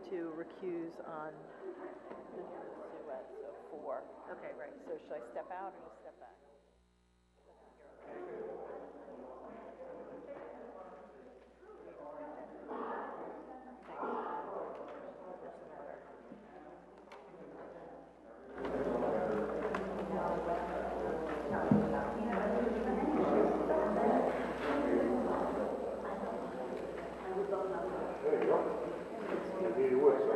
to recuse on the duet, so 4. Okay, right. So should I step out or just step back? There you go. You would, so.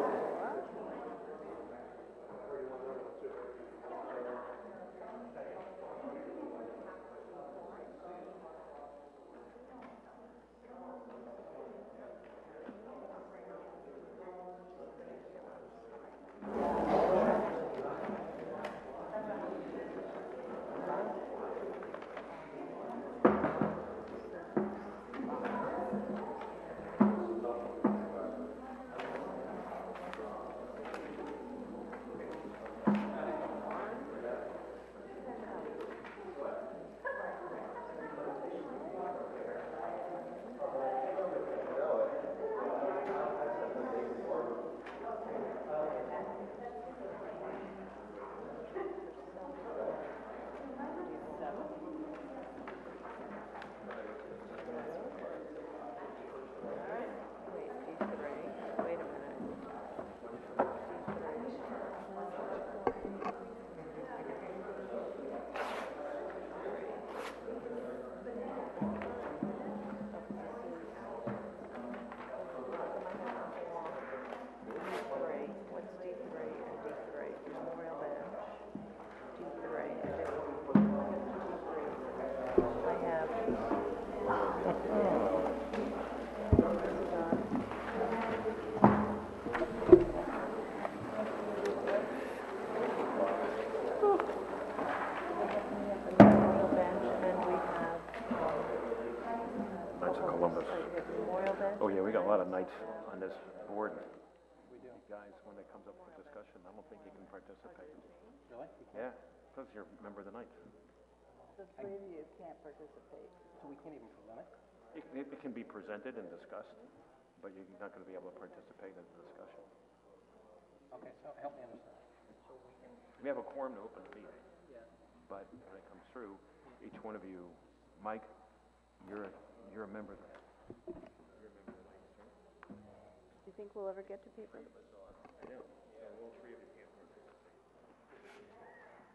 Oh yeah, we got a lot of nights on this board. We do. Guys, when it comes up for discussion, I don't think you can participate. Really? Yeah, because you're a member of the night. The 3 of you can't participate. So we can't even present it? It can be presented and discussed, but you're not going to be able to participate in the discussion. Okay, so help me understand. We have a quorum to open the meeting, but when it comes through, each one of you, Mike, you're a member of the Do you think we'll ever get to people? Yeah, all 3 of you can't participate.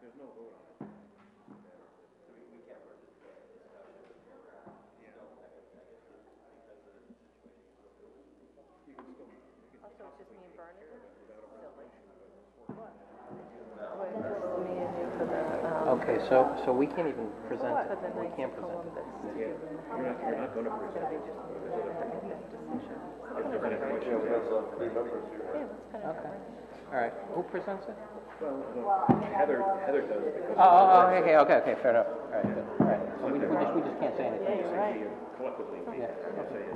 There's no vote on it. We can't participate in discussion. Yeah. You can still. Also, it's just me and Vernon? Okay, so we can't even present it. We can't present it. You're not going to present it. Okay. All right. Who presents it? Well, Heather does. Okay, fair enough. All right, good. All right. So we just can't say anything. Yeah, you're right. Collectively, you Yeah. say it.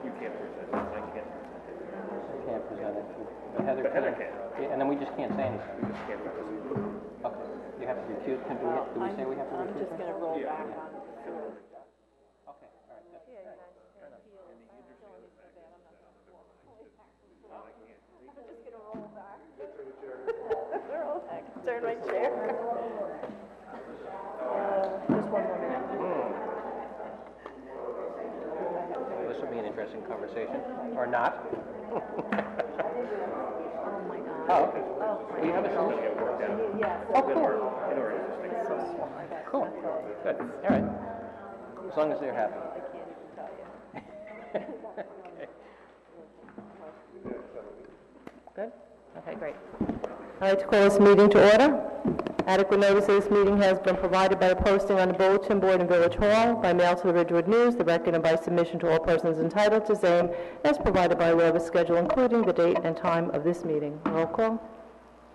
You can't present it. I can't present it. We can't present it. But Heather can. Yeah, and then we just can't say anything. We just can't participate. Okay. You have to recuse. Do we say we have to recuse? I'm just going to roll back on. Okay. All right. Good. Yeah, I'm just going to roll back. Roll back. Turn my chair. Just one more minute. This will be an interesting conversation, or not? Oh my God. Oh, okay. Well, you have a solution? Yes. Oh, cool. It's so small. Cool. Good. All right. As long as they're happy. I can't even tell you. Good? Okay, great. I'd like to call this meeting to order. Adequate notice of this meeting has been provided by a posting on the bulletin board in Village Hall, by mail to the Ridgewood News, the Record, and by submission to all persons entitled to same, as provided by law with schedule, including the date and time of this meeting. Roll call.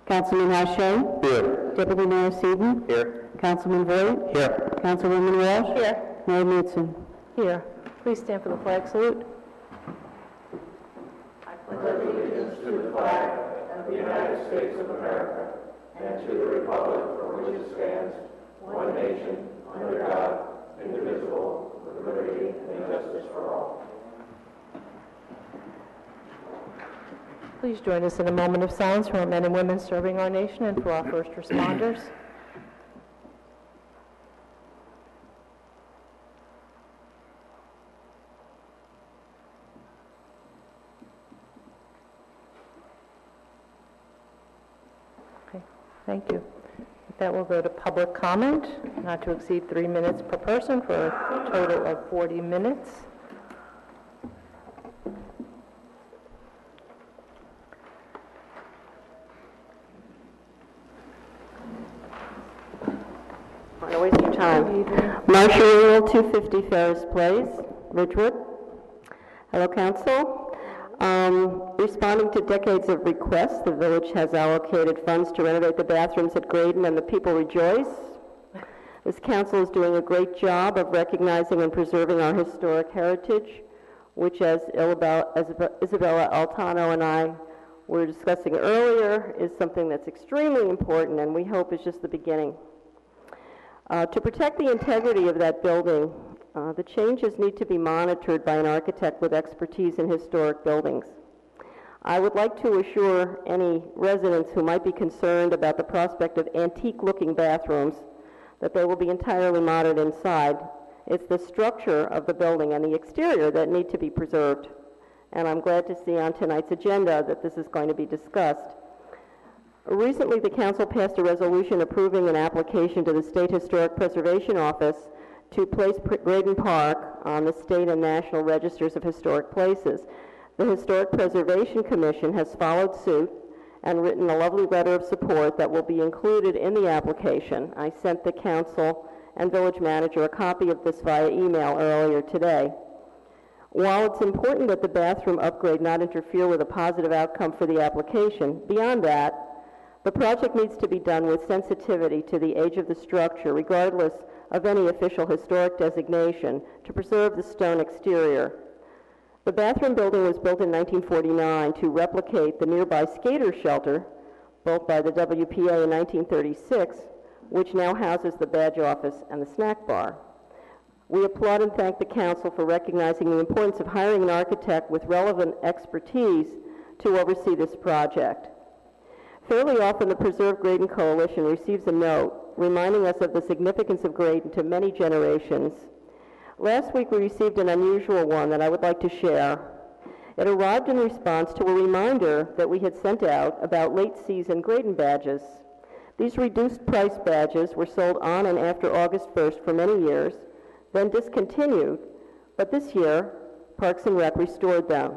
Councilman Hache? Here. Deputy Mayor Seaton? Here. Councilman Voigt? Here. Councilwoman Walsh? Here. Mayor Knudsen? Here. Please stand for the flag salute. Please join us in a moment of silence for our men and women serving our nation and for our first responders. Okay, thank you. With that, we'll go to public comment, not to exceed 3 minutes per person for a total of 40 minutes. Want to waste your time. Marcia Rule, 250 Ferris Place, Ridgewood. Hello, Council. Responding to decades of requests, the village has allocated funds to renovate the bathrooms at Graydon, and the people rejoice. This council is doing a great job of recognizing and preserving our historic heritage, which, as Isabella Altano and I were discussing earlier, is something that's extremely important and we hope is just the beginning. To protect the integrity of that building, the changes need to be monitored by an architect with expertise in historic buildings. I would like to assure any residents who might be concerned about the prospect of antique-looking bathrooms that they will be entirely modeled inside. It's the structure of the building and the exterior that need to be preserved. And I'm glad to see on tonight's agenda that this is going to be discussed. Recently, the council passed a resolution approving an application to the State Historic Preservation Office to place Graydon Park on the state and national registers of historic places. The Historic Preservation Commission has followed suit and written a lovely letter of support that will be included in the application. I sent the council and village manager a copy of this via email earlier today. While it's important that the bathroom upgrade not interfere with a positive outcome for the application, beyond that, the project needs to be done with sensitivity to the age of the structure, regardless of any official historic designation, to preserve the stone exterior. The bathroom building was built in 1949 to replicate the nearby skater shelter, built by the WPA in 1936, which now houses the badge office and the snack bar. We applaud and thank the council for recognizing the importance of hiring an architect with relevant expertise to oversee this project. Fairly often, the Preserve Graydon Coalition receives a note reminding us of the significance of Graydon to many generations. Last week, we received an unusual one that I would like to share. It arrived in response to a reminder that we had sent out about late-season Graydon badges. These reduced-price badges were sold on and after August 1st for many years, then discontinued, but this year, Parks and Rec restored them.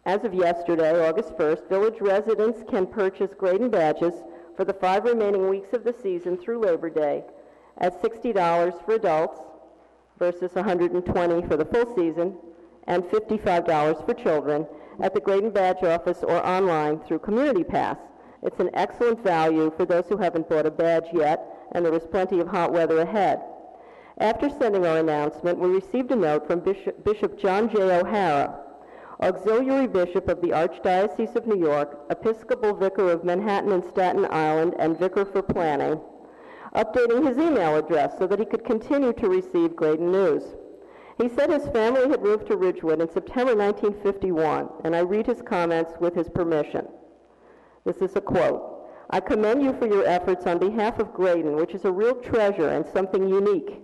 As of yesterday, August 1st, village residents can purchase Graydon badges for the 5 remaining weeks of the season through Labor Day at $60 for adults versus $120 for the full season and $55 for children at the Graydon Badge Office or online through Community Pass. It's an excellent value for those who haven't bought a badge yet, and there is plenty of hot weather ahead. After sending our announcement, we received a note from Bishop John J. O'Hara, Auxiliary Bishop of the Archdiocese of New York, Episcopal Vicar of Manhattan and Staten Island, and Vicar for Planning, updating his email address so that he could continue to receive Graydon news. He said his family had moved to Ridgewood in September 1951, and I read his comments with his permission. This is a quote. "I commend you for your efforts on behalf of Graydon, which is a real treasure and something unique.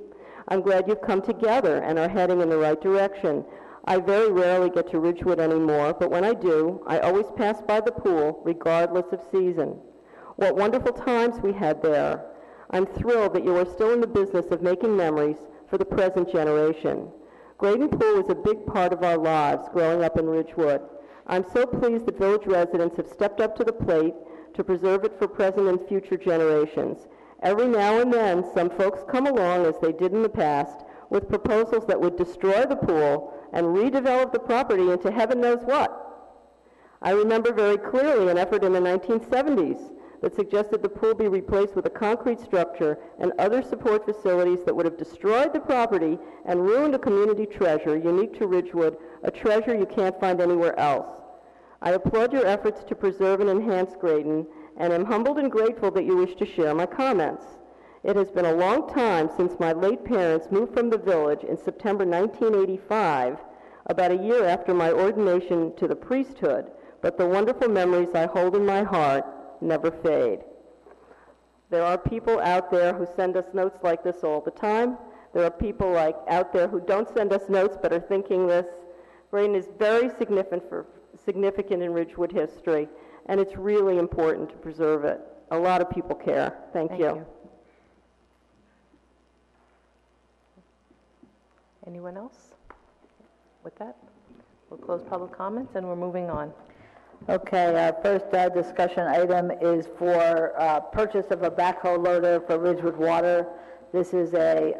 I'm glad you've come together and are heading in the right direction. I very rarely get to Ridgewood anymore, but when I do, I always pass by the pool, regardless of season. What wonderful times we had there. I'm thrilled that you are still in the business of making memories for the present generation. Graydon Pool was a big part of our lives growing up in Ridgewood. I'm so pleased that village residents have stepped up to the plate to preserve it for present and future generations. Every now and then, some folks come along, as they did in the past, with proposals that would destroy the pool and redevelop the property into heaven knows what. I remember very clearly an effort in the 1970s that suggested the pool be replaced with a concrete structure and other support facilities that would have destroyed the property and ruined a community treasure unique to Ridgewood, a treasure you can't find anywhere else. I applaud your efforts to preserve and enhance Graydon, and am humbled and grateful that you wish to share my comments. It has been a long time since my late parents moved from the village in September 1985, about a year after my ordination to the priesthood, but the wonderful memories I hold in my heart never fade. There are people out there who send us notes like this all the time. There are people out there who don't send us notes but are thinking this. Braden is very significant in Ridgewood history, and it's really important to preserve it. A lot of people care. Thank you. Anyone else? With that, we'll close public comments and we're moving on. Okay, our first discussion item is for purchase of a backhoe loader for Ridgewood Water. This is a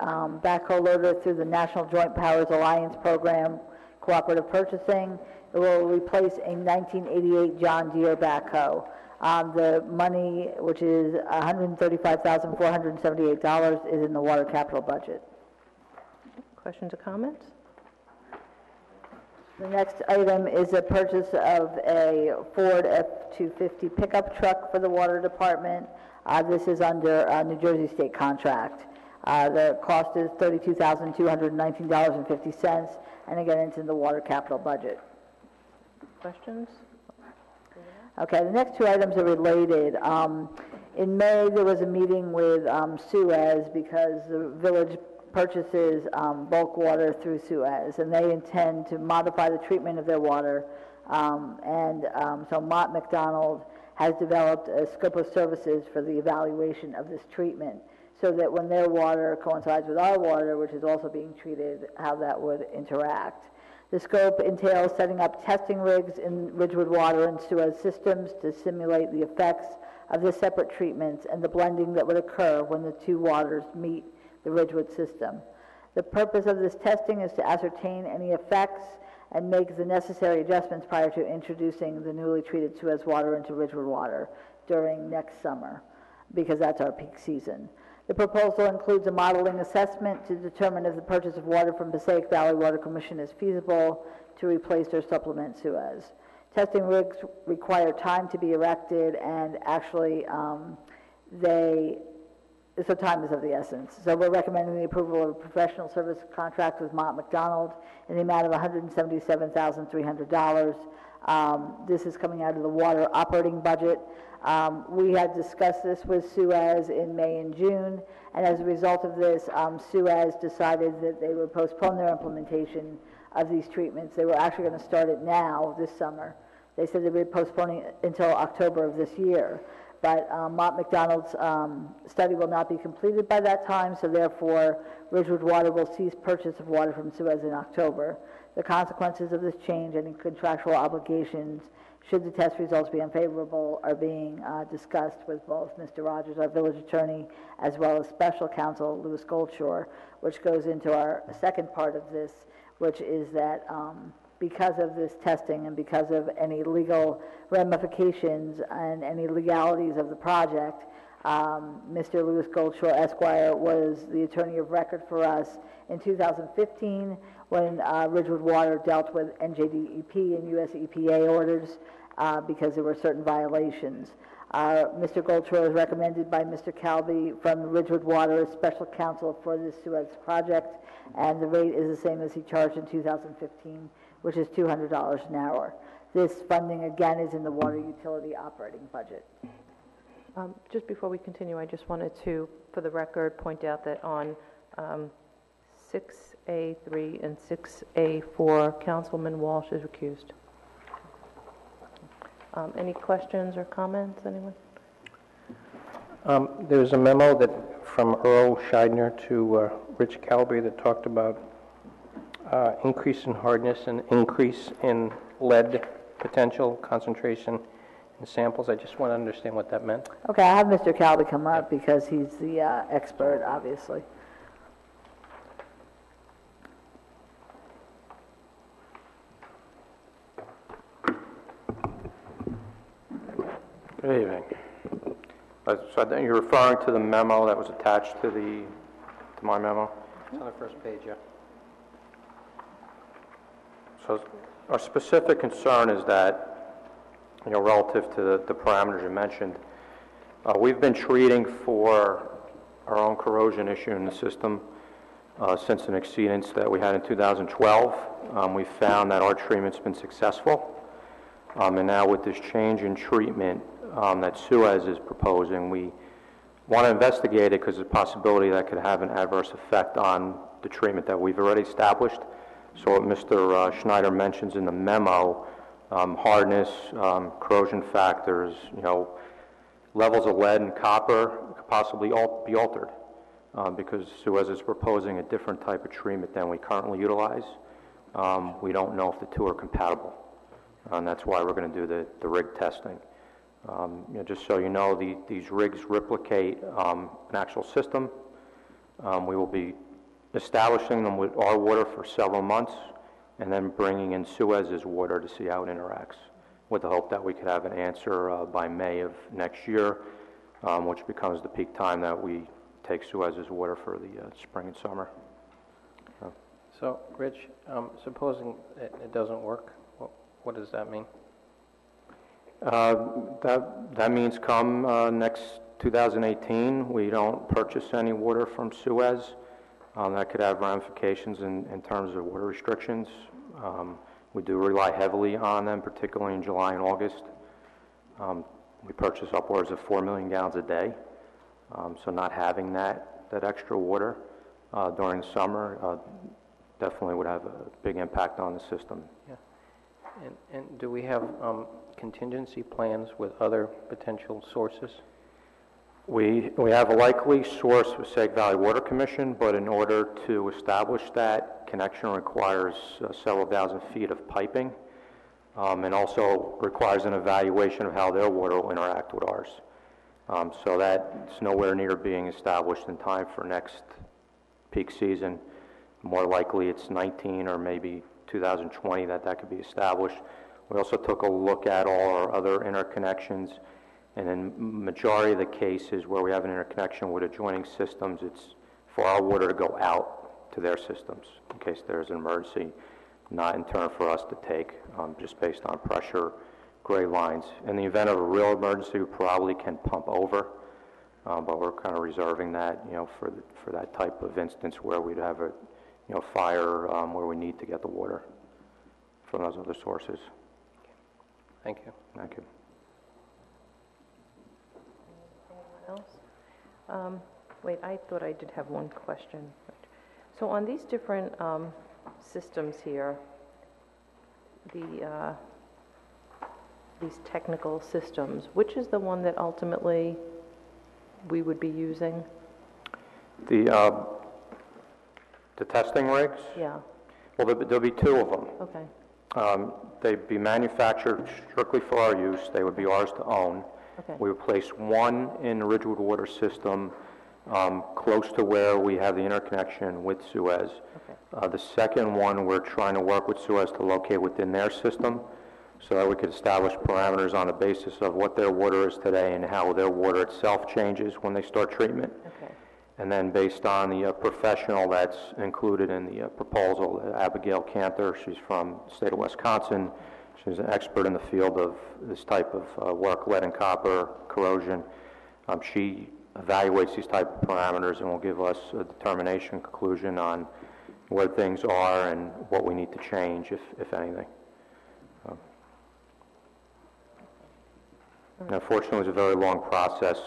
backhoe loader through the National Joint Powers Alliance Program, cooperative purchasing. It will replace a 1988 John Deere backhoe. The money, which is $135,478, is in the water capital budget. Questions or comments? The next item is a purchase of a Ford F-250 pickup truck for the water department. This is under a New Jersey state contract. The cost is $32,219.50, and again, it's in the water capital budget. Questions? Okay, the next two items are related. In May, there was a meeting with Suez because the village purchases bulk water through Suez, and they intend to modify the treatment of their water. So Mott McDonald has developed a scope of services for the evaluation of this treatment, so that when their water coincides with our water, which is also being treated, how that would interact. The scope entails setting up testing rigs in Ridgewood Water and Suez systems to simulate the effects of the separate treatments and the blending that would occur when the two waters meet the Ridgewood system. The purpose of this testing is to ascertain any effects and make the necessary adjustments prior to introducing the newly treated Suez water into Ridgewood Water during next summer, because that's our peak season. The proposal includes a modeling assessment to determine if the purchase of water from Passaic Valley Water Commission is feasible to replace or supplement Suez. Testing rigs require time to be erected, and actually so time is of the essence. So we're recommending the approval of a professional service contract with Mott McDonald in the amount of $177,300. This is coming out of the water operating budget. We had discussed this with Suez in May and June, and as a result of this, Suez decided that they would postpone their implementation of these treatments. They were actually going to start it now, this summer. They said they would be postponing it until October of this year. But Mott McDonald's study will not be completed by that time, so therefore Ridgewood Water will cease purchase of water from Suez in October. The consequences of this change and contractual obligations, should the test results be unfavorable, are being discussed with both Mr. Rogers, our village attorney, as well as special counsel Louis Goldshore, which goes into our second part of this, which is that because of this testing and because of any legal ramifications and any legalities of the project, Mr. Louis Goldshore, Esquire, was the attorney of record for us in 2015 when Ridgewood Water dealt with NJDEP and US EPA orders because there were certain violations. Mr. Goldshore is recommended by Mr. Calby from Ridgewood Water as special counsel for this Suez project, and the rate is the same as he charged in 2015, which is $200 an hour. This funding, again, is in the water utility operating budget. Just before we continue, I just wanted to, for the record, point out that on 6A3 and 6A4, Councilman Walsh is recused. Any questions or comments, anyone? There's a memo from Earl Scheidner to Rich Calby that talked about increase in hardness and increase in lead potential concentration in samples. I just want to understand what that meant. Okay, I'll have Mr. Calby come up because he's the expert, obviously. Good evening. So I think you're referring to the memo that was attached to my memo? It's on the first page, yeah. So our specific concern is that, relative to the parameters you mentioned, we've been treating for our own corrosion issue in the system since an exceedance that we had in 2012. We found that our treatment's been successful. And now with this change in treatment that Suez is proposing, we want to investigate it because there's a possibility that could have an adverse effect on the treatment that we've already established. So what Mr. Schneider mentions in the memo, hardness, corrosion factors, levels of lead and copper could possibly be altered because Suez is proposing a different type of treatment than we currently utilize. We don't know if the two are compatible, and that's why we're going to do the rig testing. Just so you know, these rigs replicate an actual system. We will be establishing them with our water for several months and then bringing in Suez's water to see how it interacts, with the hope that we could have an answer by May of next year, which becomes the peak time that we take Suez's water for the spring and summer. So, Rich, supposing it doesn't work, what does that mean? That means come next 2018, we don't purchase any water from Suez. That could have ramifications in terms of water restrictions. We do rely heavily on them, particularly in July and August. We purchase upwards of 4 million gallons a day. So not having that extra water during the summer definitely would have a big impact on the system. Yeah. And do we have contingency plans with other potential sources? We have a likely source with Sag Valley Water Commission, but in order to establish that connection requires several thousand feet of piping, and also requires an evaluation of how their water will interact with ours. So that's nowhere near being established in time for next peak season. More likely it's 19 or maybe 2020 that could be established. We also took a look at all our other interconnections, and in majority of the cases where we have an interconnection with adjoining systems, it's for our water to go out to their systems in case there's an emergency, not in turn for us to take, just based on pressure, gray lines. In the event of a real emergency, we probably can pump over, but we're kind of reserving that, for that type of instance where we'd have a, fire where we need to get the water from those other sources. Thank you. Thank you. Anyone else? Wait, I thought I did have one question. So on these different systems here, these technical systems, which is the one that ultimately we would be using? The testing rigs? Yeah, Well, there'll be two of them. okay, They'd be manufactured strictly for our use. They would be ours to own. okay, We would place one in the Ridgewood water system close to where we have the interconnection with Suez. okay, The second one, we're trying to work with Suez to locate within their system so that we could establish parameters on the basis of what their water is today and how their water itself changes when they start treatment. okay, And then based on the professional that's included in the proposal, Abigail Cantor, she's from the state of Wisconsin. She's an expert in the field of this type of work, lead and copper, corrosion. She evaluates these type of parameters and will give us a determination, conclusion on where things are and what we need to change, if anything. And unfortunately, it's a very long process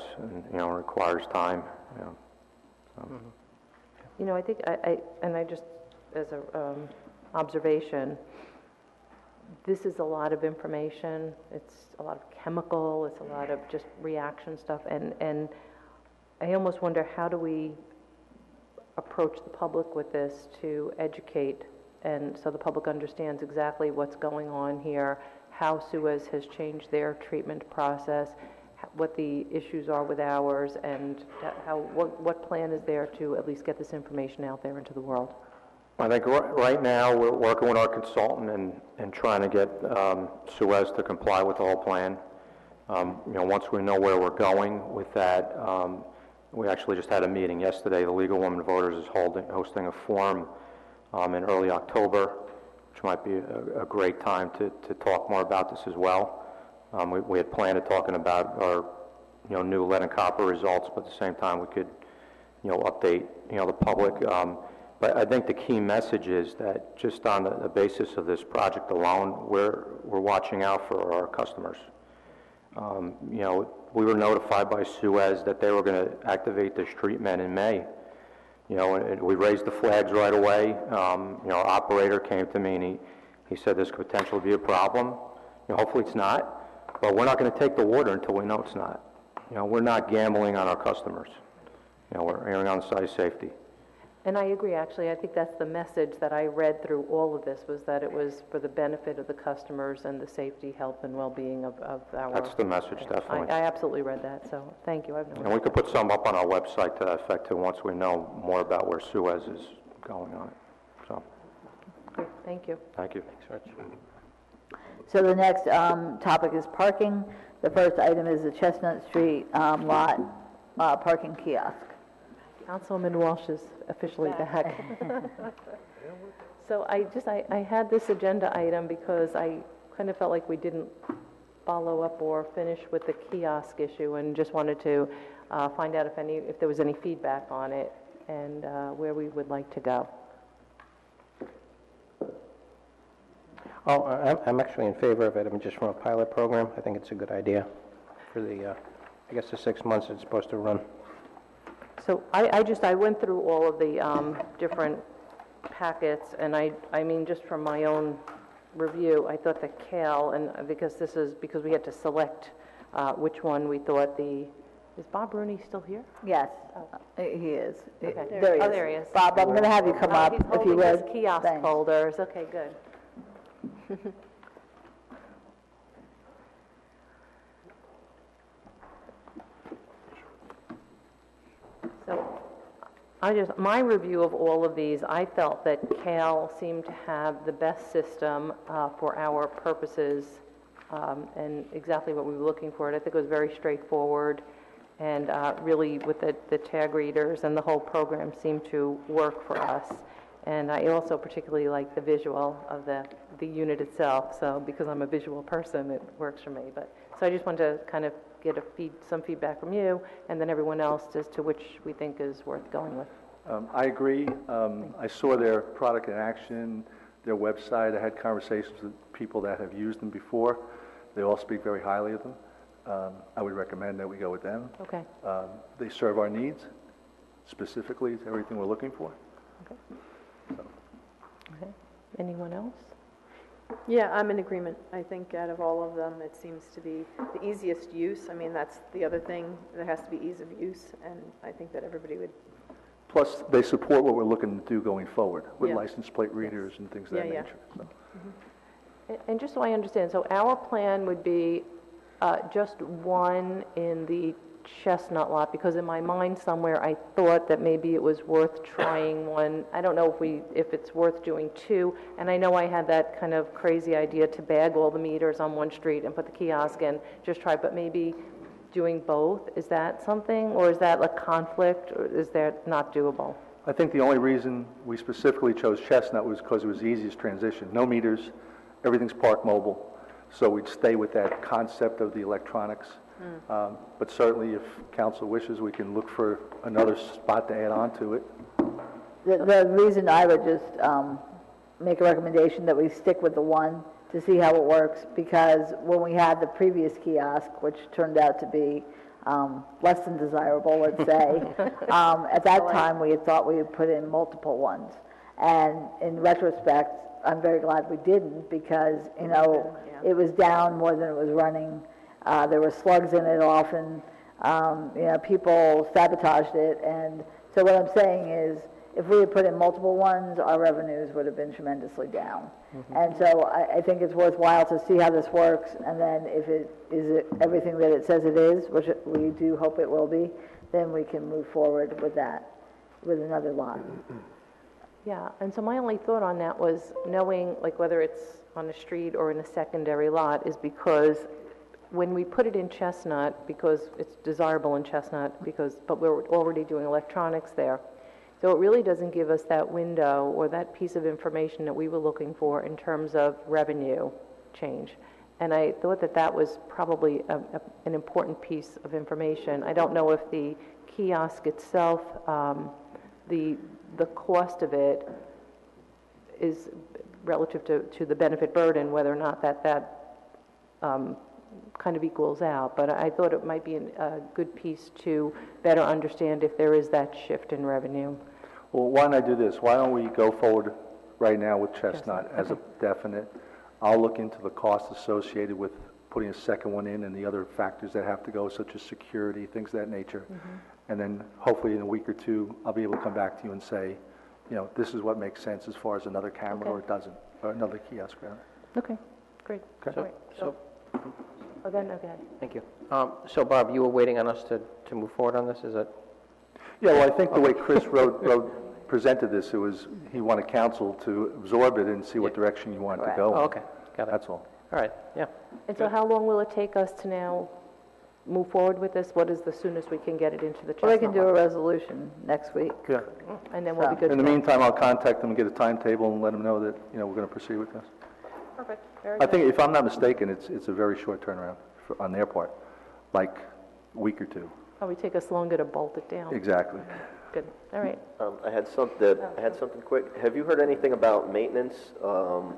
and, requires time. I think I just, as a observation, this is a lot of information, it's a lot of chemical, it's a lot of just reaction stuff, and I almost wonder, how do we approach the public with this to educate, and so the public understands exactly what's going on here, how Suez has changed their treatment process, what the issues are with ours, and what plan is there to at least get this information out there into the world? I think right now we're working with our consultant and trying to get Suez to comply with the whole plan. Once we know where we're going with that, we actually just had a meeting yesterday. The League of Women Voters is hosting a forum in early October, which might be a great time to talk more about this as well. We had planned on talking about our new lead and copper results, but at the same time we could update the public. But I think the key message is that just on the basis of this project alone, we're watching out for our customers. You know, we were notified by Suez that they were going to activate this treatment in May. You know, and we raised the flags right away. You know, our operator came to me and he said this could potentially be a problem. You know, hopefully it's not, but we're not going to take the water until we know it's not. You know, we're not gambling on our customers. You know, we're erring on the side of safety. And I agree, actually. I think that's the message that I read through all of this, was that it was for the benefit of the customers and the safety, health, and well-being of our... That's the message, definitely. I absolutely read that, so thank you. And we could put some up on our website to that effect, too, once we know more about where Suez is going on it. So, Great, thank you. thank you. Thanks, Rich. So the next topic is parking. The first item is the Chestnut Street lot parking kiosk. Councilwoman Walsh is officially back. So I had this agenda item because I kind of felt like we didn't follow up or finish with the kiosk issue, and just wanted to find out if there was any feedback on it and where we would like to go. Oh, I'm actually in favor of it. I mean, just from a pilot program, I think it's a good idea for the, I guess the 6 months it's supposed to run. So I went through all of the different packets, and I mean, just from my own review, I thought that Cal, and because we had to select which one we thought is Bob Rooney still here? Yes, he is. Okay. There he is. There he is. Bob, I'm going to have you come up, He's if you holding would. his kiosk Thanks. folders. Okay, good. So, my review of all of these, I felt that Cal seemed to have the best system for our purposes, and exactly what we were looking for. And I think it was very straightforward, and really with the tag readers and the whole program seemed to work for us. And I also particularly like the visual of the unit itself, so because I'm a visual person, it works for me. So I just wanted to kind of get some feedback from you, and then everyone else as to which we think is worth going with. I agree. I saw their product in action, their website. I had conversations with people that have used them before. They all speak very highly of them. I would recommend that we go with them. Okay. They serve our needs, specifically to everything we're looking for. Okay. Okay. Anyone else? Yeah, I'm in agreement. I think out of all of them, it seems to be the easiest use. I mean, that's the other thing. There has to be ease of use, and I think that everybody would... Plus, they support what we're looking to do going forward with Yeah. license plate readers and things of that nature. So. And just so I understand, so our plan would be just one in the Chestnut lot, because in my mind somewhere I thought that maybe it was worth trying one. I don't know if it's worth doing two, and I know I had that kind of crazy idea to bag all the meters on one street and put the kiosk in, just try, but maybe doing both, is that something, or is that a conflict, or is that not doable? I think the only reason we specifically chose Chestnut was because it was the easiest transition. No meters, everything's park mobile, so we'd stay with that concept of the electronics. But certainly, if council wishes, we can look for another spot to add on to it. The reason I would just make a recommendation that we stick with the one to see how it works, because when we had the previous kiosk, which turned out to be less than desirable, let's say, at that time we had thought we would put in multiple ones. And in retrospect, I'm very glad we didn't, because, you know, it was down more than it was running. There were slugs in it often. You know, people sabotaged it. And so what I'm saying is, if we had put in multiple ones, our revenues would have been tremendously down. And so I think it's worthwhile to see how this works, and then if it is everything that it says it is, which we do hope it will be, then we can move forward with that, with another lot. Yeah, and so my only thought on that was knowing, like, whether it's on a street or in a secondary lot, is because when we put it in Chestnut, because it's desirable in Chestnut, but we're already doing electronics there, so it really doesn't give us that window or that piece of information that we were looking for in terms of revenue change. And I thought that was probably an important piece of information. I don't know if the kiosk itself, the the cost of it is relative to the benefit burden, whether or not that kind of equals out. But I thought it might be a good piece to better understand if there is that shift in revenue. Well, why don't I do this? Why don't we go forward right now with Chestnut as a definite? I'll look into the cost associated with putting a second one in and the other factors that have to go, such as security, things of that nature. And then hopefully in a week or two, I'll be able to come back to you and say, you know, this is what makes sense as far as another camera or it doesn't, or another kiosk rather. Okay, great. Okay. All right, So, oh, then, okay. thank you. So Bob, you were waiting on us to move forward on this, is that? Yeah, well, I think the way Chris presented this, it was, he wanted council to absorb it and see what direction you wanted to go. Oh, okay, got it. That's all. All right, yeah. And so how long will it take us to now move forward with this? What is the soonest we can get it into the Chestnut? Well, they can do a resolution next week. Yeah. And then we'll be good In to the go. meantime, I'll contact them and get a timetable and let them know that, you know, we're going to proceed with this. Perfect, very I good. think, if I'm not mistaken, it's a very short turnaround on their part, like a week or two. Probably take us longer to bolt it down. Exactly. Good, all right. I had something quick. Have you heard anything about maintenance?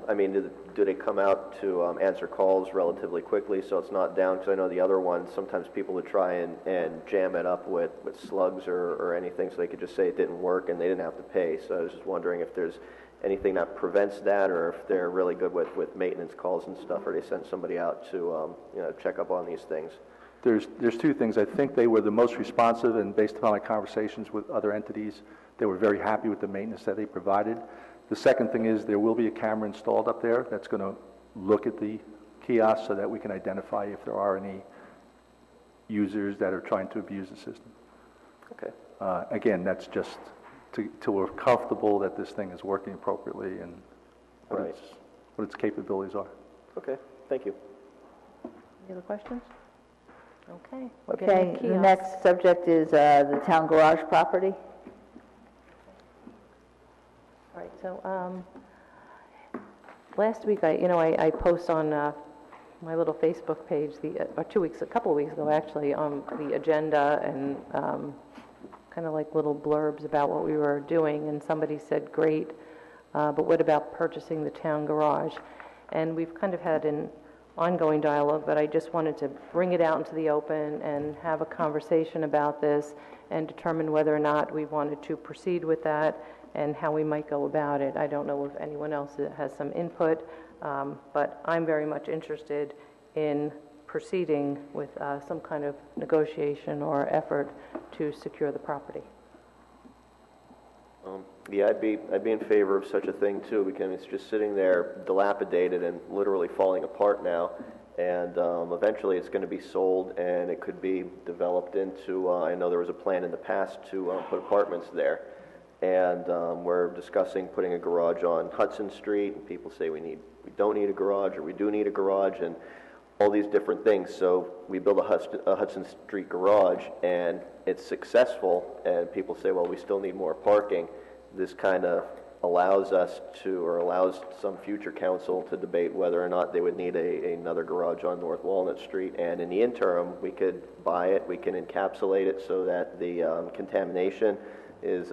I mean, do they come out to answer calls relatively quickly so it's not down? Because I know the other ones, sometimes people would try and jam it up with slugs or anything so they could just say it didn't work and they didn't have to pay. So I was just wondering if there's anything that prevents that, or if they're really good with maintenance calls and stuff, or they send somebody out to you know, check up on these things. There's two things. I think they were the most responsive, and based upon my conversations with other entities, they were very happy with the maintenance that they provided. The second thing is there will be a camera installed up there that's going to look at the kiosk so that we can identify if there are any users that are trying to abuse the system. Okay. Again, that's just till we're comfortable that this thing is working appropriately and Right. what its capabilities are. Okay, thank you. Any other questions? Okay. we're getting Okay, a the kiosk. next subject is the town garage property. All right, so, last week, I post on, my little Facebook page, or a couple of weeks ago, actually, on the agenda and, kind of like little blurbs about what we were doing, and somebody said, great, but what about purchasing the town garage? And we've kind of had an ongoing dialogue, but I just wanted to bring it out into the open and have a conversation about this and determine whether or not we wanted to proceed with that and how we might go about it. I don't know if anyone else has some input, but I'm very much interested in proceeding with some kind of negotiation or effort to secure the property. Yeah, I'd be in favor of such a thing too, because it's just sitting there dilapidated and literally falling apart now. And eventually it's going to be sold and it could be developed into, I know there was a plan in the past to put apartments there. And we're discussing putting a garage on Hudson Street, and people say we don't need a garage, or we do need a garage, and all these different things. So we build a Hudson Street garage and it's successful, and people say, well, we still need more parking. This kind of allows us to, or allows some future council to debate whether or not they would need another garage on North Walnut Street. And in the interim, we could buy it, we can encapsulate it so that the contamination is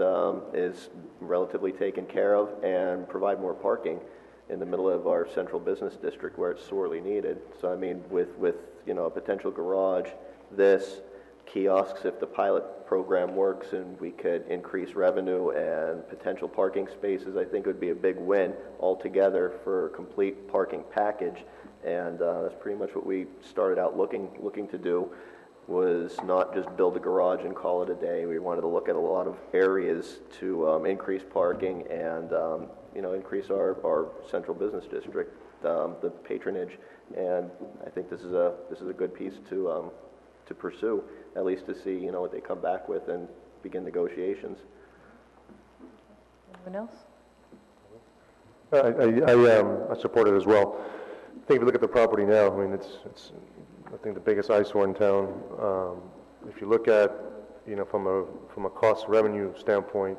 relatively taken care of, and provide more parking in the middle of our central business district where it's sorely needed. So I mean, with a potential garage, this, kiosks, if the pilot program works and we could increase revenue and potential parking spaces, I think it would be a big win altogether for a complete parking package. And that's pretty much what we started out looking to do, was not just build a garage and call it a day. We wanted to look at a lot of areas to increase parking and increase our central business district, the patronage. And I think this is a good piece to pursue, at least to see what they come back with and begin negotiations. Anyone else? I support it as well. I think if you look at the property now, I mean, it's I think the biggest eyesore in town. If you look at, from a cost revenue standpoint,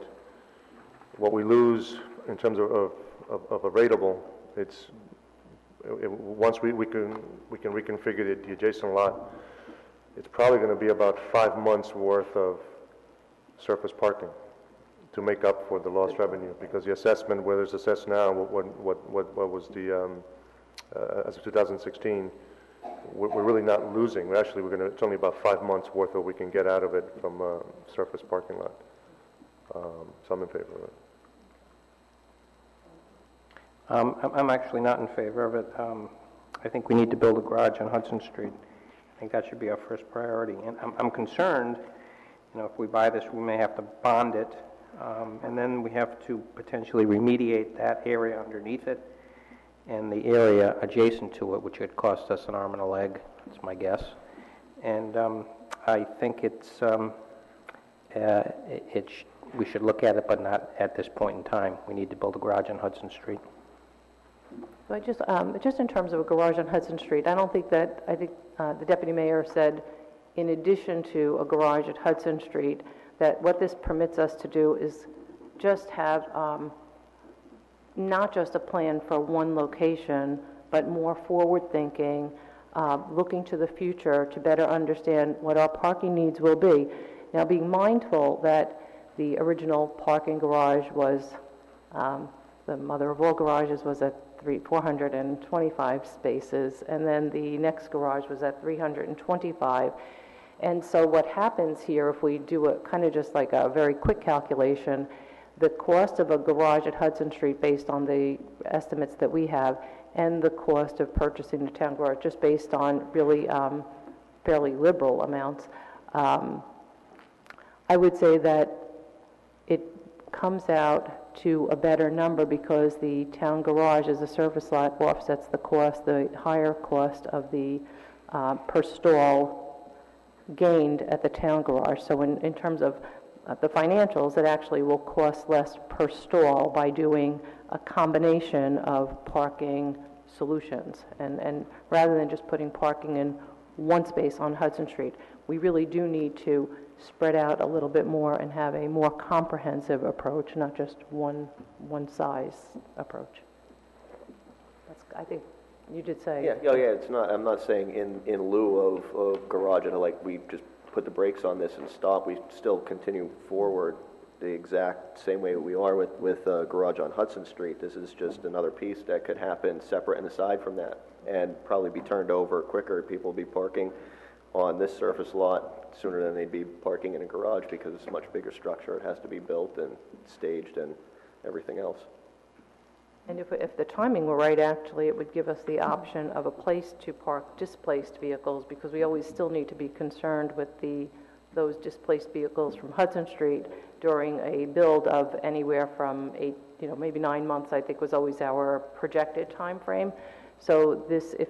what we lose in terms of a rateable, once we can reconfigure the adjacent lot, it's probably going to be about 5 months worth of surface parking to make up for the lost revenue, because the assessment, whether it's assessed now, what was the, as of 2016, we're really not losing. Actually, it's only about 5 months worth of what we can get out of it from surface parking lot. So I'm in favor of it. I'm actually not in favor of it. I think we need to build a garage on Hudson Street. I think that should be our first priority. And I'm concerned, if we buy this, we may have to bond it, and then we have to potentially remediate that area underneath it and the area adjacent to it, which would cost us an arm and a leg, that's my guess. And I think we should look at it, but not at this point in time. We need to build a garage on Hudson Street. So just in terms of a garage on Hudson Street, I think the deputy mayor said, in addition to a garage at Hudson Street, that what this permits us to do is just have not just a plan for one location, but more forward-thinking, looking to the future to better understand what our parking needs will be. Now, being mindful that the original parking garage was, the mother of all garages was at 425 spaces, and then the next garage was at 325. And so what happens here, if we do a kind of just like a very quick calculation, the cost of a garage at Hudson Street based on the estimates that we have, and the cost of purchasing the town garage just based on really fairly liberal amounts, I would say that it comes out to a better number because the town garage as a surface lot offsets the higher cost of the per stall gained at the town garage. So in terms of the financials, it actually will cost less per stall by doing a combination of parking solutions. And rather than just putting parking in one space on Hudson Street, we really do need to spread out a little bit more and have a more comprehensive approach, not just one size approach. I think you did say. Yeah, it's not, I'm not saying in lieu of garage, and like we just put the brakes on this and stop. We still continue forward the exact same way we are with garage on Hudson Street. This is just another piece that could happen separate and aside from that, and probably be turned over quicker. People will be parking on this surface lot sooner than they'd be parking in a garage because it's a much bigger structure. It has to be built and staged and everything else. And if the timing were right, actually, it would give us the option of a place to park displaced vehicles, because we always still need to be concerned with those displaced vehicles from Hudson Street during a build of anywhere from maybe 9 months, I think was always our projected time frame. So this, if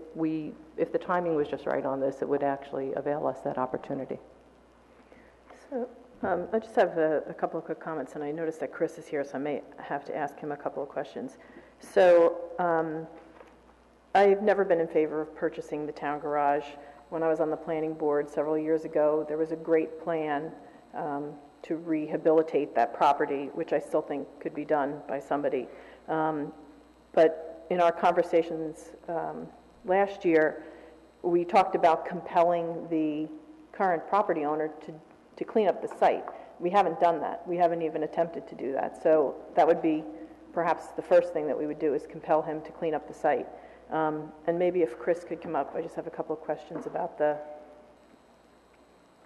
the timing was just right on this, it would actually avail us that opportunity. So I just have a couple of quick comments, and I noticed that Chris is here, so I may have to ask him a couple of questions. So I've never been in favor of purchasing the town garage. When I was on the planning board several years ago, there was a great plan to rehabilitate that property, which I still think could be done by somebody. But in our conversations last year, we talked about compelling the current property owner to clean up the site. We haven't done that. We haven't even attempted to do that. So that would be perhaps the first thing that we would do, is compel him to clean up the site. And maybe if Chris could come up, I just have a couple of questions about the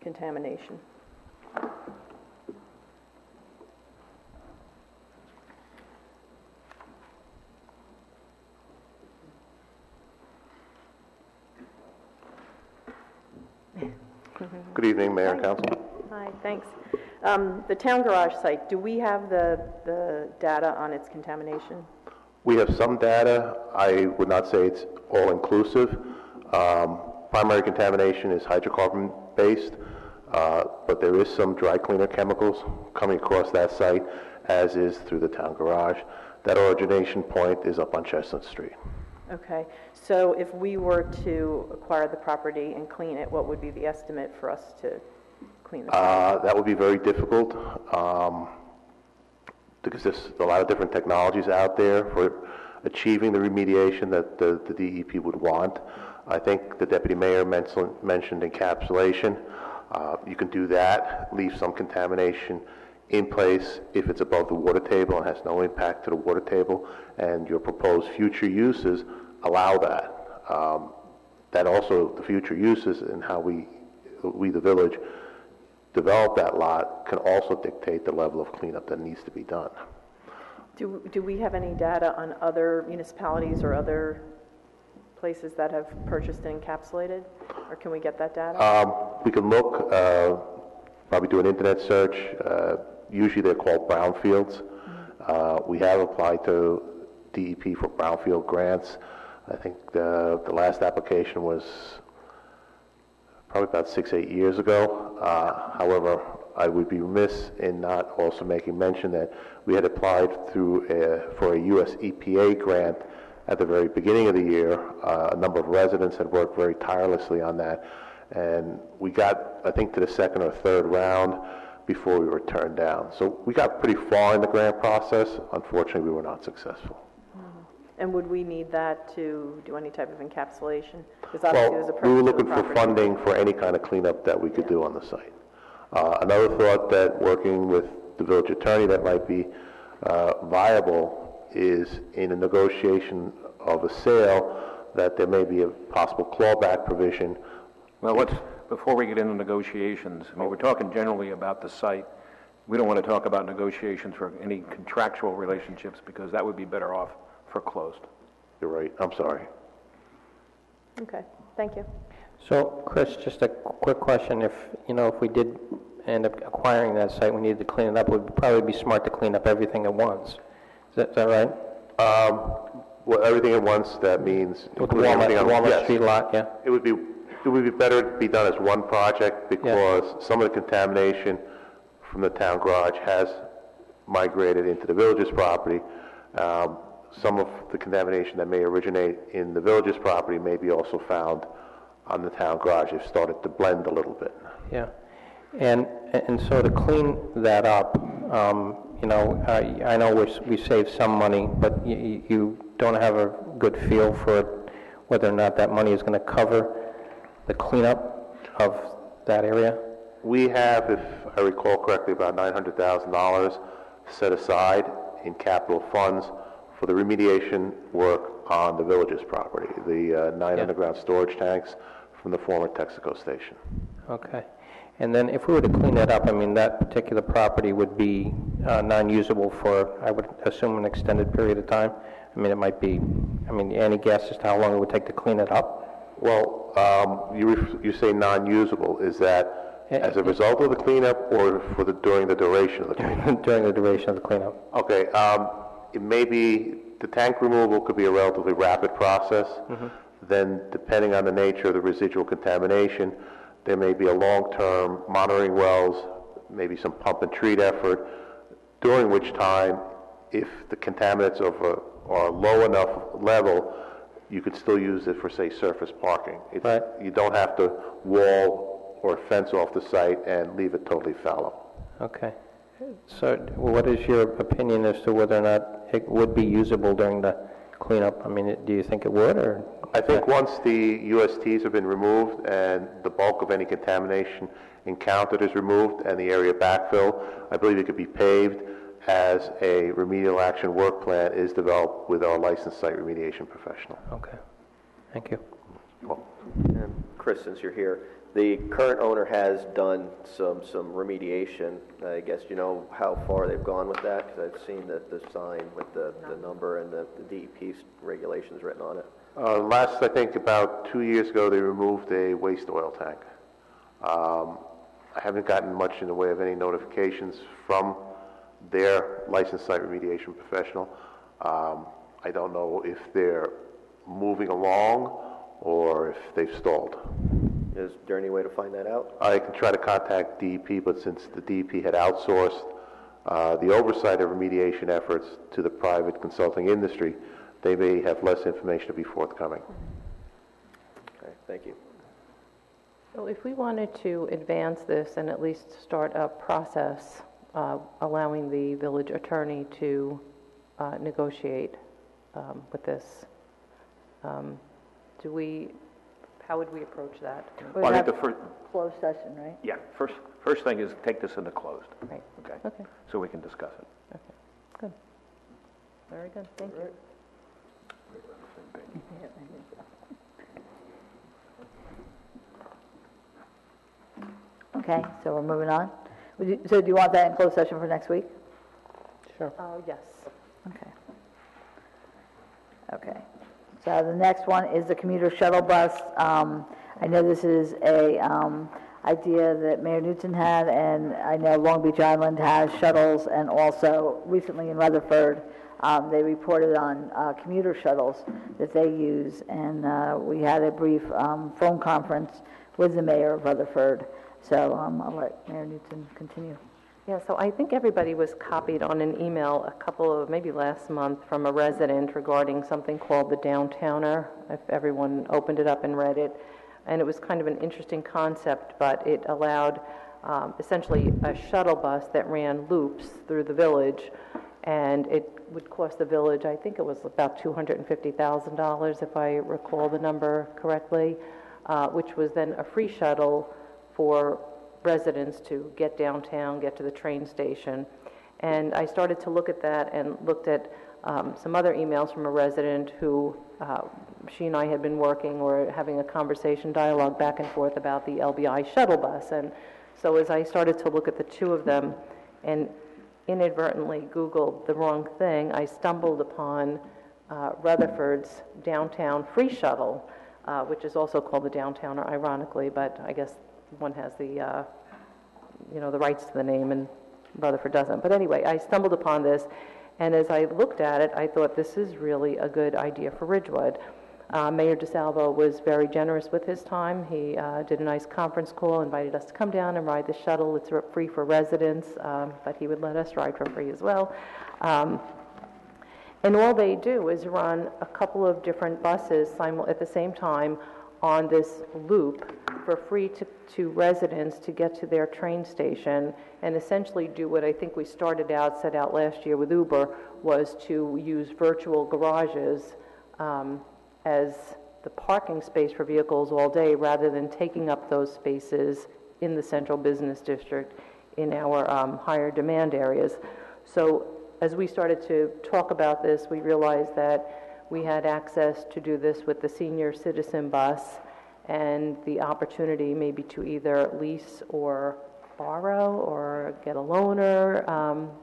contamination. Good evening, Mayor and Council. Hi, thanks. The town garage site, do we have the data on its contamination? We have some data. I would not say it's all-inclusive. Primary contamination is hydrocarbon-based, but there is some dry cleaner chemicals coming across that site, as is through the town garage. That origination point is up on Chestnut Street. Okay, so if we were to acquire the property and clean it, what would be the estimate for us to clean the property? That would be very difficult, because there's a lot of different technologies out there for achieving the remediation that the DEP would want. I think the Deputy Mayor mentioned encapsulation. You can do that, leave some contamination in place if it's above the water table and has no impact to the water table, and your proposed future uses allow that. That also, the future uses and how we, the village, develop that lot can also dictate the level of cleanup that needs to be done. Do we have any data on other municipalities or other places that have purchased and encapsulated? Or can we get that data? We can look, probably do an internet search. Usually they're called brownfields. We have applied to DEP for brownfield grants. I think the last application was probably about 6-8 years ago. However, I would be remiss in not also making mention that we had applied for a U.S. EPA grant at the very beginning of the year. A number of residents had worked very tirelessly on that, and we got, I think, to the second or third round before we were turned down. So we got pretty far in the grant process. Unfortunately, we were not successful. And would we need that to do any type of encapsulation? Because obviously there's a purpose we were to the looking for property. funding for any kind of cleanup that we could do on the site. Another thought that working with the village attorney that might be viable is in a negotiation of a sale that there may be a possible clawback provision. Well, before we get into negotiations, I mean, we're talking generally about the site. We don't want to talk about negotiations for any contractual relationships because that would be better off for closed. You're right, I'm sorry. Okay, thank you. So, Chris, just a quick question. If we did end up acquiring that site, we needed to clean it up, it would probably be smart to clean up everything at once. Is that right? Well, everything at once, that means... With the Walnut Street lot, yeah? It would be better to be done as one project because some of the contamination from the town garage has migrated into the village's property. Some of the contamination that may originate in the village's property may be also found on the town garage. They've started to blend a little bit. Yeah. And so to clean that up, I know we save some money, but you don't have a good feel for whether or not that money is going to cover the cleanup of that area? We have, if I recall correctly, about $900,000 set aside in capital funds for the remediation work on the village's property, the 9 underground storage tanks from the former Texaco station. Okay. And then if we were to clean that up, I mean, that particular property would be non-usable for, I would assume, an extended period of time? I mean, it might be, any guess as to how long it would take to clean it up? Well, you say non-usable. Is that as a result of the cleanup or during the duration of the cleanup? During the duration of the cleanup. Okay. It may be, the tank removal could be a relatively rapid process. Then, depending on the nature of the residual contamination, there may be a long-term monitoring wells, maybe some pump and treat effort, during which time, if the contaminants are low enough level, you could still use it for, say, surface parking. Right. You don't have to wall or fence off the site and leave it totally fallow. Okay. So what is your opinion as to whether or not it would be usable during the cleanup? I mean, do you think it would, or? I think once the USTs have been removed and the bulk of any contamination encountered is removed and the area backfilled, I believe it could be paved as a remedial action work plan is developed with our licensed site remediation professional. Okay. Thank you. Well, And Chris, since you're here, the current owner has done some remediation. I guess you know how far they've gone with that, because I've seen the sign with the number and the DEP regulations written on it. Last, I think, about 2 years ago, they removed a waste oil tank. I haven't gotten much in the way of any notifications from their licensed site remediation professional. I don't know if they're moving along or if they've stalled. Is there any way to find that out? I can try to contact DEP, but since the DEP had outsourced the oversight of remediation efforts to the private consulting industry, they may have less information to be forthcoming. Okay, thank you. So if we wanted to advance this and at least start a process allowing the village attorney to negotiate with this, how would we approach that? We Well, I have think the first, closed session, right? yeah, first thing is take this into closed, Right, okay? okay, So we can discuss it. okay, good. Very good, thank you. Okay, so we're moving on. So do you want that in closed session for next week? Sure. Yes. Okay. Okay. So the next one is the commuter shuttle bus. I know this is a idea that Mayor Newton had, and I know Long Beach Island has shuttles, and also recently in Rutherford, they reported on commuter shuttles that they use, and we had a brief phone conference with the mayor of Rutherford. So I'll let Mayor Newton continue. Yeah, so I think everybody was copied on an email a couple of, maybe last month, from a resident regarding something called the Downtowner, if everyone opened it up and read it. And it was kind of an interesting concept, but it allowed essentially a shuttle bus that ran loops through the village, and it would cost the village, I think it was about $250,000, if I recall the number correctly, which was then a free shuttle for residents to get downtown, get to the train station. And I started to look at that and looked at some other emails from a resident who she and I had been working or having a conversation, dialogue back and forth about the LBI shuttle bus. And so as I started to look at the two of them and inadvertently Googled the wrong thing, I stumbled upon Rutherford's downtown free shuttle, which is also called the Downtowner, ironically, but I guess one has the, the rights to the name and Rutherford doesn't. But anyway, I stumbled upon this, and as I looked at it, I thought this is really a good idea for Ridgewood. Mayor DeSalvo was very generous with his time. He did a nice conference call, invited us to come down and ride the shuttle. It's free for residents, but he would let us ride for free as well. And all they do is run a couple of different buses at the same time on this loop for free to residents to get to their train station, and essentially do what I think we set out last year with Uber, was to use virtual garages as the parking space for vehicles all day, rather than taking up those spaces in the central business district in our higher demand areas. So as we started to talk about this, we realized that we had access to do this with the senior citizen bus, and the opportunity maybe to either lease or borrow or get a loaner,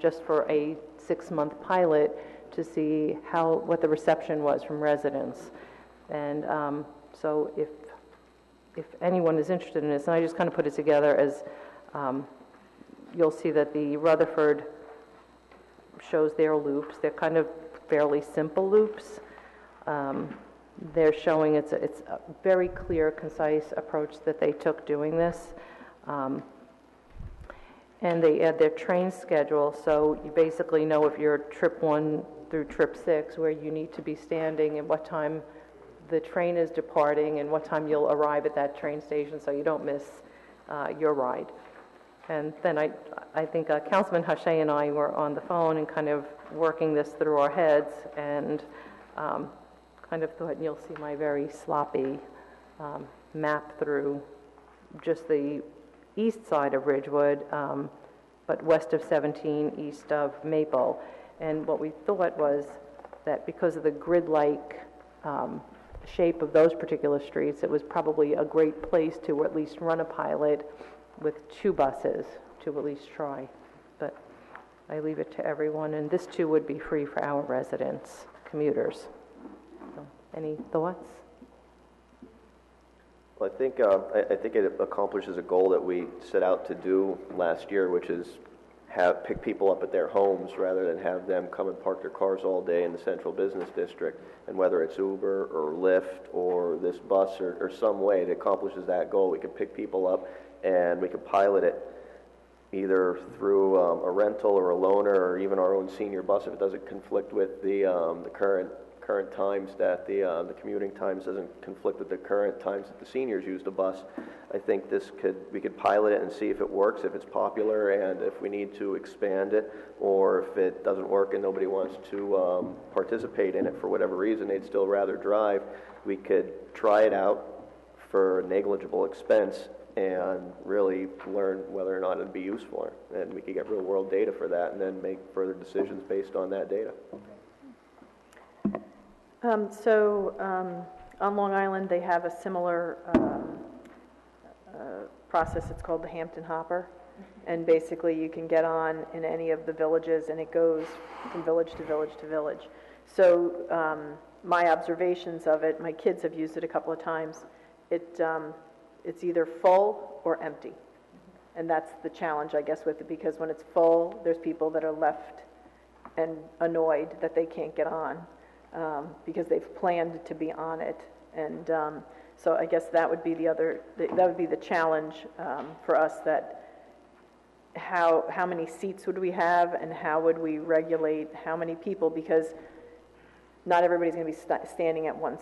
just for a 6-month pilot to see what the reception was from residents. And so if anyone is interested in this, and I just kind of put it together as, you'll see that the Rutherford shows their loops. They're kind of fairly simple loops. They're showing it's a very clear, concise approach that they took doing this. And they add their train schedule, so you basically know if you're trip 1 through trip 6, where you need to be standing and what time the train is departing and what time you'll arrive at that train station, so you don't miss your ride. And then I think Councilman Hache and I were on the phone and kind of working this through our heads, and kind of thought, and you'll see my very sloppy map through just the east side of Ridgewood, but west of 17, east of Maple. And what we thought was that because of the grid-like shape of those particular streets, it was probably a great place to at least run a pilot with 2 buses to at least try. But I leave it to everyone, and this too would be free for our residents, commuters. So, any thoughts? Well, I think it accomplishes a goal that we set out to do last year, which is pick people up at their homes rather than have them come and park their cars all day in the central business district. And whether it's Uber or Lyft or this bus or some way, it accomplishes that goal. We can pick people up and we can pilot it either through a rental or a loaner or even our own senior bus if it doesn't conflict with the current times that the commuting times doesn't conflict with the current times that the seniors use the bus. I think we could pilot it and see if it works, if it's popular, and if we need to expand it, or if it doesn't work and nobody wants to participate in it for whatever reason, they'd still rather drive. We could try it out for negligible expense and really learn whether or not it'd be useful. And we could get real world data for that and then make further decisions based on that data. On Long Island, they have a similar process. It's called the Hampton Hopper. And basically, you can get on in any of the villages, and it goes from village to village to village. So my observations of it, my kids have used it a couple of times, it's either full or empty. And that's the challenge, I guess, with it, because when it's full, there's people that are left and annoyed that they can't get on because they've planned to be on it. And so I guess that would be the challenge for us, that how many seats would we have and how would we regulate how many people, because not everybody's going to be standing at one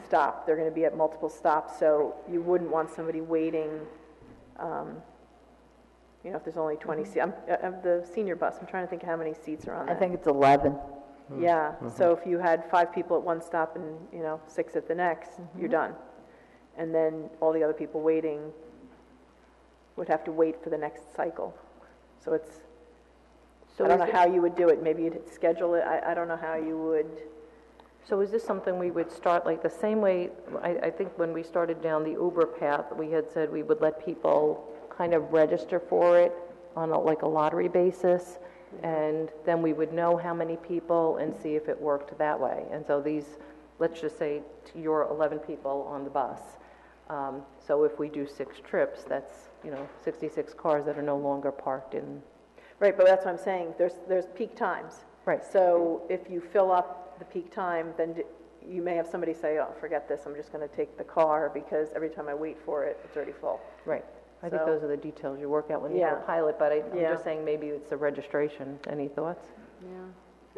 stop. They're going to be at multiple stops, so you wouldn't want somebody waiting, if there's only 20 seats. The senior bus, I'm trying to think how many seats are on that. I think it's 11. Yeah, so if you had 5 people at one stop and, 6 at the next, you're done. And then all the other people waiting would have to wait for the next cycle. So I don't know how you would do it. Maybe you'd schedule it. I don't know how you would. So is this something we would start like the same way, I think when we started down the Uber path, we had said we would let people kind of register for it on like a lottery basis, and then we would know how many people and see if it worked that way. And so these, let's just say you're 11 people on the bus. So if we do 6 trips, that's 66 cars that are no longer parked in. Right, but that's what I'm saying. There's peak times. Right. So if you fill up the peak time, then you may have somebody say, "Oh, forget this. I'm just going to take the car because every time I wait for it, it's already full." Right. I think those are the details you work out when you Yeah. have a pilot. But I'm Yeah. just saying maybe it's the registration. Any thoughts?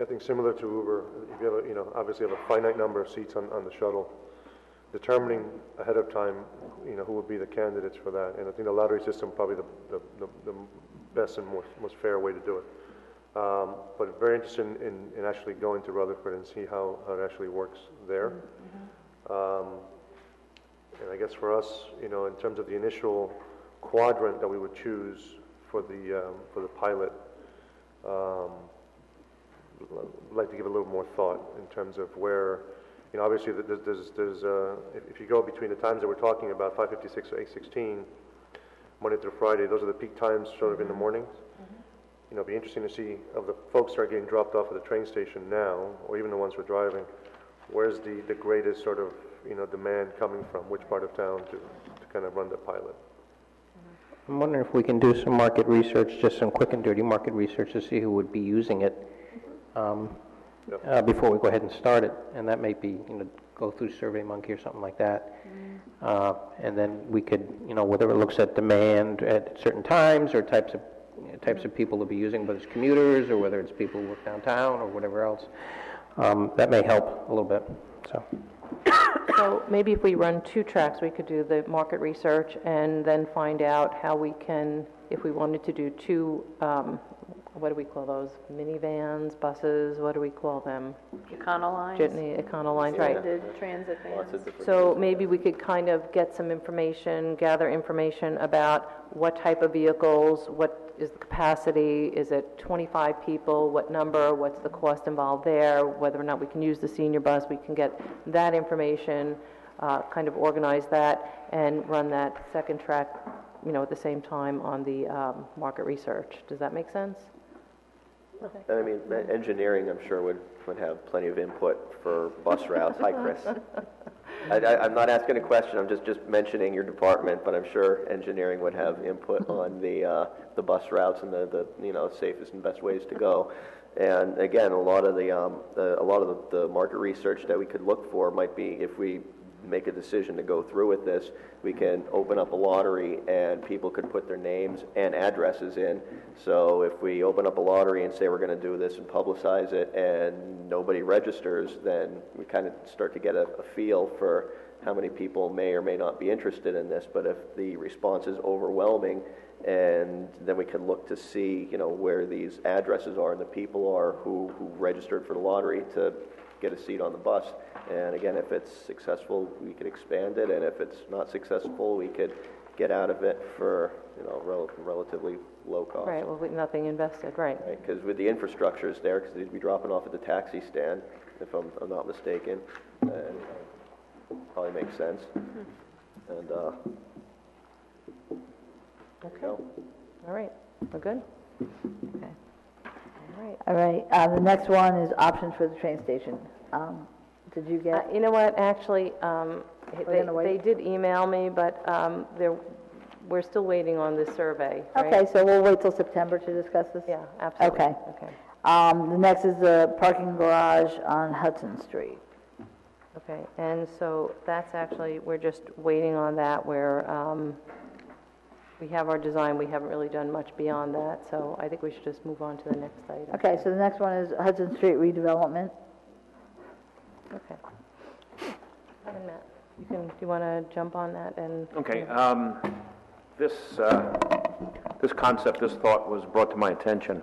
I think similar to Uber, if you have obviously have a finite number of seats on the shuttle, determining ahead of time, who would be the candidates for that. And I think the lottery system probably the best and most fair way to do it. But very interested in actually going to Rutherford and see how it actually works there. And I guess for us, in terms of the initial quadrant that we would choose for the pilot, I'd like to give a little more thought in terms of where, obviously there's if you go between the times that we're talking about, 5:56 to 8:16, Monday through Friday, those are the peak times sort of in the mornings. It'd be interesting to see of the folks that are getting dropped off at the train station now, or even the ones who are driving, where's the greatest sort of, demand coming from, which part of town to kind of run the pilot. I'm wondering if we can do some market research, just some quick and dirty market research to see who would be using it before we go ahead and start it. And that may be, go through SurveyMonkey or something like that. And then we could, whether it looks at demand at certain times or types of people to be using, whether it's commuters or whether it's people who work downtown or whatever else. That may help a little bit. So maybe if we run 2 tracks, we could do the market research and then find out how we can, if we wanted to do 2, what do we call those? Minivans, buses, what do we call them? Econolines. Econolines, right. Transit vans. So maybe we could kind of get some information, gather information about what type of vehicles, what is the capacity, is it 25 people, what number, what's the cost involved there, whether or not we can use the senior bus, we can get that information, kind of organize that, and run that second track, at the same time on the market research. Does that make sense? I mean, engineering, I'm sure, would have plenty of input for bus routes. Hi, Chris. I'm not asking a question, I'm just mentioning your department, but I'm sure engineering would have input on the bus routes and the safest and best ways to go. And again, a lot of the market research that we could look for might be, if we make a decision to go through with this, we can open up a lottery and people could put their names and addresses in. So if we open up a lottery and say we're going to do this and publicize it and nobody registers, then we kind of start to get a feel for how many people may or may not be interested in this. But if the response is overwhelming, and then we can look to see, where these addresses are and the people are who registered for the lottery to get a seat on the bus. And again, if it's successful, we could expand it, and if it's not successful, we could get out of it for, relatively low cost. Right, well, with nothing invested, right. Because with the infrastructure is there, because they'd be dropping off at the taxi stand, if I'm not mistaken, and probably makes sense. And, Okay, all right, we're good? Okay, all right. All right, the next one is options for the train station. Did you get? You know what, actually, gonna they wait? did email me, but we're still waiting on this survey, right? Okay, so we'll wait till September to discuss this? Yeah, absolutely. Okay. Okay, The next is the parking garage on Hudson Street. okay, and so that's actually, we're just waiting on that, where we have our design, we haven't really done much beyond that, so I think we should just move on to the next item. Okay, so the next one is Hudson Street redevelopment. Okay. And Matt, do you want to jump on that and? Okay, this concept, this thought was brought to my attention,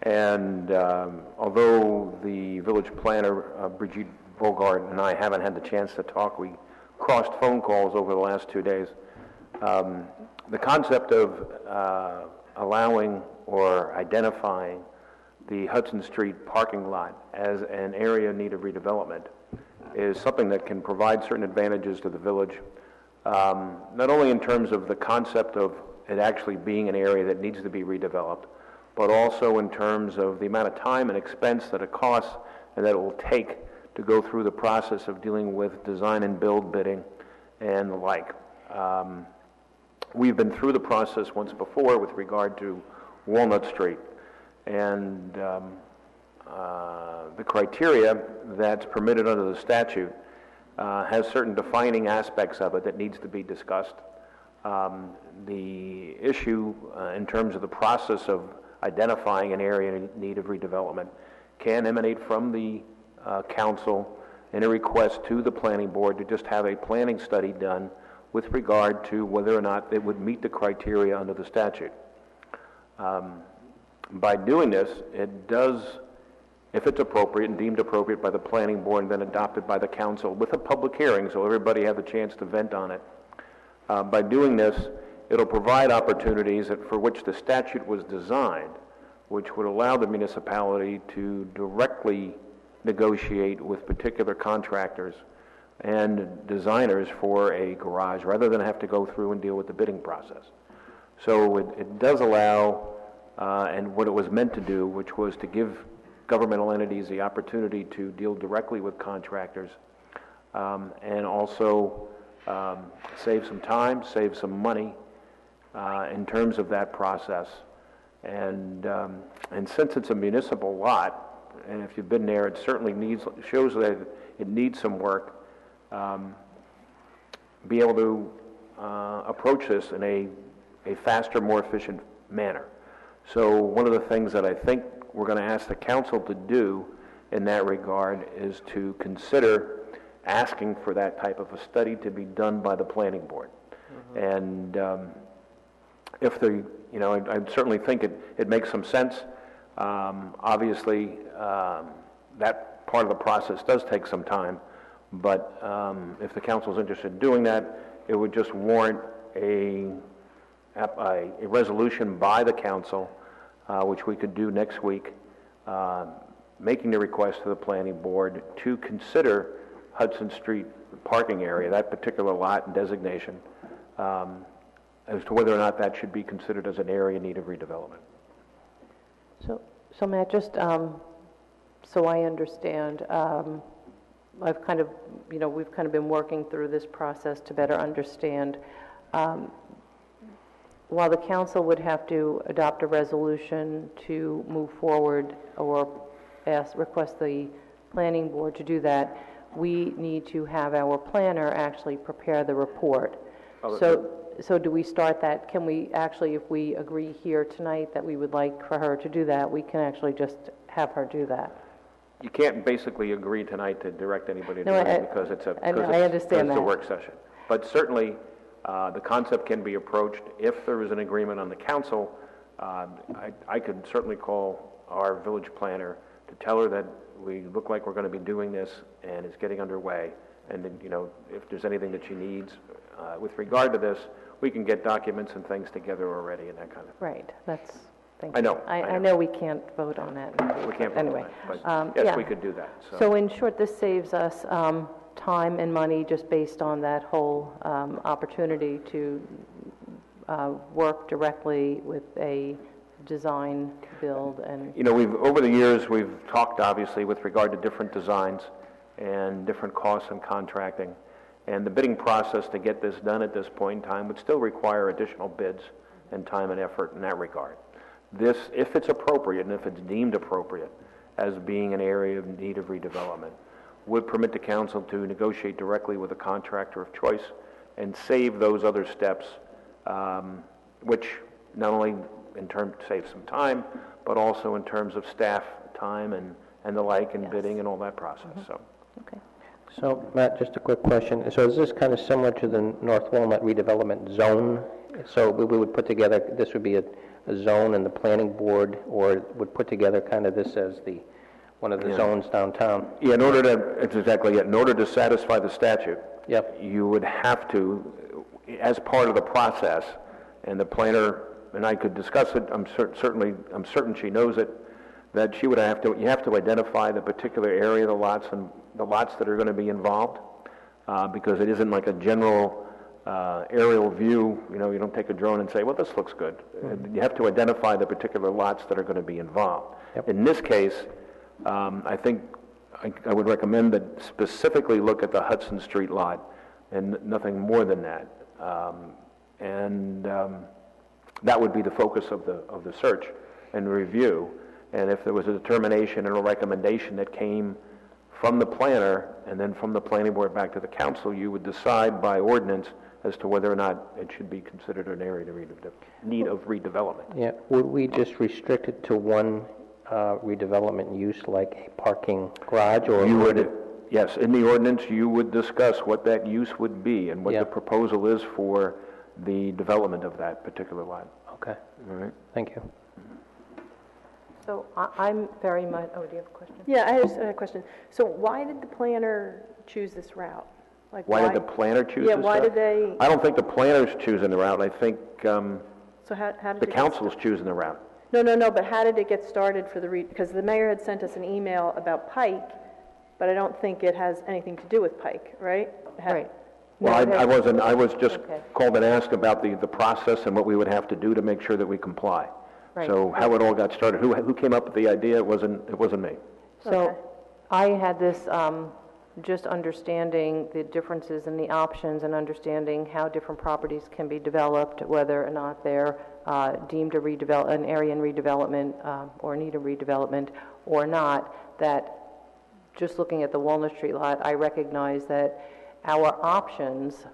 and although the village planner, Brigitte Bogart, and I haven't had the chance to talk, we crossed phone calls over the last 2 days. The concept of allowing or identifying the Hudson Street parking lot as an area in need of redevelopment is something that can provide certain advantages to the village, not only in terms of the concept of it actually being an area that needs to be redeveloped, but also in terms of the amount of time and expense that it costs and that it will take to go through the process of dealing with design and build bidding and the like. We've been through the process once before with regard to Walnut Street, and the criteria that's permitted under the statute has certain defining aspects of it that needs to be discussed. The issue in terms of the process of identifying an area in need of redevelopment can emanate from the council in a request to the planning board to just have a planning study done with regard to whether or not it would meet the criteria under the statute. By doing this, it does, if it's appropriate and deemed appropriate by the planning board and then adopted by the council with a public hearing so everybody have a chance to vent on it. By doing this, it'll provide opportunities for which the statute was designed, which would allow the municipality to directly negotiate with particular contractors and designers for a garage rather than have to go through and deal with the bidding process. So it does allow, and what it was meant to do, which was to give governmental entities the opportunity to deal directly with contractors and also save some time, save some money in terms of that process. And since it's a municipal lot, and if you've been there, it certainly shows that it needs some work, be able to approach this in a faster, more efficient manner. So one of the things that I think we're going to ask the council to do in that regard is to consider asking for that type of a study to be done by the planning board. And if the, I certainly think it makes some sense. Obviously, that part of the process does take some time, but if the council is interested in doing that, it would just warrant a resolution by the council, which we could do next week, making the request to the planning board to consider Hudson Street parking area, that particular lot and designation, as to whether or not that should be considered as an area in need of redevelopment. So Matt, just so I understand, I've kind of, we've kind of been working through this process to better understand. While the council would have to adopt a resolution to move forward or request the planning board to do that, we need to have our planner actually prepare the report. So do we start that? Can we actually, if we agree here tonight that we would like for her to do that, we can actually just have her do that? You can't basically agree tonight to direct anybody to do it because it's a work session. But certainly, the concept can be approached. If there is an agreement on the council, I could certainly call our village planner to tell her that we look like we're going to be doing this, and it's getting underway. And then, if there's anything that she needs with regard to this, we can get documents and things together already and that kind of thing. Right, that's, thank I you. know, I know we can't vote on that. We can't vote Anyway, on it, but yes, yeah. we could do that. So in short, this saves us time and money just based on that whole opportunity to work directly with a design, build, and... Over the years, we've talked, obviously, with regard to different designs and different costs and contracting. And the bidding process to get this done at this point in time would still require additional bids and time and effort in that regard. This, if it's appropriate and if it's deemed appropriate as being an area of need of redevelopment, would permit the council to negotiate directly with a contractor of choice and save those other steps, which not only in terms save some time, but also in terms of staff time and the like, and bidding and all that process. So. Okay. So, Matt, just a quick question. So is this kind of similar to the North Walnut redevelopment zone? So we would put together, this would be a zone, and the planning board would put together kind of this as one of the zones downtown? Yeah, it's exactly it. In order to satisfy the statute, Yep. you would have to, as part of the process, and the planner and I could discuss it, I'm certain she knows it, that you have to identify the particular area of the lots and the lots that are going to be involved, because it isn't like a general aerial view. You don't take a drone and say, well, this looks good. Mm-hmm. You have to identify the particular lots that are going to be involved. Yep. In this case, I think I would recommend that specifically look at the Hudson Street lot and nothing more than that. That would be the focus of the search and review. And if there was a determination and a recommendation that came from the planner and then from the planning board back to the council, you would decide by ordinance as to whether or not it should be considered an area of need of redevelopment. Yeah, would we just restrict it to one redevelopment use, like a parking garage, or you would? Yes, in the ordinance you would discuss what that use would be and what the proposal is for the development of that particular lot. Okay. All right. Thank you. So I'm very much, do you have a question? Yeah, I just had a question. So why did the planner choose this route? Like Why did the planner choose this why route? did they... I don't think the planner's choosing the route. I think So how did the council's choosing the route. No, but how did it get started for because the mayor had sent us an email about Pike, but I don't think it has anything to do with Pike, right? Right. Well, No, I was just Okay. called and asked about the process and what we would have to do to make sure that we comply. Right. So how it all got started, who came up with the idea? It wasn't me. So Okay. I had this, just understanding the differences in the options and understanding how different properties can be developed, whether or not they're deemed an area in redevelopment or need a redevelopment or not, that just looking at the Walnut Street lot, I recognize that our options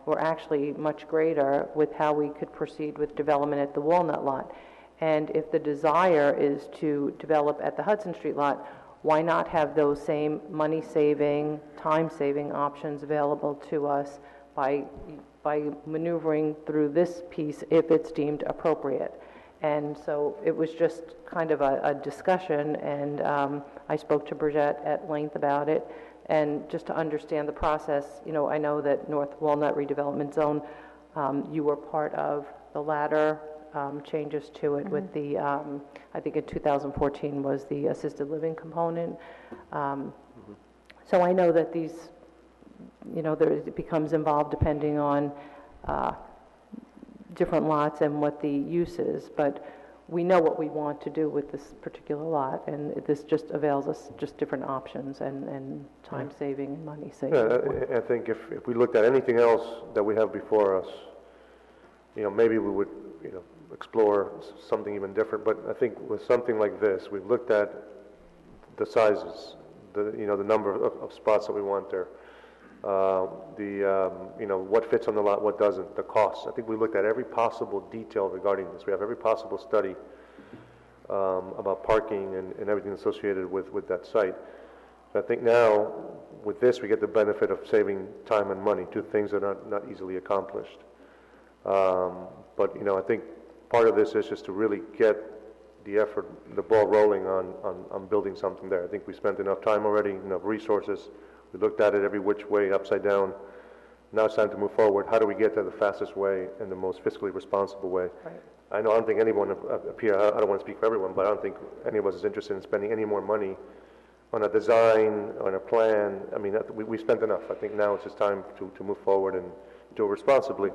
were actually much greater with how we could proceed with development at the Walnut lot. And if the desire is to develop at the Hudson Street lot, why not have those same money-saving, time-saving options available to us by maneuvering through this piece if it's deemed appropriate? And so it was just kind of a discussion, and I spoke to Bridget at length about it, and just to understand the process. I know that North Walnut Redevelopment Zone, you were part of the latter changes to it with the, I think in 2014 was the assisted living component. So I know that these, it becomes involved depending on different lots and what the use is, but we know what we want to do with this particular lot, and this just avails us just different options and time saving and money saving. Yeah, I think if we looked at anything else that we have before us, maybe we would, explore something even different. But I think with something like this, we've looked at the sizes, the number of spots that we want there, what fits on the lot, what doesn't, the costs. I think we looked at every possible detail regarding this. We have every possible study about parking and everything associated with that site. I think now, with this, we get the benefit of saving time and money, two things that are not easily accomplished. But I think part of this is just to really get the effort, the ball rolling on building something there. I think we spent enough time already, enough resources. We looked at it every which way, upside down. Now it's time to move forward. How do we get there the fastest way and the most fiscally responsible way? Right. I don't think anyone up here, I don't want to speak for everyone, but I don't think any of us is interested in spending any more money on a design, on a plan. I mean, we spent enough. I think now it's just time to move forward and do it responsibly,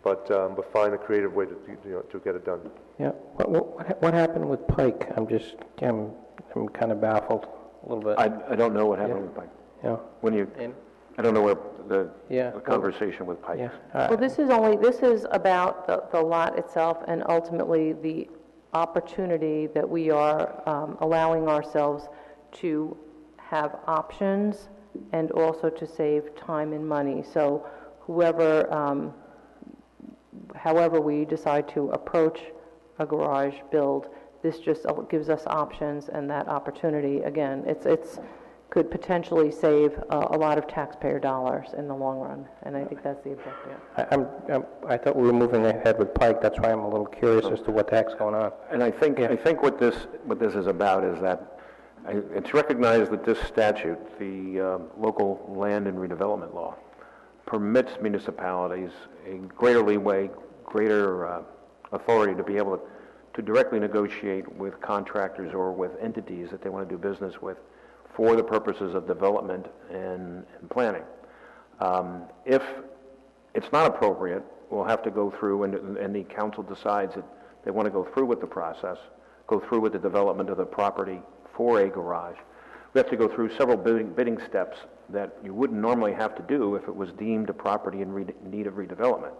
but find a creative way to get it done. Yeah, what happened with Pike? I'm kind of baffled a little bit. I don't know what happened with Pike. Yeah. I don't know where the Yeah. conversation with Pike. Yeah. Well, this is about the lot itself and ultimately the opportunity that we are allowing ourselves to have options and also to save time and money. So however we decide to approach a garage build, this just gives us options and that opportunity. Again, it's could potentially save a lot of taxpayer dollars in the long run, and I think that's the objective. I thought we were moving ahead with Pike. That's why I'm a little curious as to what the heck's going on. And I think what this is about is that it's recognized that this statute, the local land and redevelopment law, permits municipalities a greater leeway, greater authority to be able to directly negotiate with contractors or with entities that they want to do business with for the purposes of development and planning. If it's not appropriate, we'll have to go through, and the council decides that they want to go through with the process, go through with the development of the property for a garage. We have to go through several bidding steps that you wouldn't normally have to do if it was deemed a property in need of redevelopment.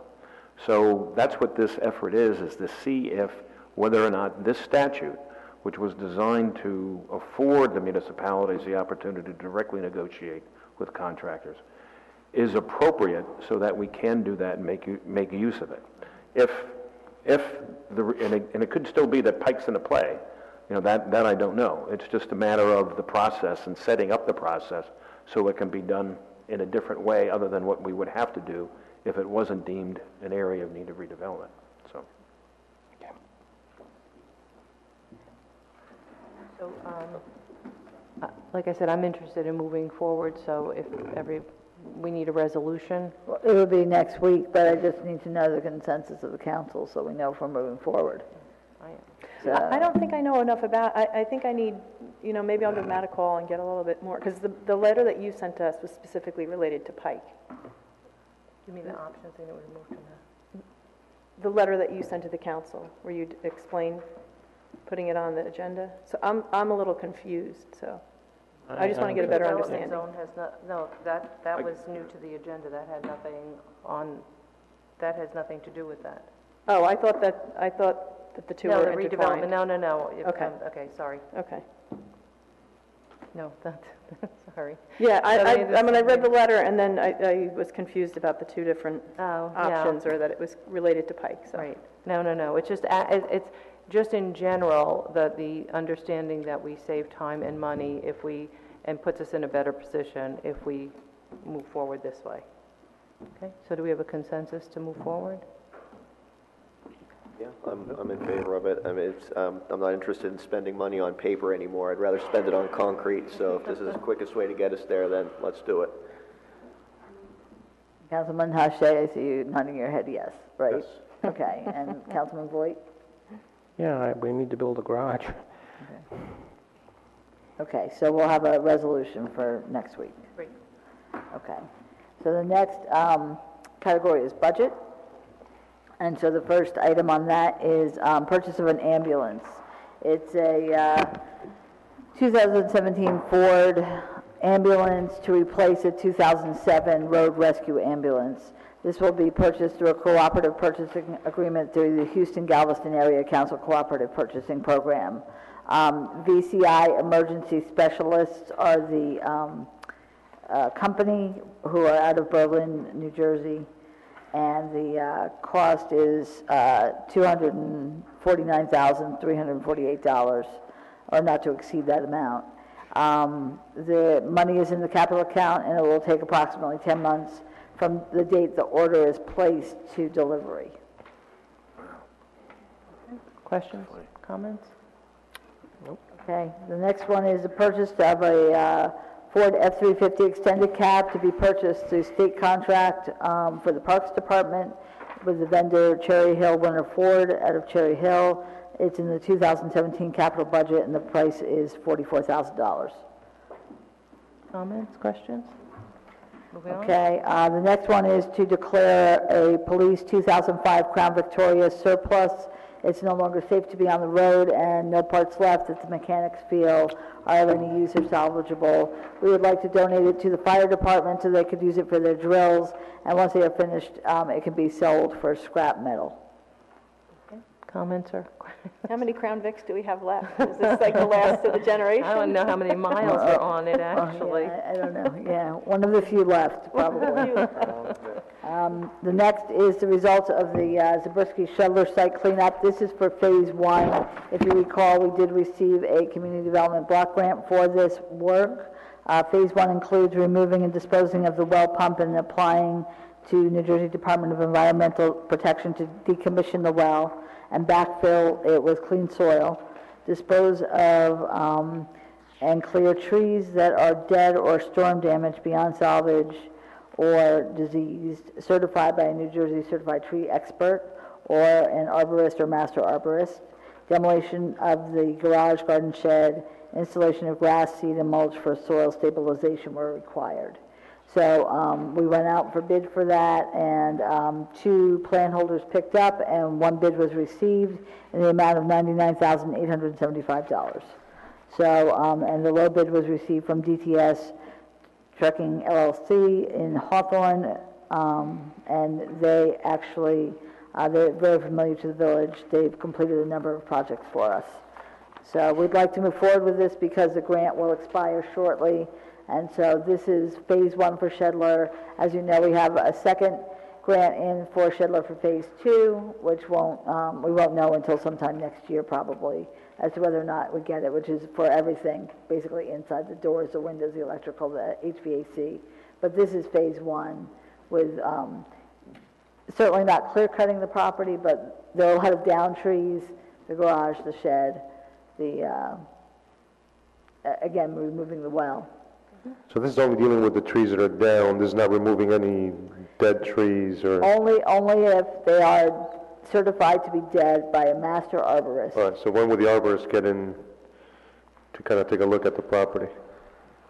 So that's what this effort is to see if whether or not this statute, which was designed to afford the municipalities the opportunity to directly negotiate with contractors, is appropriate so that we can do that and make use of it. And it could still be that Pike's into play, that I don't know. It's just a matter of the process and setting up the process so it can be done in a different way other than what we would have to do if it wasn't deemed an area of need of redevelopment. So. So, like I said, I'm interested in moving forward, so if we need a resolution. Well, it will be next week, but I just need to know the consensus of the council so we know if we're moving forward. So, I don't think I know enough about, I think I need, maybe I'll give Matt a call and get a little bit more, because the letter that you sent to us was specifically related to Pike. You mean the option thing that was moved to that? The letter that you sent to the council, where you explained putting it on the agenda? So I'm a little confused, so I just want to get a better understanding. Zone has that was new to the agenda. That has nothing to do with that. Oh, I thought that the two were intertwined. No. Okay. Okay, sorry. Okay. No, sorry. Yeah, I mean, I read the letter, and then I was confused about the two different options, or that it was related to Pike. So. Right. No. It's just in general, the understanding that we save time and money and puts us in a better position if we move forward this way. Okay, so do we have a consensus to move forward? Yeah, I'm in favor of it. I mean, I'm not interested in spending money on paper anymore. I'd rather spend it on concrete. So if this is the quickest way to get us there, then let's do it. Councilman Hache, I see you nodding your head yes, right? Yes. Okay, and Councilman Voigt? Yeah, we need to build a garage. Okay, so we'll have a resolution for next week. Great. Okay, so the next category is budget. And so the first item on that is purchase of an ambulance. It's a 2017 Ford ambulance to replace a 2007 road rescue ambulance. This will be purchased through a cooperative purchasing agreement through the Houston-Galveston Area Council Cooperative Purchasing Program. VCI Emergency Specialists are the company who are out of Berlin, New Jersey, and the cost is $249,348, or not to exceed that amount. The money is in the capital account, and it will take approximately 10 months from the date the order is placed to delivery. Questions, comments? Okay, the next one is the purchase of a Ford F-350 extended cab to be purchased through state contract for the Parks Department with the vendor Cherry Hill Winter Ford out of Cherry Hill. It's in the 2017 capital budget, and the price is $44,000. Comments, questions? Moving on. Okay, the next one is to declare a police 2005 Crown Victoria surplus. It's no longer safe to be on the road, and no parts left that the mechanics feel are of any use or salvageable. We would like to donate it to the fire department so they could use it for their drills, and once they are finished, it can be sold for scrap metal. Comments or? How many Crown Vics do we have left? Is this like the last of the generation? I don't know how many miles are on it, actually. Yeah, I don't know, yeah, one of the few left, probably. The next is the results of the Zabriskie Shedler site cleanup. This is for Phase 1. If you recall, we did receive a community development block grant for this work. Phase 1 includes removing and disposing of the well pump and applying to New Jersey Department of Environmental Protection to decommission the well and backfill it with clean soil, dispose of and clear trees that are dead or storm damaged beyond salvage or diseased, certified by a New Jersey certified tree expert or an arborist or master arborist, demolition of the garage, garden shed, installation of grass, seed, and mulch for soil stabilization were required. So we went out for bid for that, and 2 plan holders picked up, and 1 bid was received in the amount of $99,875. So, and the low bid was received from DTS Trucking LLC in Hawthorne, and they actually, they're very familiar to the village. They've completed a number of projects for us. So we'd like to move forward with this because the grant will expire shortly. And so this is Phase 1 for Shedler. As you know, we have a second grant in for Shedler for Phase 2, which we won't know until sometime next year probably as to whether or not we get it, which is for everything, basically inside the doors, the windows, the electrical, the HVAC. But this is Phase 1 with certainly not clear cutting the property, but there are a lot of down trees, the garage, the shed, again, removing the well. So this is only dealing with the trees that are down, this is not removing any dead trees or... Only if they are certified to be dead by a master arborist. All right, so when would the arborist get in to kind of take a look at the property?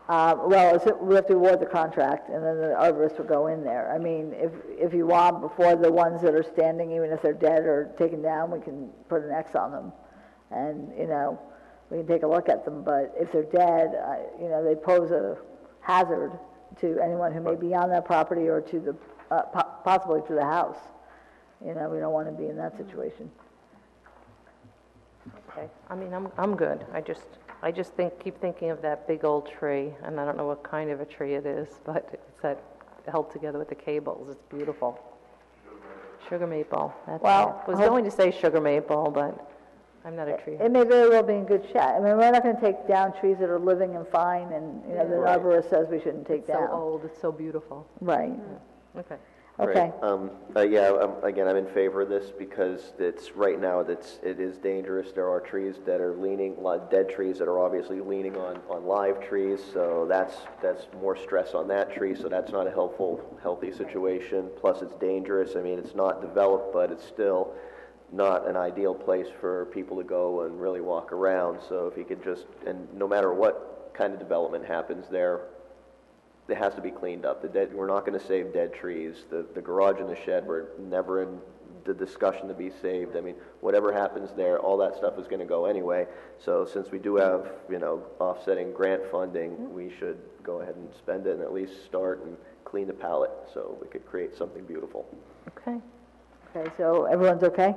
We have to award the contract, and then the arborist will go in there. I mean, if you want, before the ones that are standing, even if they're dead or taken down, we can put an X on them. And, we can take a look at them, but if they're dead, they pose a hazard to anyone who may be on that property or to the, possibly to the house. We don't want to be in that situation. Okay, I mean, I'm good. I just keep thinking of that big old tree, and I don't know what kind of a tree it is, but it's that held together with the cables. It's beautiful. Sugar maple. That's Well, it. I was going to say sugar maple, but I'm not a tree. It may very well be in good shape. I mean, we're not going to take down trees that are living and fine, and, the arborist says we shouldn't take down. So old, it's so beautiful. Right. Okay. Okay. Again, I'm in favor of this because it's, right now, it is dangerous. There are trees that are leaning, dead trees that are obviously leaning on live trees, so that's more stress on that tree, so that's not a healthy situation. Plus, it's dangerous. I mean, it's not developed, but it's still not an ideal place for people to go and really walk around. So if you could just, and no matter what kind of development happens there, it has to be cleaned up. We're not going to save dead trees. The garage and the shed were never in the discussion to be saved. I mean, whatever happens there, all that stuff is going to go anyway. So since we do have, offsetting grant funding, we should go ahead and spend it and at least start and clean the palette so we could create something beautiful. Okay. Okay, so everyone's okay?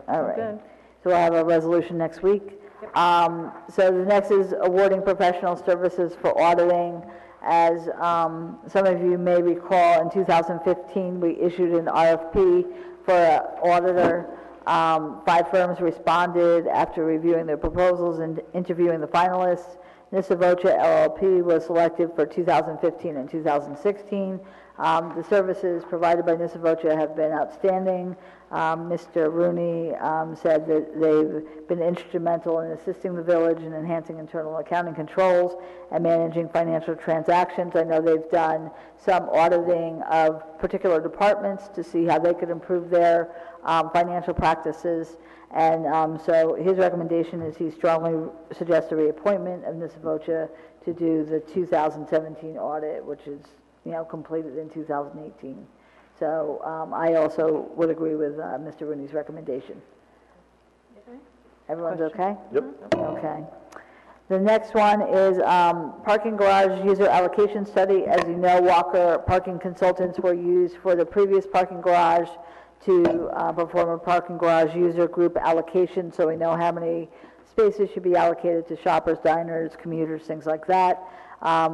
All right. Good. So we'll have a resolution next week. So the next is awarding professional services for auditing. As some of you may recall, in 2015, we issued an RFP for an auditor. 5 firms responded after reviewing their proposals and interviewing the finalists. Nissa Voce LLP was selected for 2015 and 2016. The services provided by Nisavocha have been outstanding. Mr. Rooney said that they've been instrumental in assisting the village in enhancing internal accounting controls and managing financial transactions. I know they've done some auditing of particular departments to see how they could improve their financial practices. And so his recommendation is he strongly suggests a reappointment of Nisavocha to do the 2017 audit, which is, completed in 2018. So I also would agree with Mr. Rooney's recommendation. Everyone's okay? Yep. Okay. The next one is parking garage user allocation study. As you know, Walker Parking Consultants were used for the previous parking garage to perform a parking garage user group allocation, so we know how many spaces should be allocated to shoppers, diners, commuters, things like that.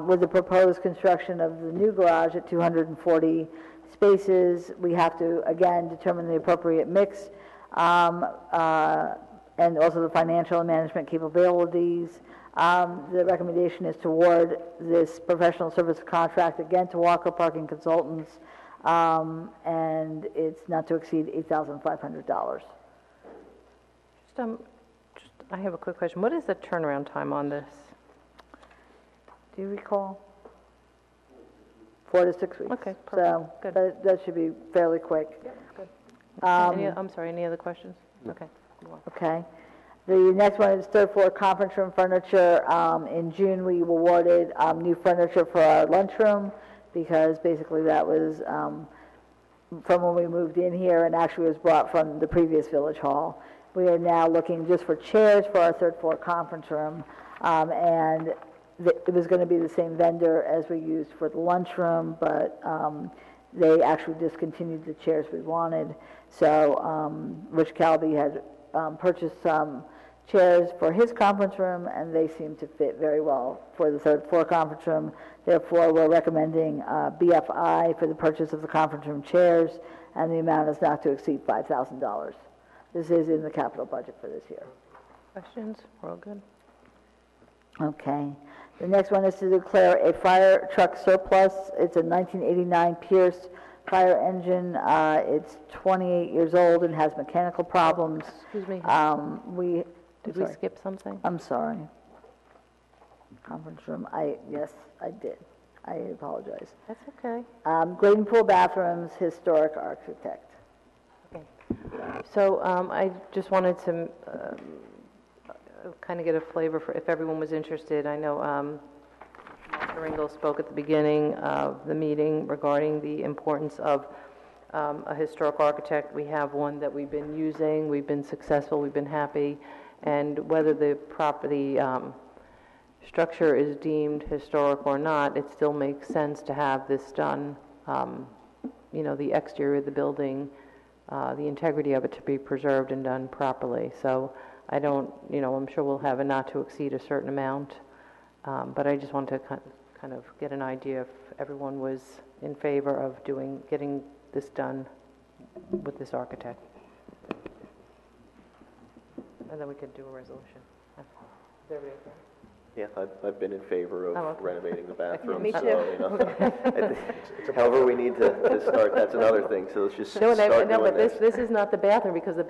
With the proposed construction of the new garage at 240 spaces, we have to, again, determine the appropriate mix and also the financial and management capabilities. The recommendation is to award this professional service contract again to Walker Parking Consultants, and it's not to exceed $8,500. I have a quick question. What is the turnaround time on this? Do you recall? 4 to 6 weeks. Okay, perfect. So Good. that should be fairly quick. Good. Um, I'm sorry, any other questions? Okay. Okay. The next one is third floor conference room furniture. In June, we awarded new furniture for our lunchroom because basically that was from when we moved in here and actually was brought from the previous village hall. We are now looking just for chairs for our third floor conference room, and it was going to be the same vendor as we used for the lunchroom, but they actually discontinued the chairs we wanted. So Rich Calby had purchased some chairs for his conference room, and they seem to fit very well for the third floor conference room. Therefore, we're recommending BFI for the purchase of the conference room chairs, and the amount is not to exceed $5,000. This is in the capital budget for this year. Questions? We're all good? Okay. The next one is to declare a fire truck surplus. It's a 1989 Pierce fire engine. It's 28 years old and has mechanical problems. Excuse me. Did we sorry. skip something? I'm sorry. Conference room. Yes, I did. I apologize. That's okay. Grading pool bathrooms, historic architect. So I just wanted to kind of get a flavor for if everyone was interested. I know Mr. Ringel spoke at the beginning of the meeting regarding the importance of a historic architect. We have one that we've been using. We've been successful. We've been happy. And whether the property structure is deemed historic or not, it still makes sense to have this done, the exterior of the building, the integrity of it to be preserved and done properly. So I don't, I'm sure we'll have a not to exceed a certain amount, but I just want to kind of get an idea if everyone was in favor of getting this done with this architect. And then we could do a resolution. Is everybody okay? Yeah, I've been in favor of okay. renovating the bathroom. Me so, too. However we need to start, that's another thing, so let's just start doing but this. this is not the bathroom, because the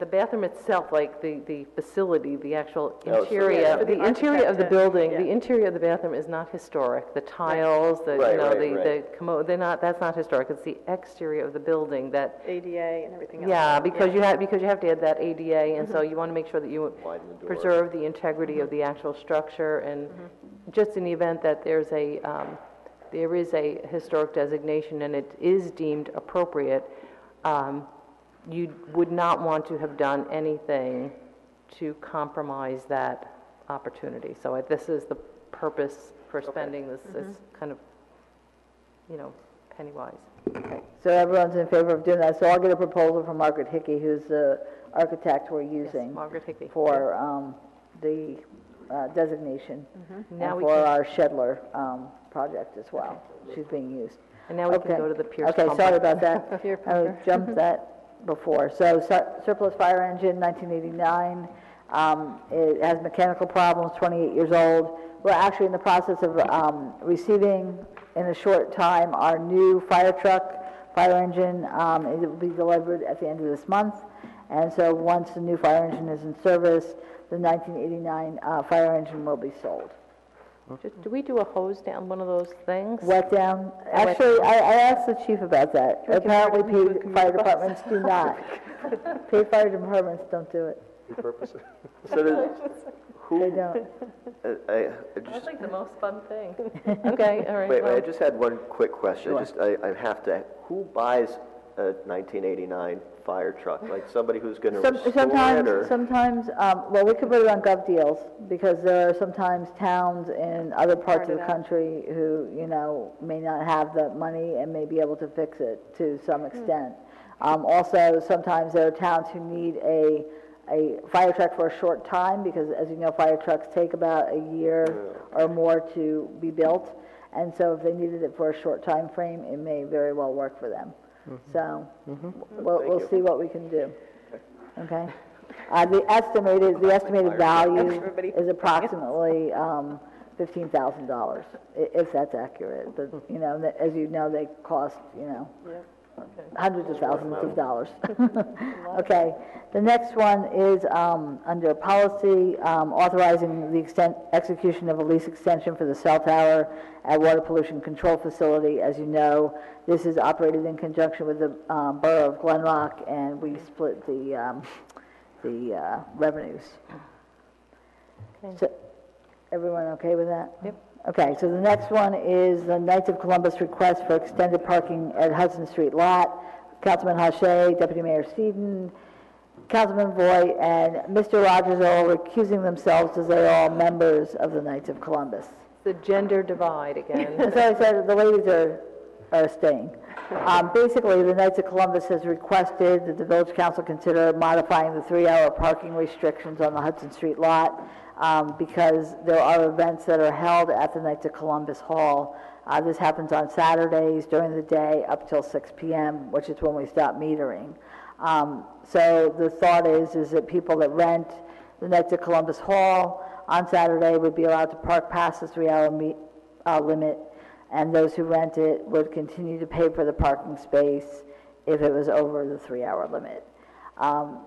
bathroom itself, like the facility, the actual Oh, so interior, yeah. the interior of the building, yeah. the interior of the bathroom is not historic. The tiles, the commode, that's not historic. It's the exterior of the building that, ADA and everything else. yeah, because you have to add that ADA, and so you want to make sure that you Widen the door. preserve the integrity of the actual structure, and just in the event that there is a historic designation and it is deemed appropriate, you would not want to have done anything to compromise that opportunity. So this is the purpose for spending this kind of, penny wise. Okay. So everyone's in favor of doing that. So I'll get a proposal from Margaret Hickey, who's the architect we're using Margaret Hickey. for the designation, Now and we for can- our Shedler project as well. She's being used. And now we can go to the Pierce Okay, pumper. sorry about that. I jumped that before. So surplus fire engine, 1989. It has mechanical problems, 28 years old. We're actually in the process of receiving in a short time, our new fire truck, fire engine, it will be delivered at the end of this month. And so once the new fire engine is in service, the 1989 fire engine will be sold. Do we do a hose down one of those things? Wet down? Actually, I asked the chief about that. Apparently, paid fire departments do not. Paid fire departments don't do it. Repurpose it. So does, They don't. That's like the most fun thing. Okay, all right. wait, well, I just had one quick question. Sure. I have to, who buys a 1989 fire truck? Like somebody who's going to restore it, or? Sometimes, well, we could put it on Gov Deals, because there are sometimes towns in other parts of the country who, you know, may not have the money and may be able to fix it to some extent. Also, sometimes there are towns who need a fire truck for a short time, because as you know, fire trucks take about a year or more to be built. And so if they needed it for a short time frame, it may very well work for them. So we'll see what we can do. Okay? The estimated value is approximately $15,000, if that's accurate. But, you know, as you know, they cost, you know, hundreds of thousands of dollars. Okay. The next one is under policy, authorizing the execution of a lease extension for the cell tower at Water Pollution Control Facility. As you know, this is operated in conjunction with the Borough of Glen Rock, and we split the revenues. So, everyone okay with that? Yep. Okay, so the next one is the Knights of Columbus request for extended parking at Hudson Street lot. Councilman Hache, Deputy Mayor Steeden, Councilman Voigt, and Mr. Rogers are all recusing themselves as they are all members of the Knights of Columbus. the gender divide again. As I said, the ladies are staying. Basically, the Knights of Columbus has requested that the village council consider modifying the 3-hour parking restrictions on the Hudson Street lot because there are events that are held at the Knights of Columbus Hall. This happens on Saturdays during the day up till 6 p.m., which is when we stop metering. So the thought is that people that rent the Knights of Columbus Hall on Saturday would be allowed to park past the 3-hour limit, and those who rent it would continue to pay for the parking space if it was over the 3-hour limit.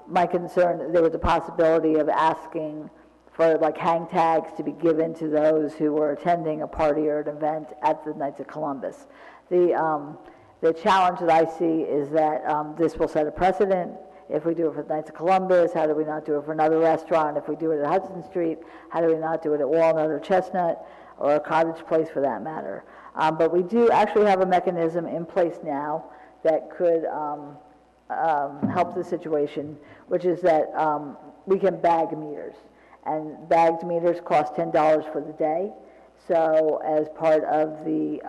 My concern, there was a possibility of asking for like hang tags to be given to those who were attending a party or an event at the Knights of Columbus. The challenge that I see is that this will set a precedent. If we do it for the Knights of Columbus, how do we not do it for another restaurant? If we do it at Hudson Street, how do we not do it at Walnut or Chestnut or a Cottage Place for that matter? But we do actually have a mechanism in place now that could help the situation, which is that we can bag meters. And bagged meters cost $10 for the day. So as part of the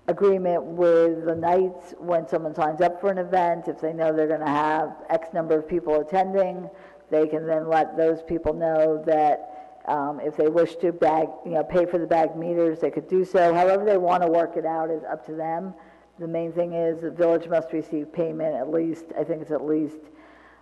agreement with the Knights, when someone signs up for an event, if they know they're going to have X number of people attending, they can then let those people know that if they wish to pay for the bagged meters, they could do so. However they want to work it out is up to them. The main thing is the village must receive payment at least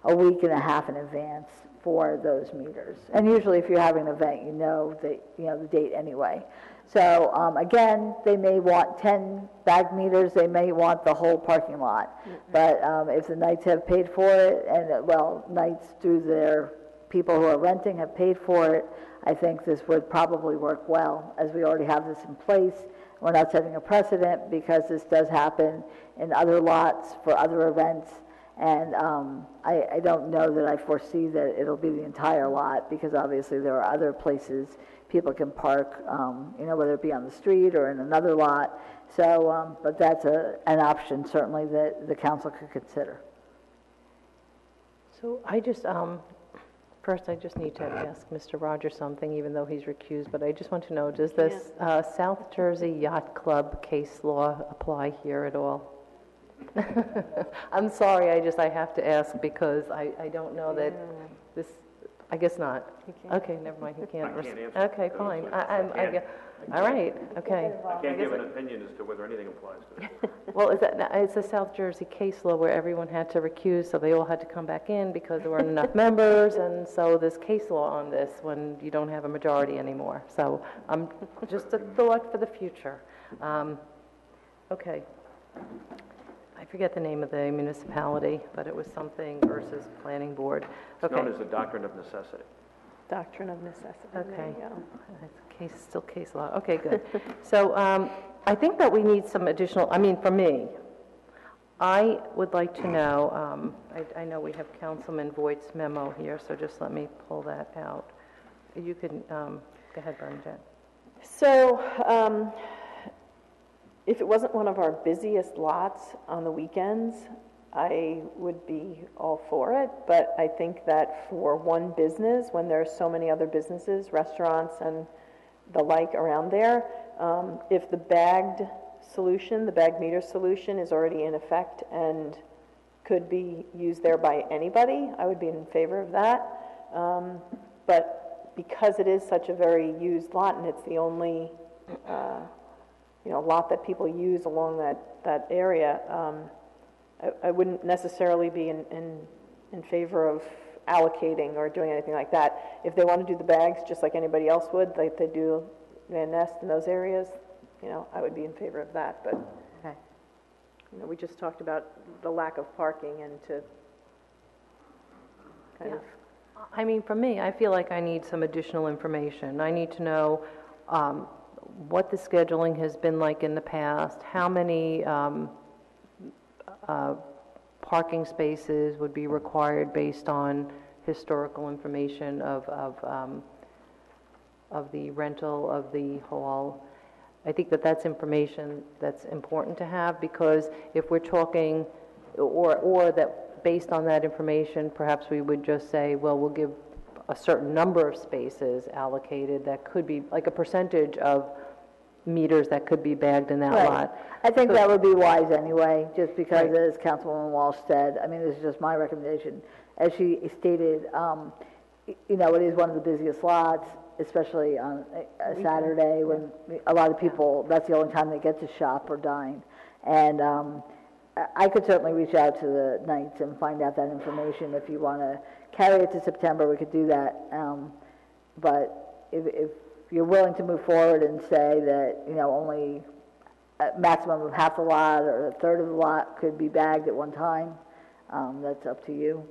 a week and a half in advance for those meters. And usually if you're having an event, you know the date anyway. So again, they may want 10 bagged meters, they may want the whole parking lot. But if the Knights have paid for it, and Knights through their people who are renting have paid for it, I think this would probably work well, as we already have this in place. We're not setting a precedent because this does happen in other lots for other events. And I don't know that I foresee that it'll be the entire lot, because obviously there are other places people can park, whether it be on the street or in another lot. So, but that's an option certainly that the council could consider. So I just, first I just need to ask Mr. Rogers something, even though he's recused, but I just want to know, does this South Jersey Yacht Club case law apply here at all? I'm sorry, I have to ask because I don't know that this, I guess not. Okay, never mind, he can't. I can't answer. Okay, fine. All right, okay. I can't give an opinion as to whether anything applies to it. Well, it's a South Jersey case law where everyone had to recuse, so they all had to come back in because there weren't enough members, and so there's case law on this when you don't have a majority anymore. So just a thought for the future. Okay. I forget the name of the municipality, but it was something versus planning board. It's known Okay. as the doctrine of necessity. Doctrine of necessity. There Okay. you go. Still case law. Okay, good. So I think that we need some additional, for me, I would like to know, I know we have Councilman Voigt's memo here, so just let me pull that out. You can, go ahead, Bernadette. So, if it wasn't one of our busiest lots on the weekends, I would be all for it, but I think that for one business, when there are so many other businesses, restaurants and the like around there, if the bagged solution, the bagged meter solution is already in effect and could be used there by anybody, I would be in favor of that. But because it is such a very used lot and it's the only lot that people use along that area, I wouldn't necessarily be in favor of allocating or doing anything like that. If they want to do the bags just like anybody else would, like they do Van Nest in those areas, I would be in favor of that. But Okay. we just talked about the lack of parking and to kind of. For me, I feel like I need some additional information. I need to know what the scheduling has been like in the past, how many parking spaces would be required based on historical information of the rental of the hall. I think that that's information that's important to have, because if we're talking, or that based on that information, perhaps we would just say, well, we'll give a certain number of spaces allocated that could be like a percentage of meters that could be bagged in that Right. lot. I think that would be wise anyway, just because, as Councilwoman Walsh said, this is just my recommendation. As she stated, it is one of the busiest lots, especially on a Saturday when a lot of people, that's the only time they get to shop or dine. And I could certainly reach out to the Knights and find out that information. If you want to carry it to September, we could do that. But if you're willing to move forward and say that, only a maximum of half the lot or a third of the lot could be bagged at one time, that's up to you.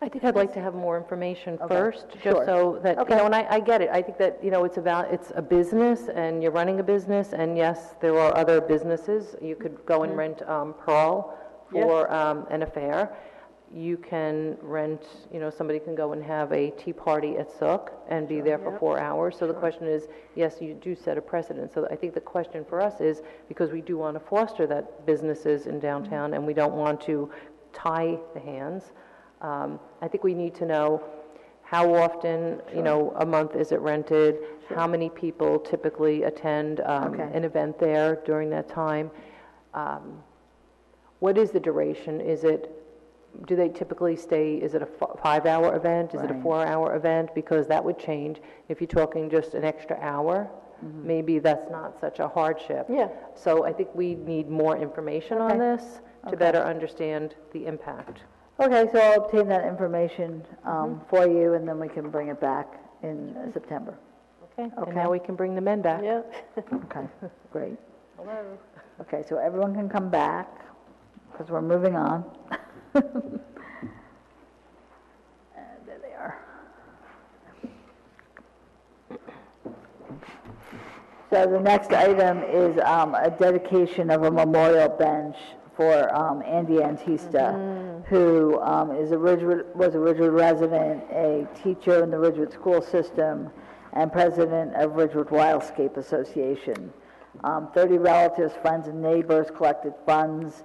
I think I'd like to have more information Okay, first, sure. just so that, Okay. and I get it. I think that, it's a business, and you're running a business, and yes, there are other businesses. You could go and rent Pearl for an affair. You can rent, somebody can go and have a tea party at Sook and be there for 4 hours. So the question is, yes, you do set a precedent. So I think the question for us is, because we do want to foster that businesses in downtown, and we don't want to tie the hands, I think we need to know how often, a month is it rented, how many people typically attend an event there during that time. What is the duration? Do they typically stay, is it a 5-hour event? Is it a 4-hour event? Because that would change. If you're talking just an extra hour, maybe that's not such a hardship. Yeah. So I think we need more information on this to better understand the impact. Okay, so I'll obtain that information for you, and then we can bring it back in September. Okay, and now we can bring the men back. Yeah. Okay, great. Hello. Okay, so everyone can come back, because we're moving on. And there they are. So the next item is a dedication of a memorial bench for Andy Antista, who was a Ridgewood resident, a teacher in the Ridgewood school system, and president of Ridgewood Wildscape Association. 30 relatives, friends, and neighbors collected funds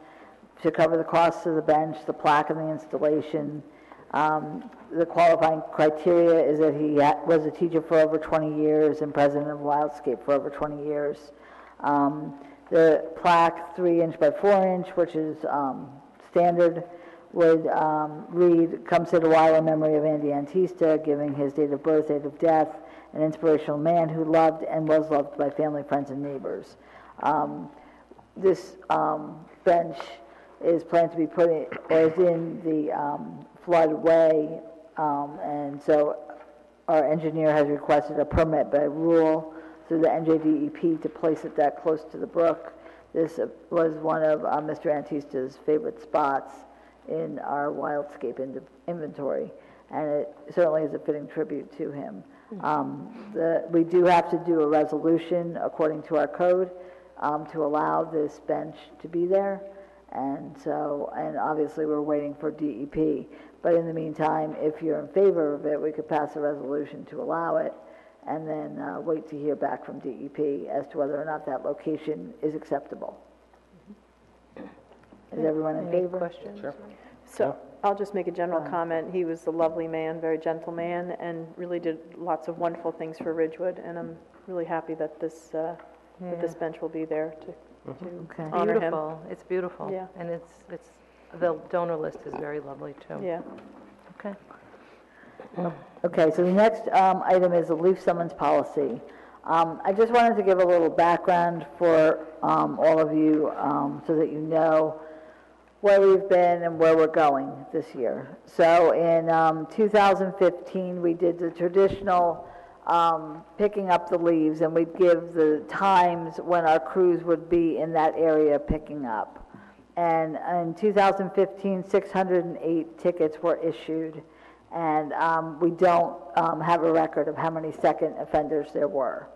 to cover the costs of the bench, the plaque, and the installation. The qualifying criteria is that he was a teacher for over 20 years and president of Wildscape for over 20 years. The plaque, 3-inch by 4-inch, which is standard, would read, "Comes to the Wilder memory of Andy Antista, giving his date of birth, date of death, an inspirational man who loved and was loved by family, friends, and neighbors." This bench is planned to be put in, or is in the floodway, and so our engineer has requested a permit by Rule through the NJDEP to place it that close to the brook. This was one of Mr. Antista's favorite spots in our wildscape inventory, and it certainly is a fitting tribute to him. We do have to do a resolution according to our code to allow this bench to be there, and obviously we're waiting for DEP. But in the meantime, if you're in favor of it, we could pass a resolution to allow it, and then wait to hear back from DEP as to whether or not that location is acceptable. Is everyone in favor? Questions? Sure. So I'll just make a general comment. He was a lovely man, very gentle man, and really did lots of wonderful things for Ridgewood, and I'm really happy that this bench will be there to Okay. honor him. Beautiful, it's beautiful. Yeah. And the donor list is very lovely, too. Yeah. Okay. Okay, so the next item is the leaf summons policy. I just wanted to give a little background for all of you so that you know where we've been and where we're going this year. So in 2015, we did the traditional picking up the leaves, and we'd give the times when our crews would be in that area picking up. And in 2015, 608 tickets were issued, and we don't have a record of how many second offenders there were.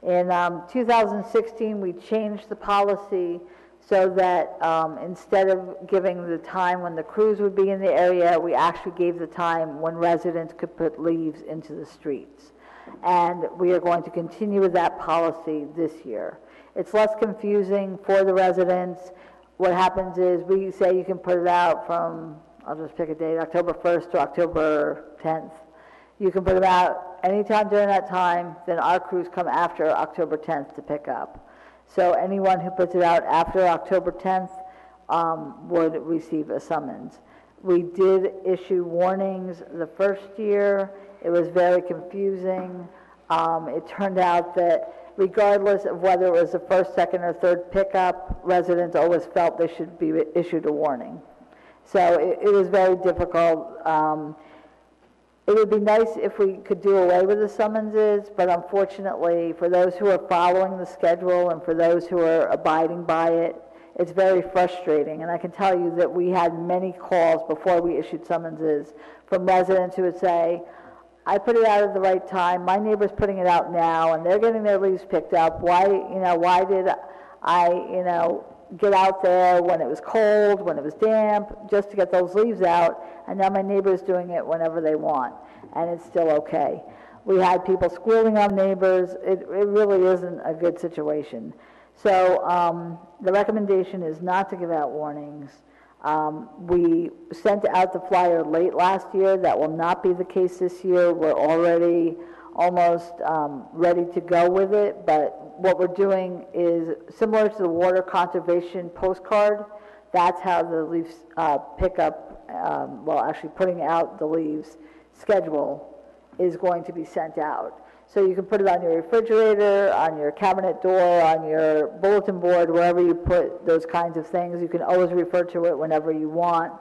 In 2016, we changed the policy so that instead of giving the time when the crews would be in the area, we actually gave the time when residents could put leaves into the streets. And we are going to continue with that policy this year. It's less confusing for the residents. What happens is we say you can put it out from, I'll just pick a date, October 1st to October 10th. You can put it out anytime during that time, then our crews come after October 10th to pick up. So anyone who puts it out after October 10th would receive a summons. We did issue warnings the first year. It was very confusing. It turned out that regardless of whether it was the first, second, or third pickup, residents always felt they should be issued a warning. So it was very difficult. It would be nice if we could do away with the summonses, but unfortunately, for those who are following the schedule and for those who are abiding by it, it's very frustrating. And I can tell you that we had many calls before we issued summonses from residents who would say, I put it out at the right time, my neighbor's putting it out now, and they're getting their leaves picked up. Why did I, get out there when it was cold, when it was damp, just to get those leaves out, and now my neighbor's doing it whenever they want, and it's still okay. We had people squealing on neighbors. It really isn't a good situation. So the recommendation is not to give out warnings. We sent out the flyer late last year. That will not be the case this year. We're already almost ready to go with it, but what we're doing is similar to the water conservation postcard. That's how the leaves pickup, actually putting out the leaves schedule is going to be sent out. So you can put it on your refrigerator, on your cabinet door, on your bulletin board, wherever you put those kinds of things. You can always refer to it whenever you want.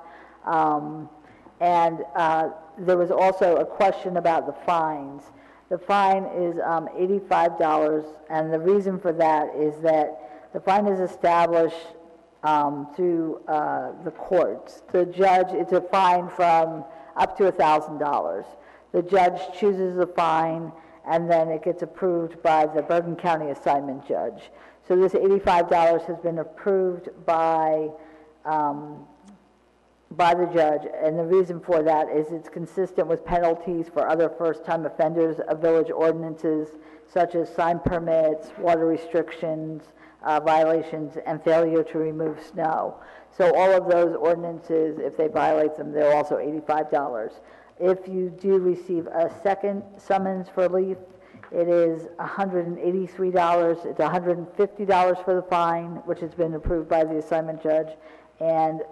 There was also a question about the fines. The fine is $85, and the reason for that is that the fine is established through the courts. The judge, it's a fine from up to $1,000. The judge chooses the fine, and then it gets approved by the Bergen County assignment judge. So this $85 has been approved by the judge, and the reason for that is it's consistent with penalties for other first-time offenders of village ordinances, such as sign permits, water restrictions, violations, and failure to remove snow. So all of those ordinances, if they violate them, they're also $85. If you do receive a second summons for leaf, it is $183. It's $150 for the fine, which has been approved by the assignment judge, and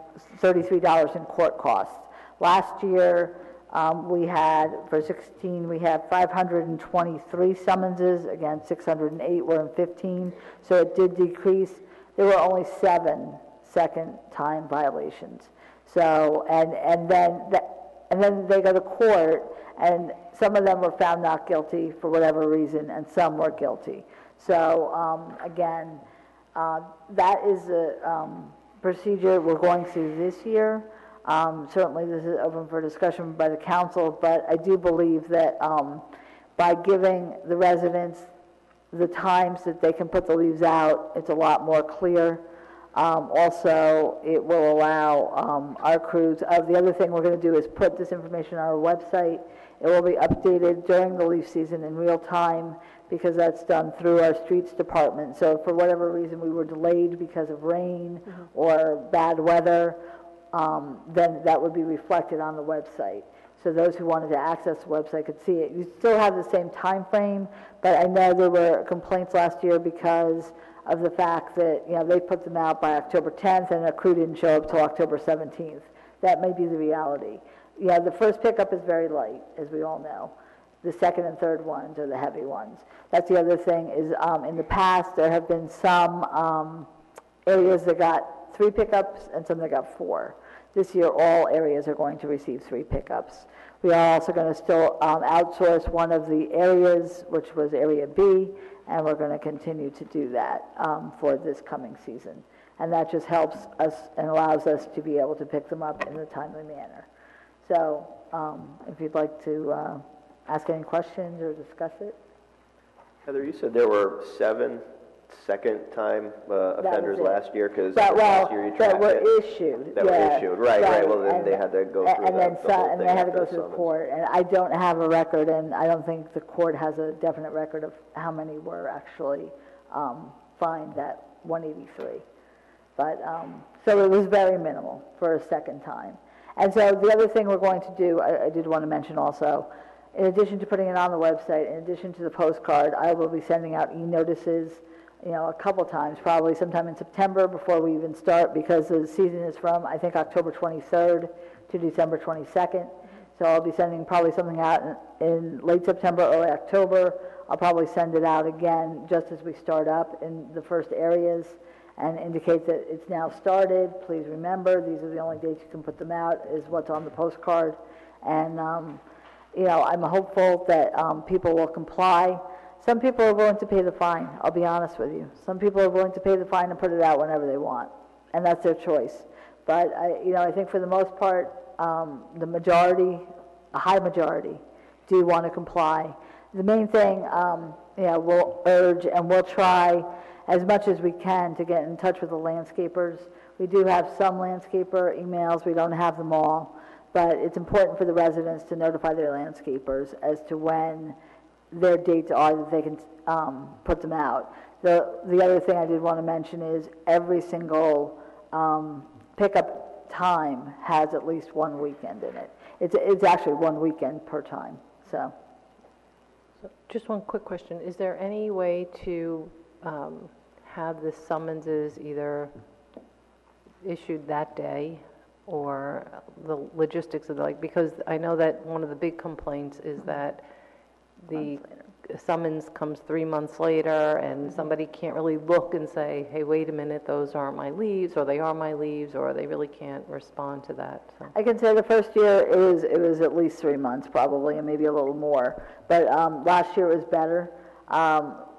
$33 in court costs. Last year, for 16, we had 523 summonses. Again, 608 were in 15, so it did decrease. There were only 7 second-time violations. So, and then they go to court, and some of them were found not guilty for whatever reason, and some were guilty. So, again, that is a procedure we're going through this year. Certainly, this is open for discussion by the council, but I do believe that by giving the residents the times that they can put the leaves out, it's a lot more clear. Also, it will allow our crews, the other thing we're going to do is put this information on our website. It will be updated during the leaf season in real time, because that's done through our streets department. So if for whatever reason we were delayed because of rain or bad weather, then that would be reflected on the website. So those who wanted to access the website could see it. You still have the same time frame, but I know there were complaints last year because of the fact that, they put them out by October 10th and a crew didn't show up till October 17th. That may be the reality. The first pickup is very light, as we all know. The second and third ones are the heavy ones. That's the other thing is, in the past, there have been some areas that got 3 pickups and some that got 4. This year, all areas are going to receive 3 pickups. We are also going to still outsource one of the areas, which was Area B, and we're going to continue to do that for this coming season. And that just helps us and allows us to be able to pick them up in a timely manner. So if you'd like to ask any questions or discuss it. Heather, you said there were 7 second-time offenders it. last year, because That last year you tracked were it. issued. That were issued, right, well, then and- they had to go through and then the whole and thing they had to after go the through the summons. court, and I don't have a record, and I don't think the court has a definite record of how many were actually fined that 183. But, so it was very minimal for a second time. And so the other thing we're going to do, I did want to mention also, in addition to putting it on the website, in addition to the postcard, I will be sending out e-notices, a couple times, probably sometime in September before we even start, because the season is from, I think, October 23rd to December 22nd. So I'll be sending probably something out in late September, early October. I'll probably send it out again just as we start up in the first areas and indicate that it's now started. Please remember, these are the only dates you can put them out, is what's on the postcard. And, I'm hopeful that people will comply. Some people are willing to pay the fine, I'll be honest with you. Some people are willing to pay the fine and put it out whenever they want, and that's their choice. But, I think for the most part, the majority, a high majority, do want to comply. The main thing, we'll urge and we'll try as much as we can to get in touch with the landscapers. We do have some landscaper emails, we don't have them all, but it's important for the residents to notify their landscapers as to when their dates are that they can put them out. The other thing I did want to mention is every single pickup time has at least one weekend in it. It's actually one weekend per time, so. Just one quick question. Is there any way to have the summonses either issued that day or the logistics of because I know that one of the big complaints is that the summons comes 3 months later and somebody can't really look and say, hey, wait a minute, those aren't my leaves, or they are my leaves, or they really can't respond to that. So. I can say the first year it was at least 3 months probably, and maybe a little more. But last year it was better.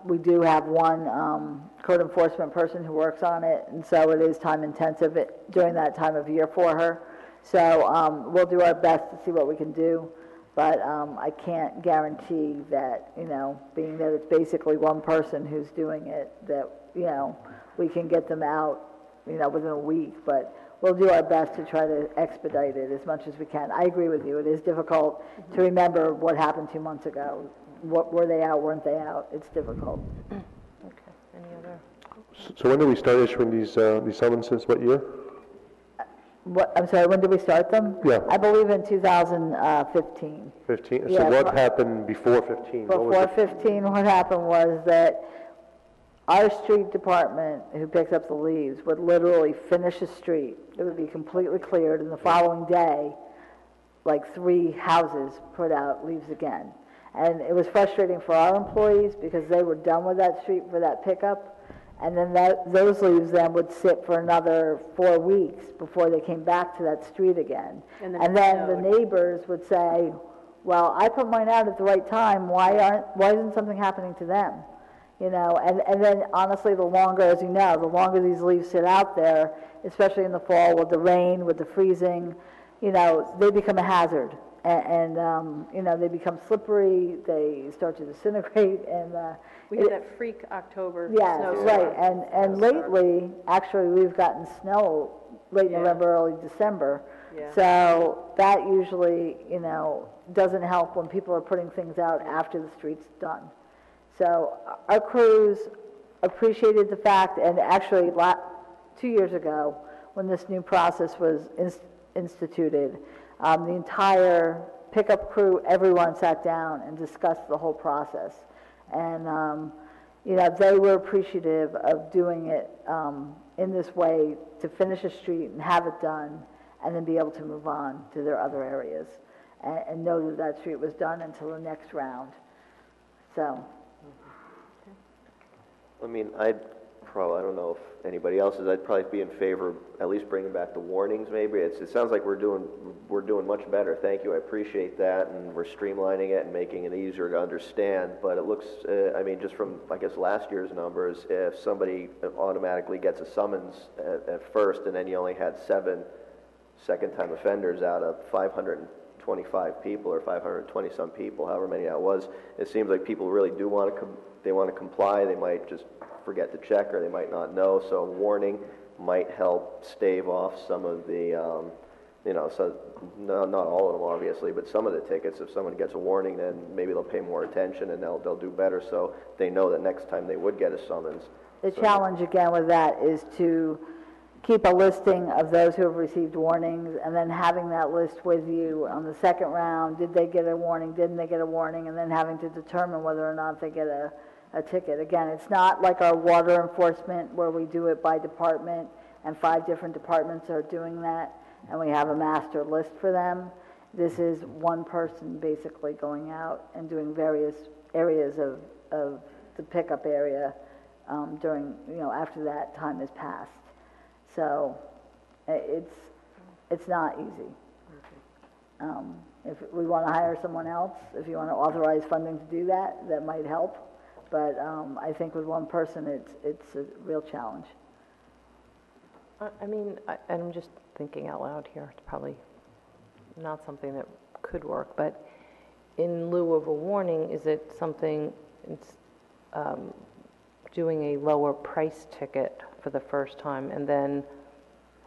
We do have one code enforcement person who works on it, and so it is time intensive during that time of year for her. So we'll do our best to see what we can do. But I can't guarantee that, being that it's basically one person who's doing it, that, we can get them out, within a week. But we'll do our best to try to expedite it as much as we can. I agree with you. It is difficult to remember what happened 2 months ago. What were they out, weren't they out? It's difficult. Okay. Any other? So when do we start issuing these summonses? What year? I'm sorry, when did we start them? Yeah. I believe in 2015. 15? Yeah, So what happened before 15? What was Before it? 15, what happened was that our street department, who picks up the leaves, would literally finish a street. It would be completely cleared, and the following day, like 3 houses put out leaves again. And it was frustrating for our employees because they were done with that street for that pickup. And then those leaves then would sit for another 4 weeks before they came back to that street again. And then the neighbors would say, well, I put mine out at the right time, why isn't something happening to them? and then honestly, the longer, as you know, the longer these leaves sit out there, especially in the fall with the rain, with the freezing, they become a hazard. They become slippery, they start to disintegrate, and We had that freak October yes, snowstorm. right, and lately, actually, we've gotten snow late Yeah. November, early December. Yeah. So that usually, doesn't help when people are putting things out after the street's done. So our crews appreciated the fact, and actually 2 years ago, when this new process was instituted, the entire pickup crew, everyone sat down and discussed the whole process. And, they were appreciative of doing it in this way to finish a street and have it done, and then be able to move on to their other areas, and know that that street was done until the next round. So, I mean, I don't know if anybody else is, I'd probably be in favor of at least bringing back the warnings maybe. It sounds like we're doing much better. Thank you, I appreciate that, and we're streamlining it and making it easier to understand, but it looks, just from, I guess, last year's numbers, if somebody automatically gets a summons at first, and then you only had 7 second-time offenders out of 525 people, or 520-some people, however many that was, it seems like people really do want to comply. They might just forget to check, or they might not know, so a warning might help stave off some of the, so not all of them obviously, but some of the tickets. If someone gets a warning, then maybe they'll pay more attention and they'll do better, so they know that next time they would get a summons. the challenge again with that is to keep a listing of those who have received warnings, and then having that list with you on the second round. Did they get a warning? Didn't they get a warning? And then having to determine whether or not they get a ticket. Again, it's not like our water enforcement where we do it by department, and 5 different departments are doing that, and we have a master list for them. This is one person basically going out and doing various areas of the pickup area during, after that time has passed. So it's not easy. If we want to hire someone else, if you want to authorize funding to do that, that might help. But I think with one person, it's a real challenge. And I'm just thinking out loud here, it's probably not something that could work, but in lieu of a warning, is it something, it's doing a lower price ticket for the first time and then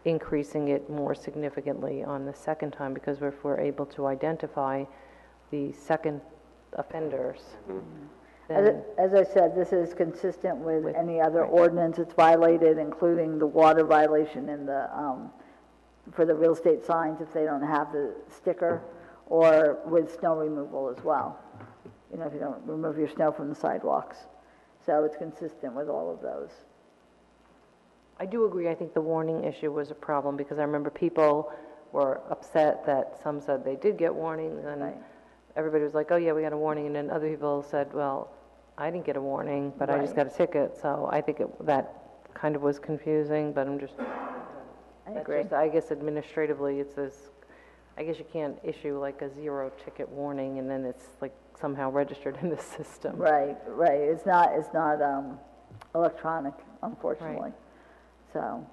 increasing it more significantly on the second time? Because if we're able to identify the second offenders, then As I said, this is consistent with any other ordinance that's violated, including the water violation in the, for the real estate signs if they don't have the sticker, or with snow removal as well. If you don't remove your snow from the sidewalks. So it's consistent with all of those. I do agree, I think the warning issue was a problem, because I remember people were upset that some said they did get warnings, and Right. everybody was like, oh yeah, we got a warning, and then other people said, well, I didn't get a warning, but I just Right. got a ticket, so I think that kind of was confusing, but I that's agree. just, I guess administratively, it's this, I guess you can't issue like a 0 ticket warning, and then it's like somehow registered in the system. Right. It's not electronic, unfortunately. So.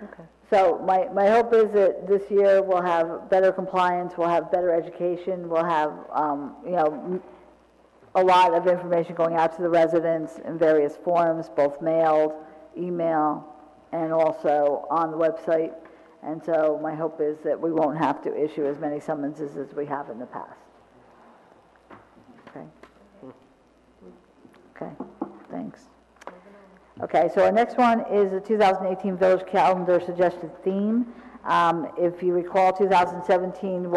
Okay. So my hope is that this year we'll have better compliance, we'll have better education, we'll have, a lot of information going out to the residents in various forms, both mailed, email, and also on the website. And so my hope is that we won't have to issue as many summonses as we have in the past. Okay, thanks. Okay, so our next one is the 2018 Village Calendar Suggested Theme. If you recall, 2017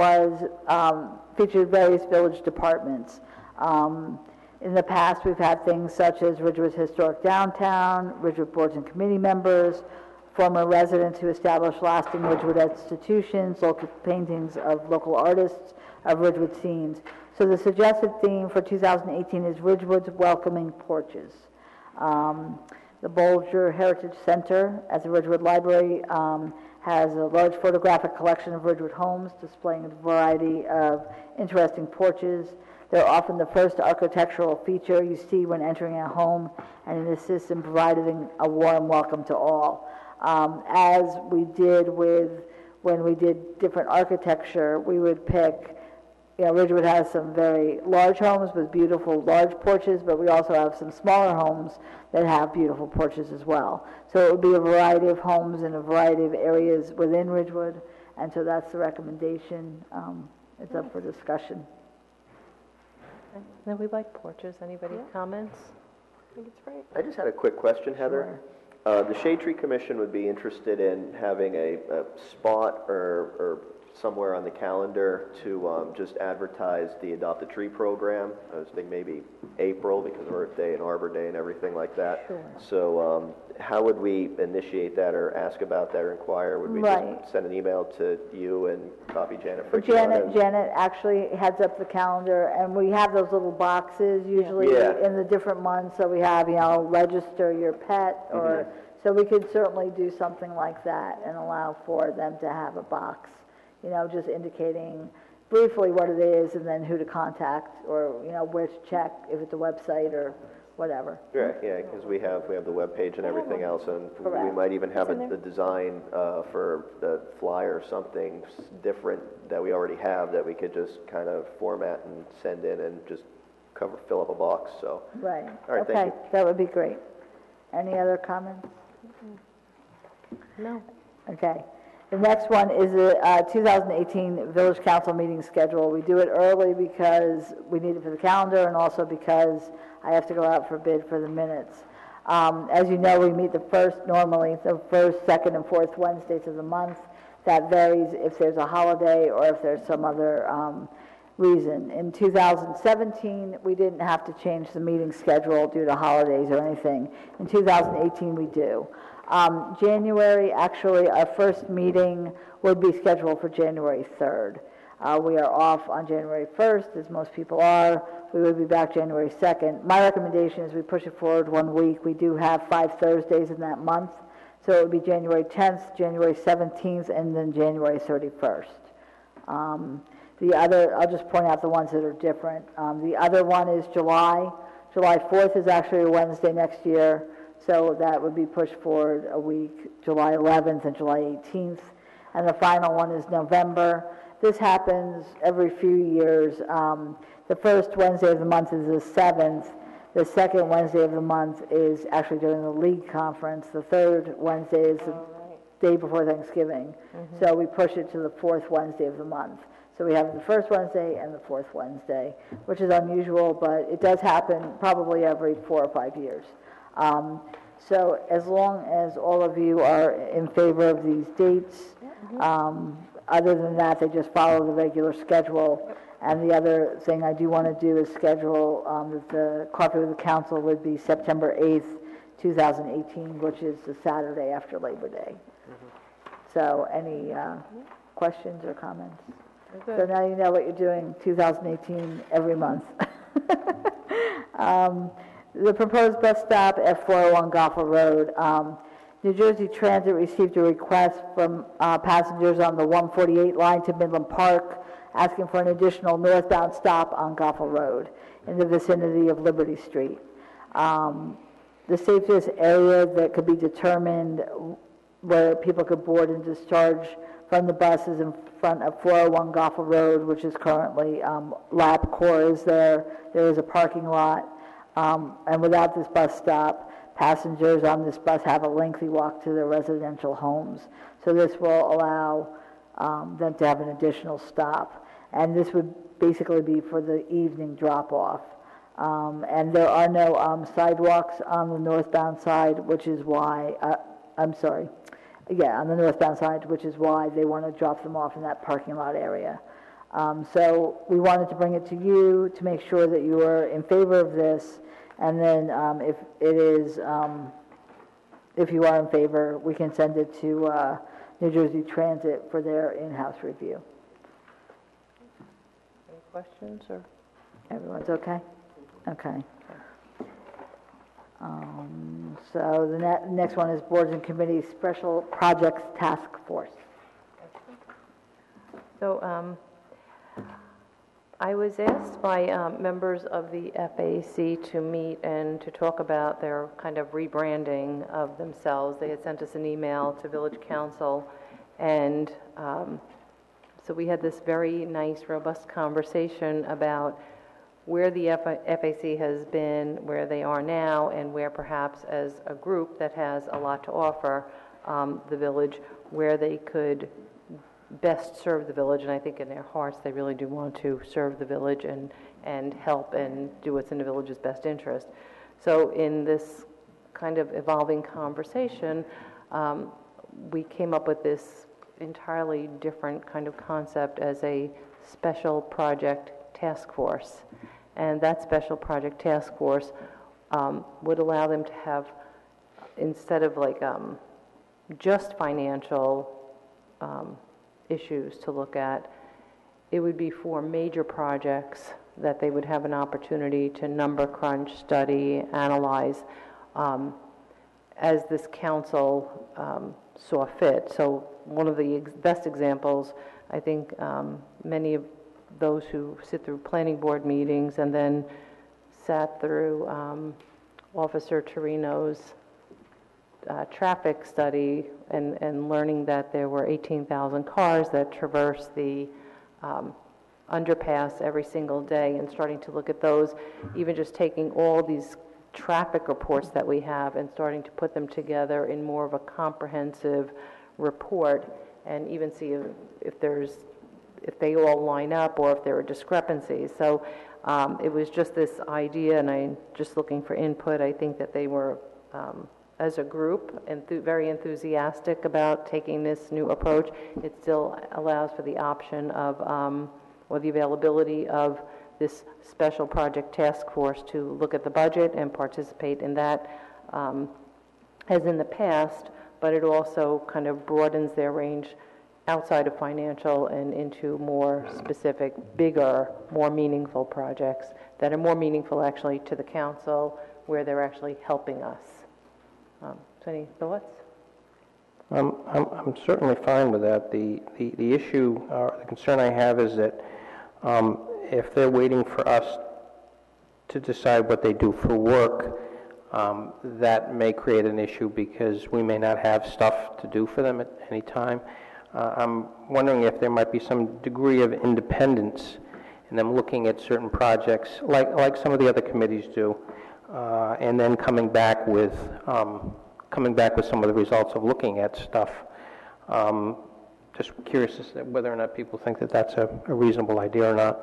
featured various village departments. In the past, we've had things such as Ridgewood's Historic Downtown, Ridgewood Boards and Committee members, former residents who established lasting Ridgewood institutions, local paintings of local artists of Ridgewood scenes. So the suggested theme for 2018 is Ridgewood's Welcoming Porches. The Bolger Heritage Center, as a Ridgewood library, has a large photographic collection of Ridgewood homes displaying a variety of interesting porches. They're often the first architectural feature you see when entering a home, and it assists in providing a warm welcome to all. As we did when we did different architecture, we would pick, Ridgewood has some very large homes with beautiful large porches, but we also have some smaller homes that have beautiful porches as well. So it would be a variety of homes in a variety of areas within Ridgewood, and so that's the recommendation. It's up for discussion. No, we like porches. Anybody comments? I think it's great. I just had a quick question, Heather. The Shade Tree Commission would be interested in having a spot or somewhere on the calendar to just advertise the Adopt a Tree program. I was thinking maybe April because of Earth Day and Arbor Day and everything like that. Sure. So how would we initiate that or ask about that or inquire? Would we just send an email to you and copy Janet Frick? Janet actually heads up the calendar, and we have those little boxes usually in the different months. So we have, register your pet, or so we could certainly do something like that and allow for them to have a box, just indicating briefly what it is and then who to contact, or where to check if it's a website or whatever. Right, yeah, because we have the webpage and everything else, and we might even have a design for the flyer or something different that we already have that we could just kind of format and send in and just fill up a box. So right. All right, okay, thank you. That would be great. Any other comments? No. Okay. The next one is a 2018 Village Council meeting schedule. We do it early because we need it for the calendar, and also because I have to go out for bid for the minutes. As you know, we meet normally the first, second, and fourth Wednesdays of the month. That varies if there's a holiday or if there's some other reason. In 2017, we didn't have to change the meeting schedule due to holidays or anything. In 2018, we do. January, actually, our first meeting would be scheduled for January 3rd. We are off on January 1st, as most people are. We would be back January 2nd. My recommendation is we push it forward 1 week. We do have 5 Thursdays in that month, so it would be January 10th, January 17th, and then January 31st. I'll just point out the ones that are different. The other one is July. July 4th is actually a Wednesday next year, so that would be pushed forward a week, July 11th and July 18th. And the final one is November. This happens every few years. The first Wednesday of the month is the 7th. The second Wednesday of the month is actually during the league conference. The third Wednesday is the day before Thanksgiving. So we push it to the fourth Wednesday of the month. So we have the first Wednesday and the fourth Wednesday, which is unusual, but it does happen probably every 4 or 5 years. So as long as all of you are in favor of these dates, other than that, they just follow the regular schedule. And the other thing I do want to do is schedule that the coffee with the council would be September 8th, 2018, which is the Saturday after Labor Day. So any questions or comments? So now you know what you're doing 2018 every month. The proposed bus stop at 401 Goffle Road. New Jersey Transit received a request from passengers on the 148 line to Midland Park asking for an additional northbound stop on Goffle Road in the vicinity of Liberty Street. The safest area that could be determined where people could board and discharge from the buses in front of 401 Goffle Road, which is currently Lab Corps is there. There is a parking lot. And without this bus stop, passengers on this bus have a lengthy walk to their residential homes. So this will allow them to have an additional stop. And this would basically be for the evening drop-off. And there are no sidewalks on the northbound side, which is why, on the northbound side, which is why they want to drop them off in that parking lot area. So we wanted to bring it to you to make sure that you are in favor of this, and then if you are in favor, we can send it to New Jersey Transit for their in-house review. Any questions or? Everyone's okay? Okay. So the next one is Boards and Committees Special Projects Task Force. So I was asked by members of the FAC to meet and to talk about their kind of rebranding of themselves. They had sent us an email to Village Council, and so we had this very nice, robust conversation about where the FAC has been, where they are now, and where perhaps as a group that has a lot to offer the village, where they could best serve the village. And I think in their hearts they really do want to serve the village and help and do what's in the village's best interest. So in this kind of evolving conversation, we came up with this entirely different kind of concept as a special project task force. And that special project task force would allow them to have, instead of like just financial issues to look at, it would be for major projects that they would have an opportunity to number crunch, study, analyze, as this council saw fit. So one of the best examples, I think many of those who sit through planning board meetings and then sat through Officer Torino's traffic study and learning that there were 18,000 cars that traverse the underpass every single day, and starting to look at those, even just taking all these traffic reports that we have and starting to put them together in more of a comprehensive report, and even see if they all line up or if there are discrepancies. So it was just this idea, and I'm just looking for input. I think that they were, as a group, very enthusiastic about taking this new approach. It still allows for the option of, or the availability of this special project task force to look at the budget and participate in that as in the past, but it also kind of broadens their range outside of financial and into more specific, bigger, more meaningful projects that are more meaningful actually to the council, where they're actually helping us. So any thoughts? I'm certainly fine with that. The issue, the concern I have is that if they're waiting for us to decide what they do for work, that may create an issue because we may not have stuff to do for them at any time. I'm wondering if there might be some degree of independence in them looking at certain projects, like some of the other committees do, and then coming back with some of the results of looking at stuff. Just curious as to whether or not people think that that's a reasonable idea or not.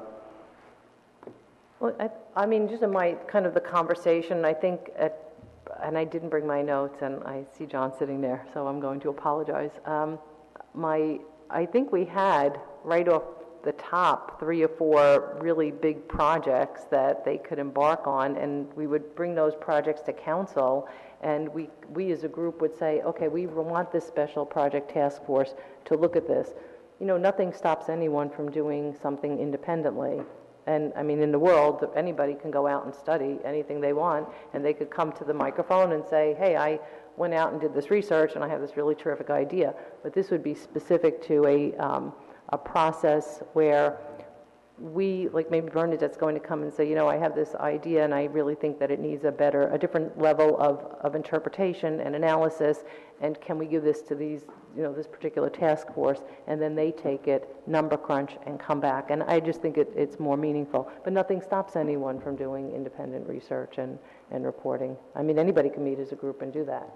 Well, I mean, just in my kind of the conversation, I think, and I didn't bring my notes, and I see John sitting there, so I'm going to apologize. I think we had right off the top 3 or 4 really big projects that they could embark on, and we would bring those projects to council, and we as a group would say, okay, we want this special project task force to look at this. You know, nothing stops anyone from doing something independently. And I mean, in the world, anybody can go out and study anything they want, and they could come to the microphone and say, hey, I went out and did this research, and I have this really terrific idea. But this would be specific to a process where we, like maybe Bernadette's going to come and say, you know, I have this idea, and I really think that it needs a different level of interpretation and analysis, and can we give this to these, you know, this particular task force, and then they take it, number crunch, and come back. And I just think it's more meaningful. But nothing stops anyone from doing independent research and reporting. I mean, anybody can meet as a group and do that.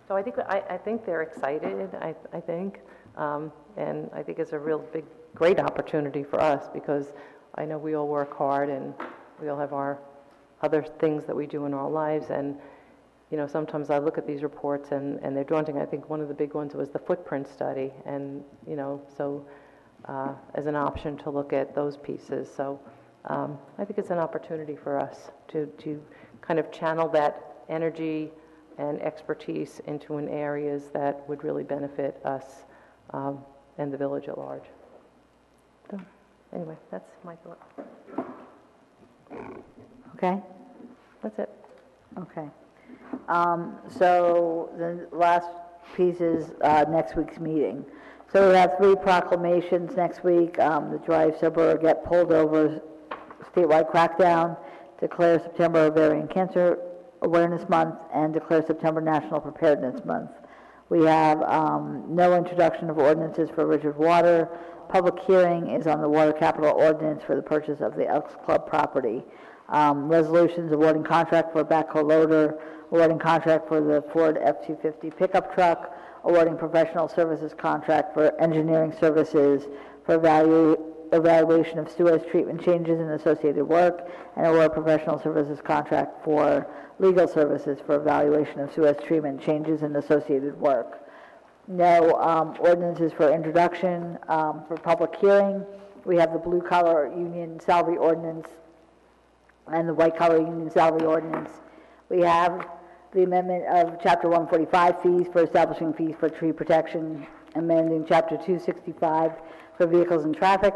So I think they're excited, I think. And I think it's a real big, great opportunity for us, because I know we all work hard and we all have our other things that we do in our lives. And, you know, sometimes I look at these reports and they're daunting. I think one of the big ones was the footprint study. And, you know, so as an option to look at those pieces. So I think it's an opportunity for us to kind of channel that energy and expertise into areas that would really benefit us and the village at large. So, anyway, that's my thought. Okay? That's it. Okay. So the last piece is next week's meeting. So we have 3 proclamations next week. The Drive Sober or Get Pulled Over statewide crackdown, declare September Ovarian Cancer Awareness Month, and declare September National Preparedness Month. We have no introduction of ordinances for Ridgewood Water. Public hearing is on the Water Capital Ordinance for the purchase of the Elks Club property. Resolutions awarding contract for a backhoe loader, awarding contract for the Ford F-250 pickup truck, awarding professional services contract for engineering services for evaluation of sewage treatment changes and associated work, and award professional services contract for legal services for evaluation of sewage treatment changes and associated work. No ordinances for introduction. For public hearing, we have the blue collar union salary ordinance and the white collar union salary ordinance. We have the amendment of Chapter 145 fees for establishing fees for tree protection, amending Chapter 265 for vehicles and traffic,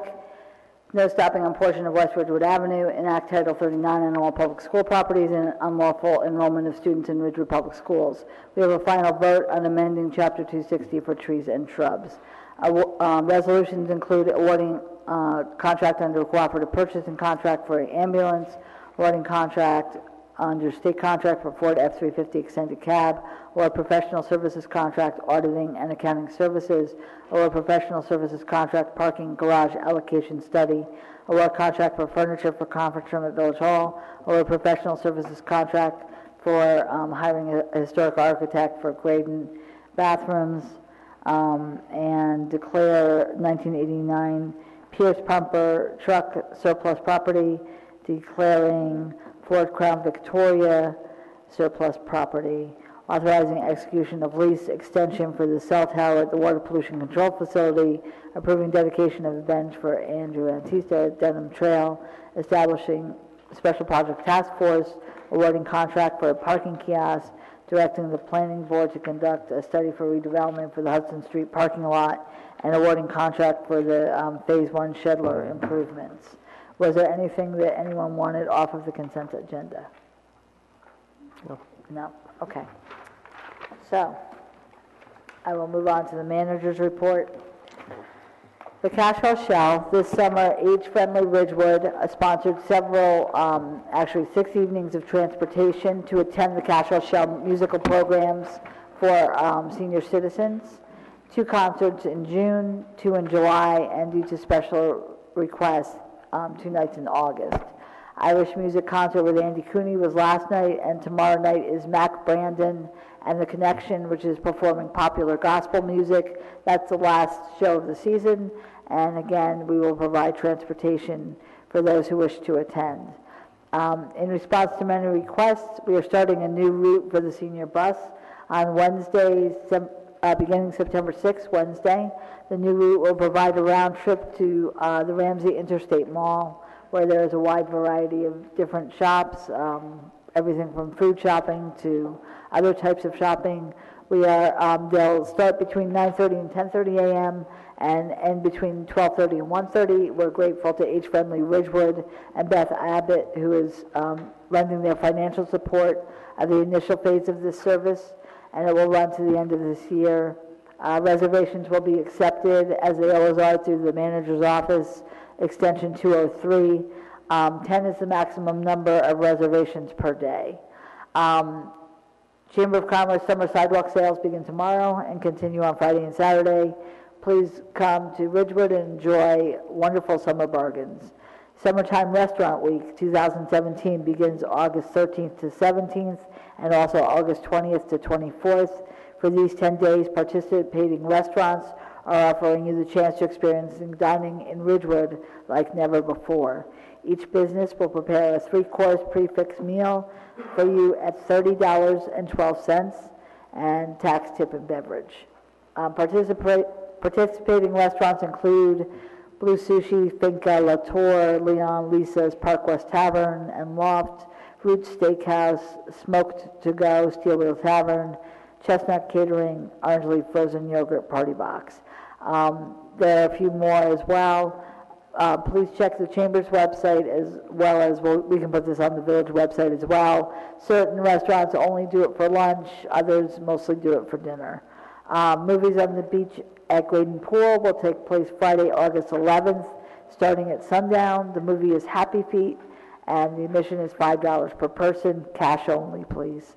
no stopping on portion of West Ridgewood Avenue, enact Title 39 on all public school properties, and unlawful enrollment of students in Ridgewood Public Schools. We have a final vote on amending Chapter 260 for trees and shrubs. Resolutions include awarding contract under a cooperative purchasing contract for an ambulance, awarding contract under state contract for Ford F-350 extended cab, or professional services contract auditing and accounting services, or professional services contract parking garage allocation study, or contract for furniture for conference room at Village Hall, or professional services contract for hiring a historic architect for Graydon bathrooms, and declare 1989 Pierce Pumper truck surplus property, declaring Ford Crown Victoria surplus property, authorizing execution of lease extension for the cell tower at the Water Pollution Control Facility, approving dedication of the bench for Andrew Antista at Denham Trail, establishing special project task force, awarding contract for a parking kiosk, directing the planning board to conduct a study for redevelopment for the Hudson Street parking lot, and awarding contract for the Phase 1 Shedler improvements. Was there anything that anyone wanted off of the consent agenda? No. No? Okay. So, I will move on to the manager's report. The Cash House Shell, this summer, Age Friendly Ridgewood sponsored several, actually 6 evenings of transportation to attend the Cash House Shell musical programs for senior citizens. 2 concerts in June, 2 in July, and due to special requests, 2 nights in August. Irish music concert with Andy Cooney was last night, and tomorrow night is Mac Brandon and The Connection, which is performing popular gospel music. That's the last show of the season, and again, we will provide transportation for those who wish to attend. In response to many requests, we are starting a new route for the senior bus on Wednesdays, beginning September 6th, Wednesday. The new route will provide a round trip to the Ramsey Interstate Mall, where there is a wide variety of different shops, everything from food shopping to other types of shopping. They'll start between 9:30 and 10:30 a.m. and end between 12:30 and 1:30. We're grateful to Age Friendly Ridgewood and Beth Abbott, who is lending their financial support of the initial phase of this service, and it will run to the end of this year. Reservations will be accepted, as they always are, through the manager's office, extension 203. 10 is the maximum number of reservations per day. Chamber of Commerce summer sidewalk sales begin tomorrow and continue on Friday and Saturday. Please come to Ridgewood and enjoy wonderful summer bargains. Summertime Restaurant Week 2017 begins August 13th to 17th and also August 20th to 24th. For these 10 days, participating restaurants are offering you the chance to experience dining in Ridgewood like never before. Each business will prepare a 3-course prefix meal for you at $30.12 and tax, tip, and beverage. Participating restaurants include Blue Sushi, Finca, La Tour, Leon, Lisa's, Park West Tavern and Loft, Roots Steakhouse, Smoked to Go, Steel Wheel Tavern, Chestnut Catering, Orange Leaf Frozen Yogurt Party Box. There are a few more as well. Please check the Chamber's website, as well as we can put this on the Village website as well. Certain restaurants only do it for lunch, others mostly do it for dinner. Movies on the beach at Gladen Pool will take place Friday, August 11th, starting at sundown. The movie is Happy Feet, and the admission is $5 per person, cash only, please.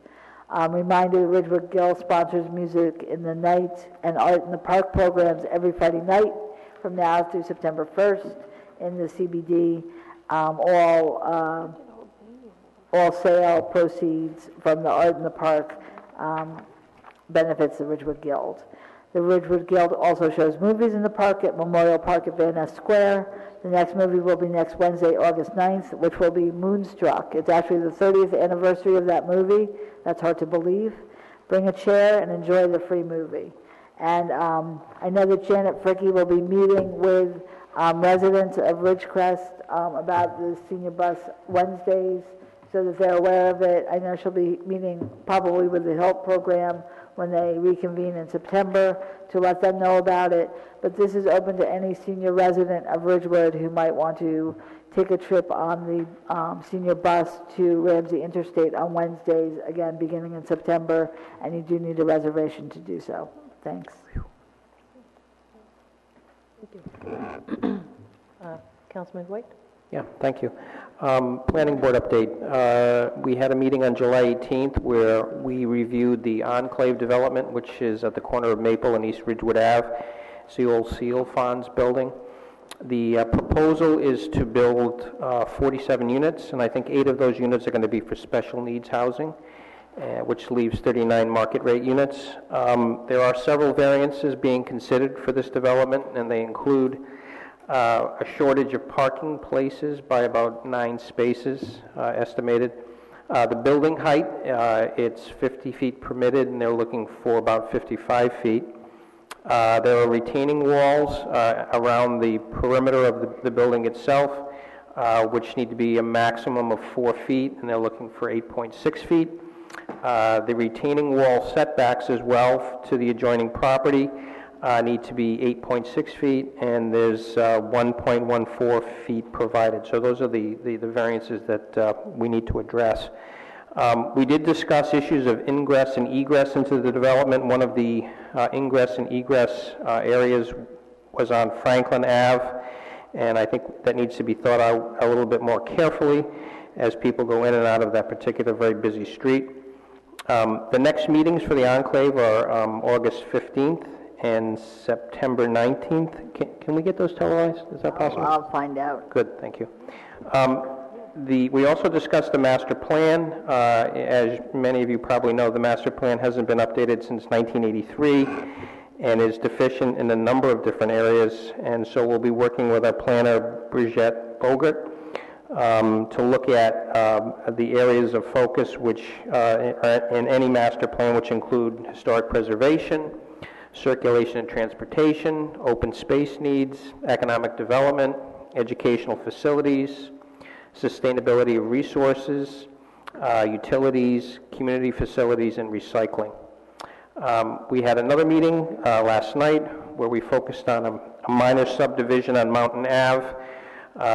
Reminder, the Ridgewood Guild sponsors music in the night and art in the park programs every Friday night from now through September 1st in the CBD. All sale proceeds from the art in the park benefits the Ridgewood Guild. The Ridgewood Guild also shows movies in the park at Memorial Park at Van Ness Square. The next movie will be next Wednesday, August 9th, which will be Moonstruck. It's actually the 30th anniversary of that movie. That's hard to believe. Bring a chair and enjoy the free movie. And I know that Janet Fricky will be meeting with residents of Ridgecrest about the senior bus Wednesdays so that they're aware of it. I know she'll be meeting probably with the HELP program when they reconvene in September to let them know about it. But this is open to any senior resident of Ridgewood who might want to take a trip on the senior bus to Ramsey Interstate on Wednesdays, again, beginning in September, and you do need a reservation to do so. Thanks. Councilman White? Yeah, thank you. Planning board update. We had a meeting on July 18th where we reviewed the Enclave development, which is at the corner of Maple and East Ridgewood Ave. It's the old Seal Fonds building. The proposal is to build 47 units, and I think 8 of those units are going to be for special needs housing, which leaves 39 market rate units. There are several variances being considered for this development, and they include a shortage of parking places by about 9 spaces estimated. The building height, it's 50 feet permitted, and they're looking for about 55 feet. There are retaining walls around the perimeter of the building itself, which need to be a maximum of 4 feet, and they're looking for 8.6 feet. The retaining wall setbacks as well to the adjoining property need to be 8.6 feet, and there's 1.14 feet provided. So those are the variances that we need to address. We did discuss issues of ingress and egress into the development. One of the ingress and egress areas was on Franklin Ave, and I think that needs to be thought out a little bit more carefully as people go in and out of that particular very busy street. The next meetings for the Enclave are August 15th and September 19th. Can we get those televised? Is that possible? I'll find out. Good, thank you. We also discussed the master plan. As many of you probably know, the master plan hasn't been updated since 1983 and is deficient in a number of different areas. And so we'll be working with our planner, Brigitte Bogert, to look at the areas of focus which in any master plan, which include historic preservation, circulation and transportation, open space needs, economic development, educational facilities, sustainability of resources, utilities, community facilities, and recycling. We had another meeting last night where we focused on a minor subdivision on Mountain Ave.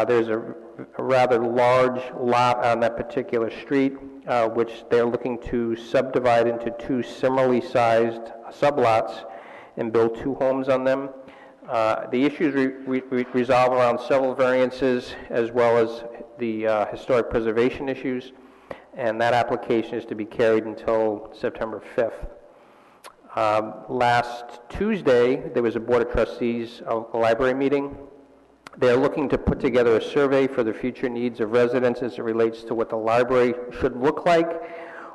There's a rather large lot on that particular street, which they're looking to subdivide into 2 similarly sized sublots and build 2 homes on them. The issues resolve around several variances as well as the historic preservation issues, and that application is to be carried until September 5th. Last Tuesday, there was a Board of Trustees library meeting. They're looking to put together a survey for the future needs of residents as it relates to what the library should look like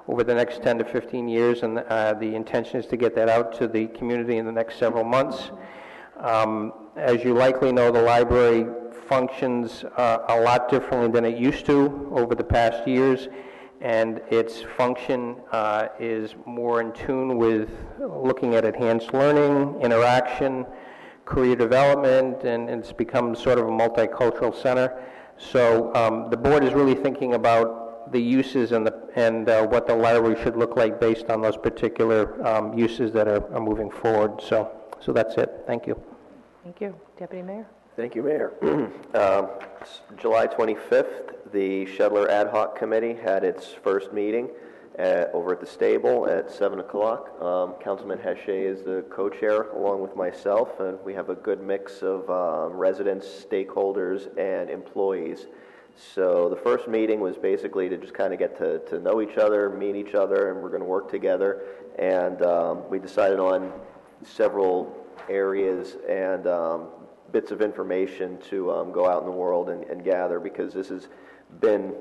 over the next 10 to 15 years, and the intention is to get that out to the community in the next several months. As you likely know, the library functions a lot differently than it used to over the past years, and its function is more in tune with looking at enhanced learning, interaction, career development, and it's become sort of a multicultural center. So the board is really thinking about the uses and what the library should look like based on those particular uses that are moving forward. So that's it. Thank you. Thank you. Deputy Mayor? Thank you, Mayor. July 25th, the Shedler Ad Hoc Committee had its first meeting, over at the stable at 7 o'clock. Councilman Heshe is the co-chair along with myself, and we have a good mix of residents, stakeholders, and employees. So the first meeting was basically to just kind of get to know each other, meet each other, and we're going to work together. And we decided on several areas and bits of information to go out in the world and gather, because this has been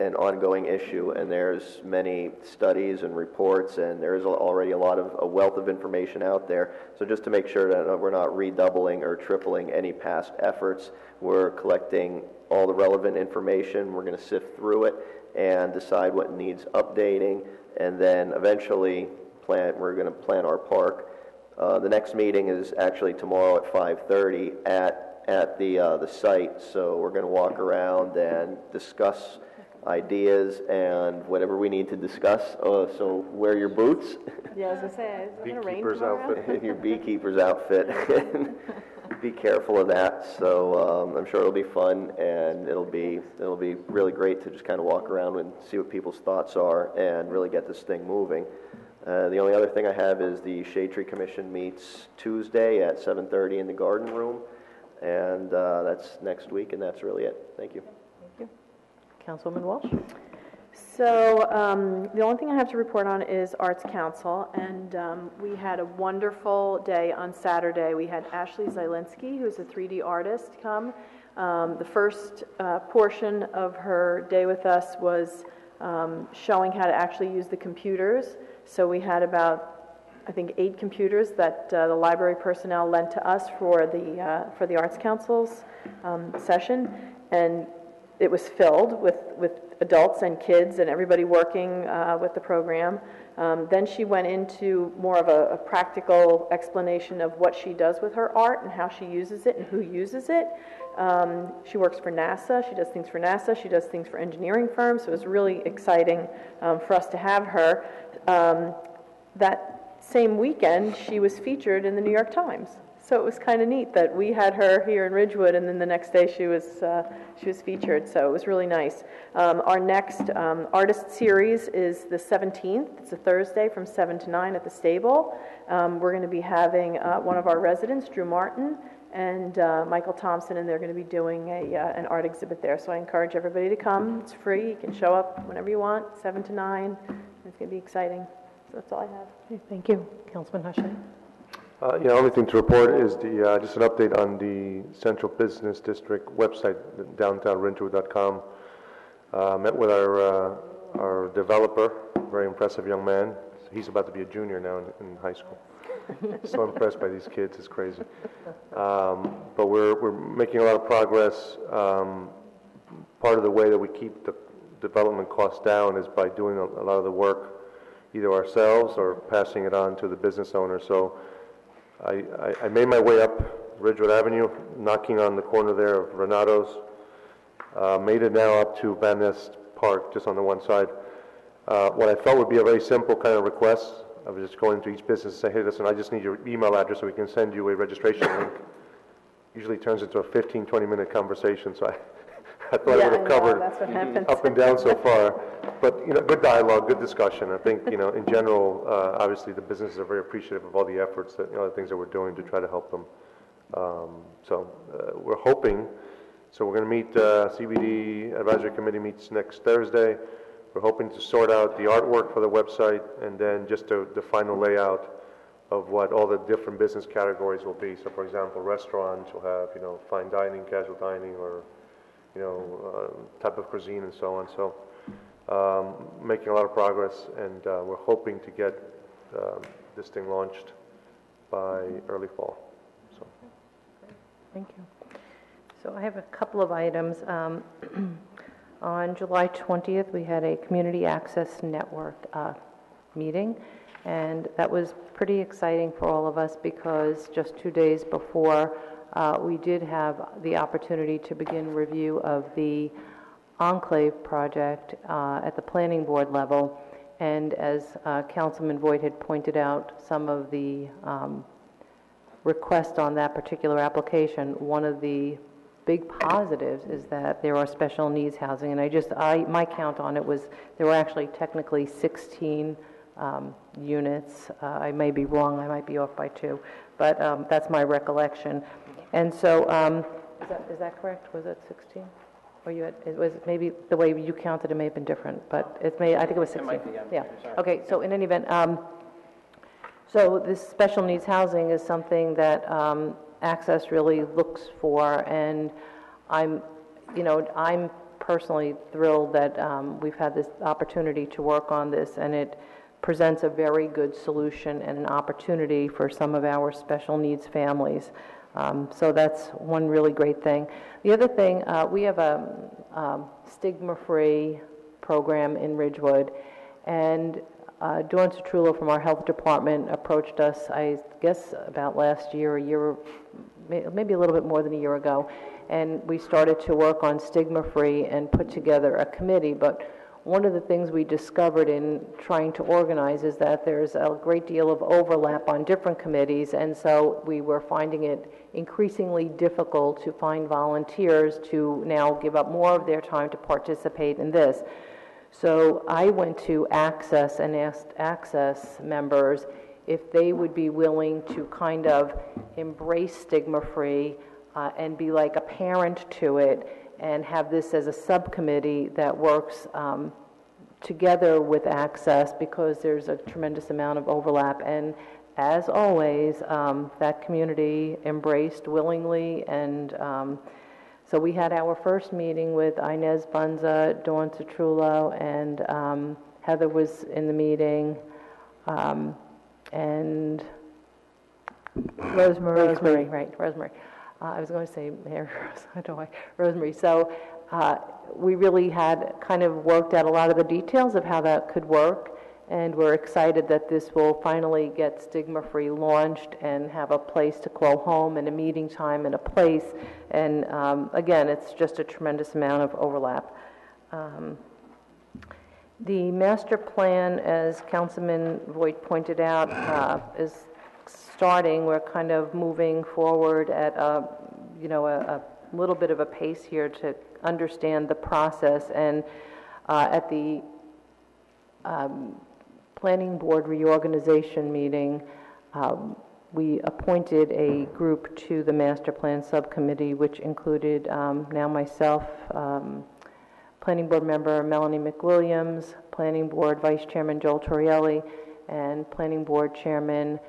an ongoing issue, and there's many studies and reports, and there's already a wealth of information out there. So just to make sure that we're not redoubling or tripling any past efforts, we're collecting all the relevant information. We're going to sift through it and decide what needs updating, and then eventually we're going to plan our park. The next meeting is actually tomorrow at 5:30 at the site, so we're going to walk around and discuss ideas and whatever we need to discuss. So wear your boots. Yeah, I was going to say, is it going to rain Beekeeper's tomorrow? outfit. Your beekeeper's outfit. Be careful of that. So I'm sure it'll be fun, and it'll be really great to just kind of walk around and see what people's thoughts are and really get this thing moving. The only other thing I have is the Shade Tree Commission meets Tuesday at 7:30 in the garden room, and that's next week, and that's really it. Thank you. Thank you. Councilwoman Walsh? So the only thing I have to report on is Arts Council, and we had a wonderful day on Saturday. We had Ashley Zielinski, who's a 3D artist, come. The first portion of her day with us was showing how to actually use the computers. So we had about, I think, 8 computers that the library personnel lent to us for the Arts Council's session, and it was filled with adults and kids and everybody working with the program. Then she went into more of a practical explanation of what she does with her art and how she uses it and who uses it. She works for NASA. She does things for NASA. She does things for engineering firms. So it was really exciting for us to have her. That same weekend, she was featured in the New York Times. So it was kind of neat that we had her here in Ridgewood, and then the next day she was featured. So it was really nice. Our next artist series is the 17th. It's a Thursday from 7 to 9 at the stable. We're going to be having one of our residents, Drew Martin, and Michael Thompson, and they're going to be doing an art exhibit there. So I encourage everybody to come. It's free. You can show up whenever you want, 7 to 9. It's going to be exciting. So that's all I have. Okay, thank you. Councilman Hushay? Only thing to report is just an update on the Central Business District website, downtownridgewood.com. Met with our developer, very impressive young man. He's about to be a junior now in high school. So impressed by these kids, it's crazy. But we're making a lot of progress. Part of the way that we keep the development costs down is by doing a lot of the work either ourselves or passing it on to the business owner. So I made my way up Ridgewood Avenue, knocking on the corner there of Renato's. Made it now up to Van Ness Park, just on the one side. What I felt would be a very simple kind of request. I was just going to each business and say, hey, listen, I just need your email address so we can send you a registration link. Usually turns into a 15, 20-minute conversation, so I thought I would have covered that's what happens. up and down so far. But, good dialogue, good discussion. I think, in general, obviously the businesses are very appreciative of all the efforts that, the things that we're doing to try to help them. We're hoping, so we're going to meet, CBD Advisory Committee meets next Thursday. We're hoping to sort out the artwork for the website and then just the final layout of what all the different business categories will be. So, for example, restaurants will have, fine dining, casual dining, or, type of cuisine and so on. So, making a lot of progress, and we're hoping to get this thing launched by early fall. So. Thank you. So I have a couple of items. On July 20th, we had a Community Access Network meeting, and that was pretty exciting for all of us because just 2 days before, we did have the opportunity to begin review of the Enclave project at the planning board level, and as Councilman Voigt had pointed out, some of the requests on that particular application, one of the big positives is that there are special needs housing, and my count on it was, there were actually technically 16 units. I may be wrong, I might be off by 2, but that's my recollection. And so, is that correct? Was it 16? Or it was maybe the way you counted, it may have been different, but I think it was 16. It might be, Yeah. Okay, so in any event, so this special needs housing is something that Access really looks for, and I'm personally thrilled that we've had this opportunity to work on this, and it presents a very good solution and an opportunity for some of our special needs families. So that's one really great thing. The other thing, we have a stigma-free program in Ridgewood, and Dawn Citrullo from our health department approached us, I guess, about last year, maybe a little bit more than a year ago, and we started to work on stigma-free and put together a committee. But one of the things we discovered in trying to organize is that there's a great deal of overlap on different committees, and so we were finding it increasingly difficult to find volunteers to now give up more of their time to participate in this. So I went to Access and asked Access members if they would be willing to kind of embrace stigma-free and be like a parent to it, and have this as a subcommittee that works together with Access, because there's a tremendous amount of overlap. And as always, that community embraced willingly, and so we had our first meeting with Inez Bunza, Dawn Citrullo, and Heather was in the meeting, and Rosemary, right, Rosemary. I was going to say Mary Rose, I don't know why, Rosemary. So we really had kind of worked out a lot of the details of how that could work, and we're excited that this will finally get stigma-free launched and have a place to call home and a meeting time and a place. And again, it's just a tremendous amount of overlap. The master plan, as Councilman Voigt pointed out, is starting. We're kind of moving forward at a little bit of a pace here to understand the process. And at the Planning Board reorganization meeting, we appointed a group to the Master Plan Subcommittee, which included now myself, Planning Board member Melanie McWilliams, Planning Board Vice Chairman Joel Torrielli, and Planning Board Chairman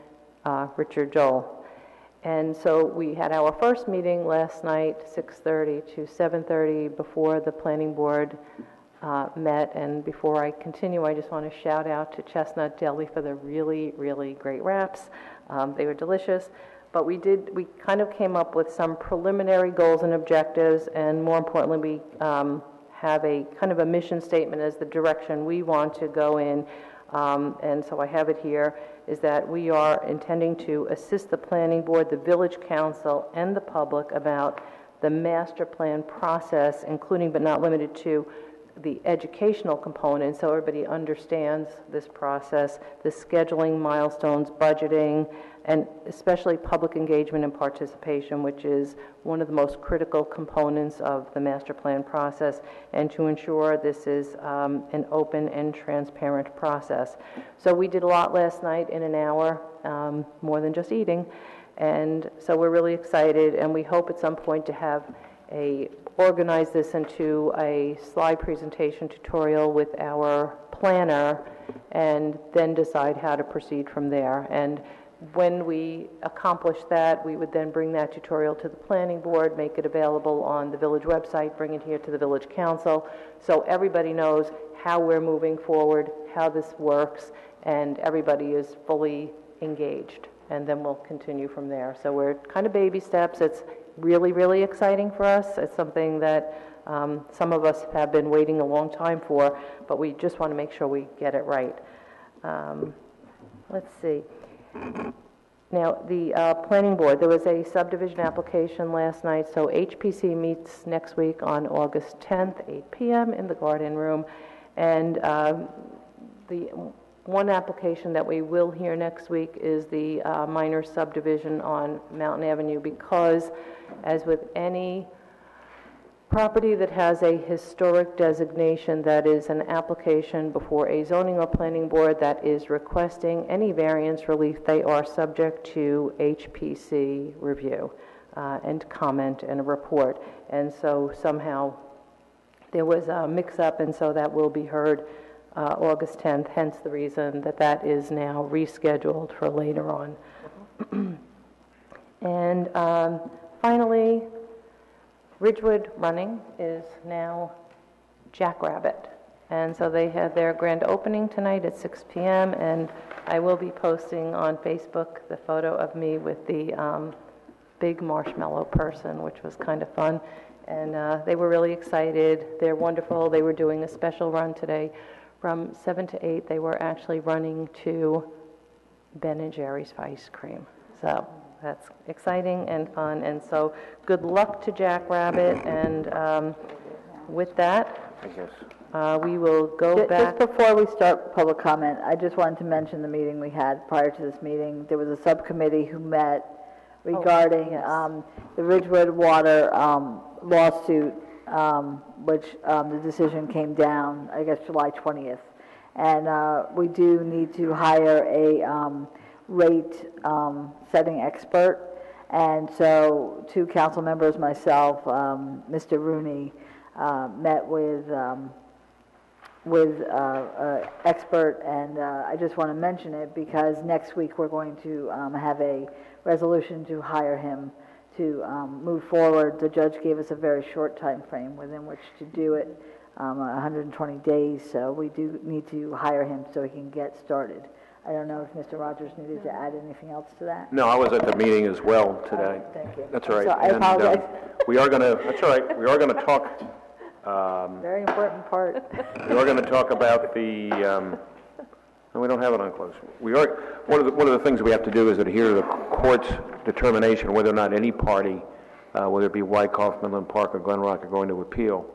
Richard Joel. And so we had our first meeting last night, 6:30 to 7:30, before the Planning Board met. And before I continue, I just want to shout out to Chestnut Deli for the really, really great wraps. They were delicious. But we kind of came up with some preliminary goals and objectives, and more importantly, we have a kind of a mission statement as the direction we want to go in. And so I have it here, is that we are intending to assist the Planning Board, the Village Council, and the public about the master plan process, including but not limited to the educational component, so everybody understands this process, the scheduling, milestones, budgeting, and especially public engagement and participation, which is one of the most critical components of the master plan process, and to ensure this is an open and transparent process. So we did a lot last night in an hour, more than just eating, and so we're really excited, and we hope at some point to have organize this into a slide presentation tutorial with our planner, and then decide how to proceed from there. And when we accomplish that, we would then bring that tutorial to the Planning Board, make it available on the village website, bring it here to the Village Council, so everybody knows how we're moving forward, how this works, and everybody is fully engaged. And then we'll continue from there. So we're kind of baby steps. It's really, really exciting for us. It's something that some of us have been waiting a long time for, but we just want to make sure we get it right. Let's see. Now, the Planning Board, there was a subdivision application last night, so HPC meets next week on August 10th, 8 p.m. in the Garden Room, and the one application that we will hear next week is the minor subdivision on Mountain Avenue, because as with any property that has a historic designation, that is an application before a zoning or planning board that is requesting any variance relief, they are subject to HPC review and comment and a report. And so somehow there was a mix-up, and so that will be heard August 10th, hence the reason that that is now rescheduled for later on. And finally, Ridgewood Running is now Jackrabbit. And so they had their grand opening tonight at 6 p.m., and I will be posting on Facebook the photo of me with the big marshmallow person, which was kind of fun. And they were really excited. They're wonderful. They were doing a special run today. From 7 to 8, they were actually running to Ben & Jerry's ice cream. So that's exciting and fun. And so good luck to Jackrabbit. And with that, I guess. we will go Just back. before we start public comment, I just wanted to mention the meeting we had prior to this meeting. There was a subcommittee who met regarding yes. the Ridgewood water lawsuit, which the decision came down, I guess, July 20th. And we do need to hire a rate setting expert. And so two council members, myself, Mr. Rooney, met with expert, and I just want to mention it because next week we're going to have a resolution to hire him to move forward. The judge gave us a very short time frame within which to do it, 120 days, so we do need to hire him so he can get started. I don't know if Mr. Rogers needed to add anything else to that. No, I was at the meeting as well today. Thank you. That's all right. So I apologize. We are going to, that's all right, we are going to talk, Very important part. we are going to talk about the, no, we don't have it on close. We are, one of the things we have to do is adhere to the court's determination whether or not any party, whether it be Wyckoff, Midland Park, or Glen Rock, are going to appeal.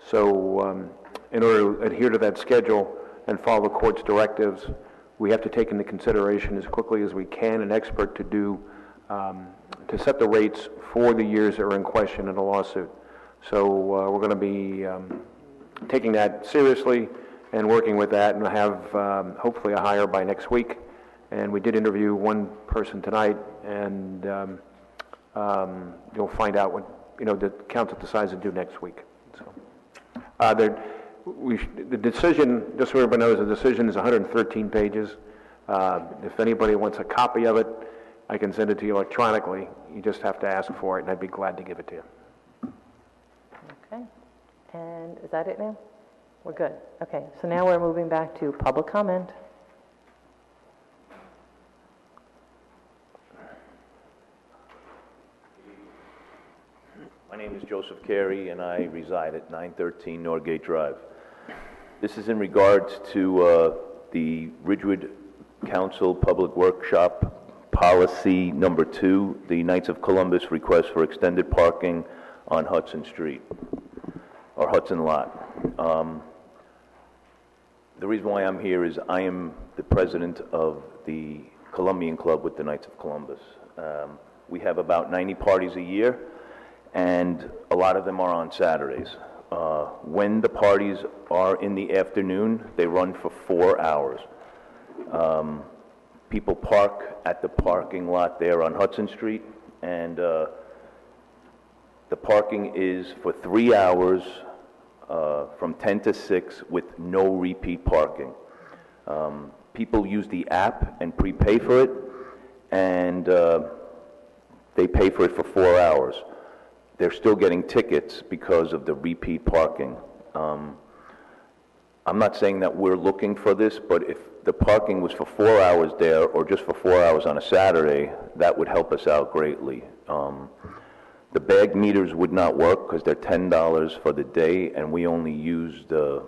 So in order to adhere to that schedule and follow the court's directives, we have to take into consideration as quickly as we can an expert to do, to set the rates for the years that are in question in the lawsuit. So we're going to be taking that seriously and working with that, and have hopefully a hire by next week. And we did interview one person tonight, and you'll find out what the council decides to do next week. So the decision, just so everybody knows, the decision is 113 pages. If anybody wants a copy of it, I can send it to you electronically. You just have to ask for it, and I'd be glad to give it to you. Okay. And is that it now? We're good. Okay, so now we're moving back to public comment. My name is Joseph Carey, and I reside at 913 Norgate Drive. This is in regards to the Ridgewood Council Public Workshop Policy Number 2, the Knights of Columbus request for extended parking on Hudson Street, or Hudson Lot. The reason why I'm here is I am the president of the Columbian Club with the Knights of Columbus. We have about 90 parties a year, and a lot of them are on Saturdays. When the parties are in the afternoon, they run for 4 hours. People park at the parking lot there on Hudson Street, and the parking is for 3 hours from 10 to 6 with no repeat parking. People use the app and prepay for it, and they pay for it for 4 hours. They're still getting tickets because of the repeat parking. I'm not saying that we're looking for this, but if the parking was for 4 hours there, or just for 4 hours on a Saturday, that would help us out greatly. The bag meters would not work because they're $10 for the day, and we only used for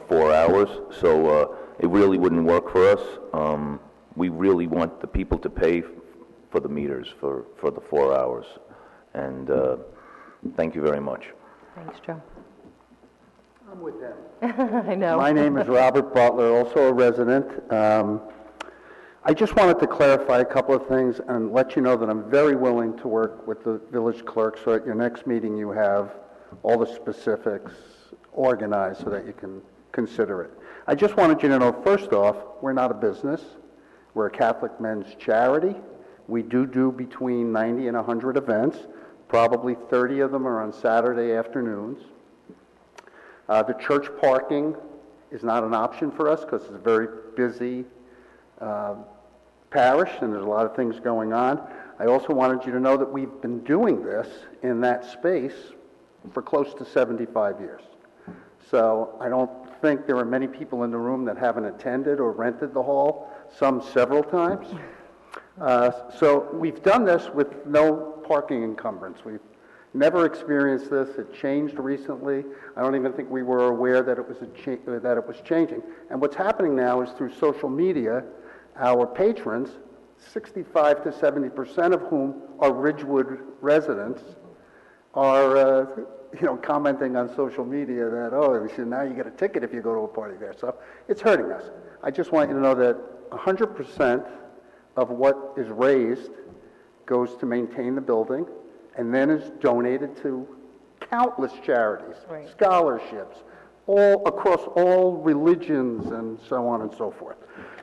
4 hours, so it really wouldn't work for us. We really want the people to pay for the meters for the 4 hours. And thank you very much. Thanks, Joe. I'm with them. I know. My name is Robert Butler, also a resident. I just wanted to clarify a couple of things and let you know that I'm very willing to work with the village clerk, so at your next meeting you have all the specifics organized so that you can consider it. I just wanted you to know, first off, we're not a business. We're a Catholic men's charity. We do between 90 and 100 events. Probably 30 of them are on Saturday afternoons. The church parking is not an option for us because it's a very busy parish and there's a lot of things going on. I also wanted you to know that we've been doing this in that space for close to 75 years. So I don't think there are many people in the room that haven't attended or rented the hall, some several times. So we've done this with no parking encumbrance. We've never experienced this. It changed recently. I don't even think we were aware that it was changing. And what's happening now is through social media, our patrons, 65 to 70% of whom are Ridgewood residents, are commenting on social media that, oh, now you get a ticket if you go to a party there. So it's hurting us. I just want you to know that 100% of what is raised goes to maintain the building and then is donated to countless charities, right, scholarships, all across all religions and so on and so forth.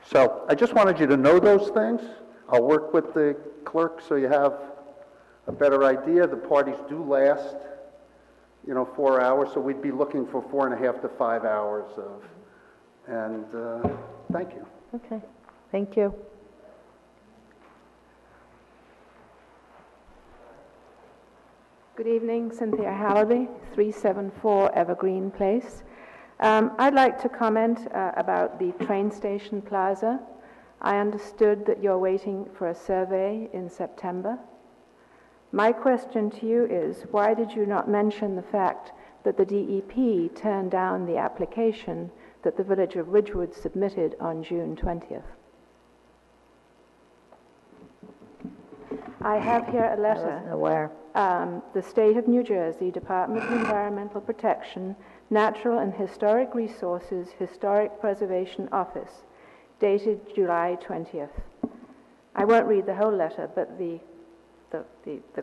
So I just wanted you to know those things. I'll work with the clerk so you have a better idea. The parties do last, 4 hours, so we'd be looking for 4.5 to 5 hours of, and thank you. Okay, thank you. Good evening, Cynthia Hallaby, 374 Evergreen Place. I'd like to comment about the train station plaza. I understood that you're waiting for a survey in September. My question to you is, why did you not mention the fact that the DEP turned down the application that the Village of Ridgewood submitted on June 20th? I have here a letter. I wasn't aware. The State of New Jersey Department of Environmental Protection, Natural and Historic Resources, Historic Preservation Office, dated July 20th. I won't read the whole letter, but the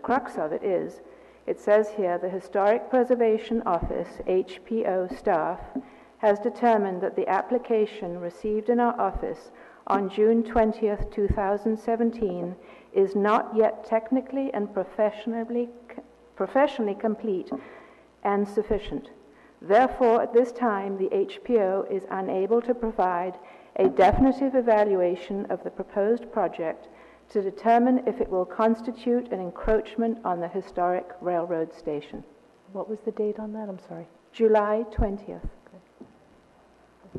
crux of it is, it says here, the Historic Preservation Office, HPO staff, has determined that the application received in our office on June 20th, 2017 is not yet technically and professionally complete and sufficient. Therefore, at this time, the HPO is unable to provide a definitive evaluation of the proposed project to determine if it will constitute an encroachment on the historic railroad station. What was the date on that? I'm sorry. July 20th.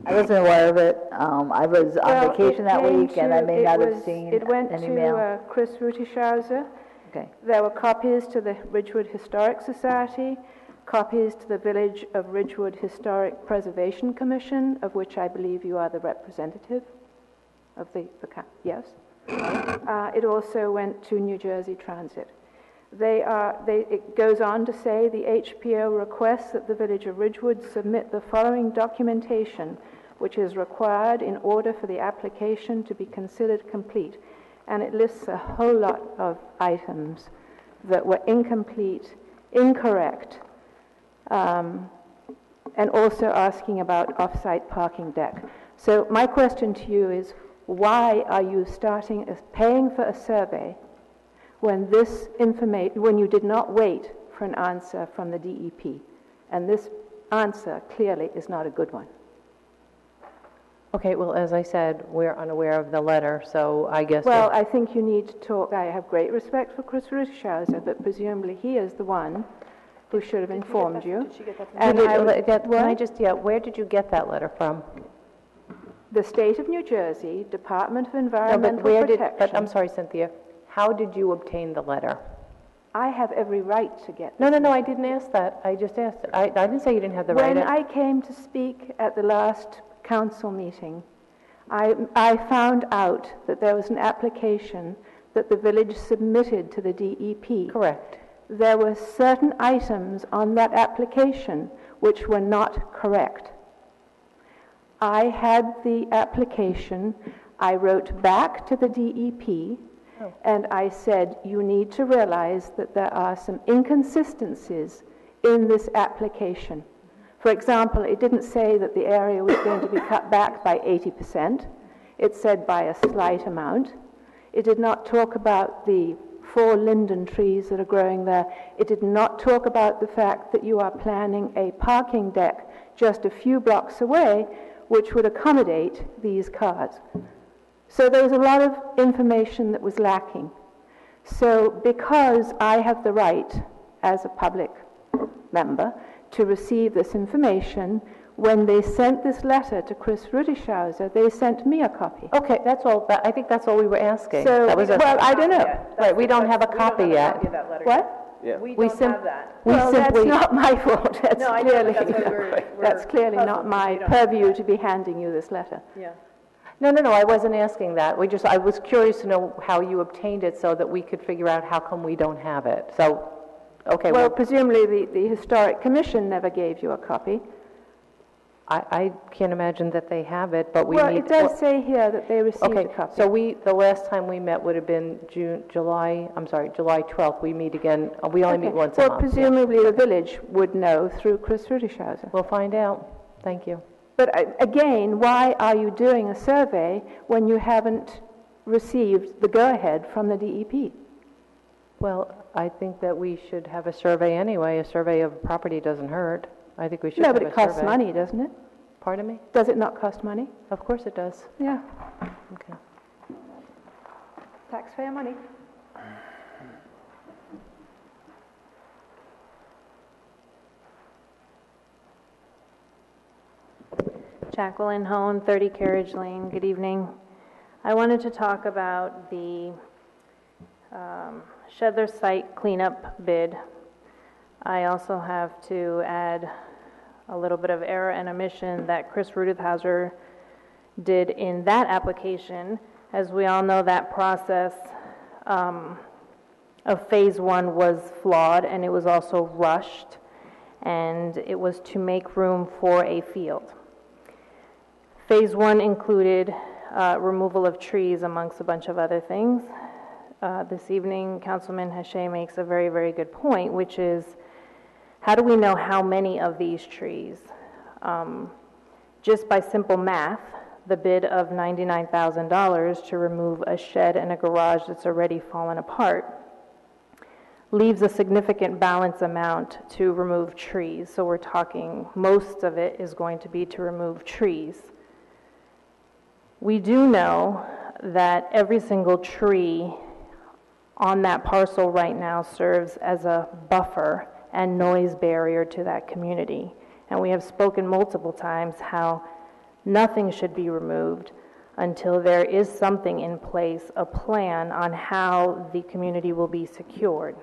I wasn't aware of it. I was on vacation that week, and I may not have seen an email. It went to Chris Ruteschauser. Okay. There were copies to the Ridgewood Historic Society, copies to the Village of Ridgewood Historic Preservation Commission, of which I believe you are the representative of yes. It also went to New Jersey Transit. It goes on to say the HPO requests that the Village of Ridgewood submit the following documentation, which is required in order for the application to be considered complete. And it lists a whole lot of items that were incomplete, incorrect, and also asking about off-site parking deck. So my question to you is, why are you paying for a survey when when you did not wait for an answer from the DEP? And this answer clearly is not a good one. Okay, well, as I said, we're unaware of the letter, so I guess... Well, I think you need to talk. I have great respect for Chris Ruteschauser, but presumably he is the one who should have informed you. Did she get that from where did you get that letter from? The State of New Jersey Department of Environmental Protection. But I'm sorry, Cynthia. How did you obtain the letter? I have every right to get No, I didn't ask that. I just asked it. I didn't say you didn't have the right. When I came to speak at the last council meeting, I found out that there was an application that the village submitted to the DEP. Correct. There were certain items on that application which were not correct. I had the application. I wrote back to the DEP, and I said, you need to realize that there are some inconsistencies in this application. For example, it didn't say that the area was going to be cut back by 80%. It said by a slight amount. It did not talk about the 4 linden trees that are growing there. It did not talk about the fact that you are planning a parking deck just a few blocks away, which would accommodate these cars. So there was a lot of information that was lacking. So because I have the right, as a public member, to receive this information, when they sent this letter to Chris Rudischauser, they sent me a copy. Okay, that's all, I think that's all we were asking. So, That was well, I don't know. Right, we don't have a copy yet. What? Yeah. We We don't sim- have that. We Well, that's simply, not my fault. That's No, I know, clearly, but that's why we're that's clearly puzzled not because my we don't have purview that. to be handing you this letter. Yeah. no, I wasn't asking that. I was curious to know how you obtained it so that we could figure out how come we don't have it. So, okay, Well, well, presumably the Historic Commission never gave you a copy. I can't imagine that they have it, but we Well, need... it does say here that they received Okay, a copy. so the last time we met would have been July 12th. We meet again, we only meet once a Well, month. yeah. presumably the village would know through Chris Rudischauser. We'll find out. Thank you. But again, why are you doing a survey when you haven't received the go-ahead from the DEP? Well, I think that we should have a survey anyway. A survey of property doesn't hurt. I think we should No, have but a it costs survey. money, doesn't it? Pardon me? Does it not cost money? Of course it does. Yeah, Okay. taxpayer money. Jacqueline Hone, 30 Carriage Lane. Good evening. I wanted to talk about the Shedler site cleanup bid. I also have to add a little bit of error and omission that Chris Rudischauser did in that application. As we all know, that process of Phase 1 was flawed, and it was also rushed, and it was to make room for a field. Phase 1 included removal of trees amongst a bunch of other things. This evening, Councilman Haché makes a very, very good point, which is, how do we know how many of these trees? Just by simple math, the bid of $99,000 to remove a shed and a garage that's already fallen apart leaves a significant balance amount to remove trees. So we're talking, most of it is going to be to remove trees. We do know that every single tree on that parcel right now serves as a buffer and noise barrier to that community. And we have spoken multiple times how nothing should be removed until there is something in place, a plan on how the community will be secured.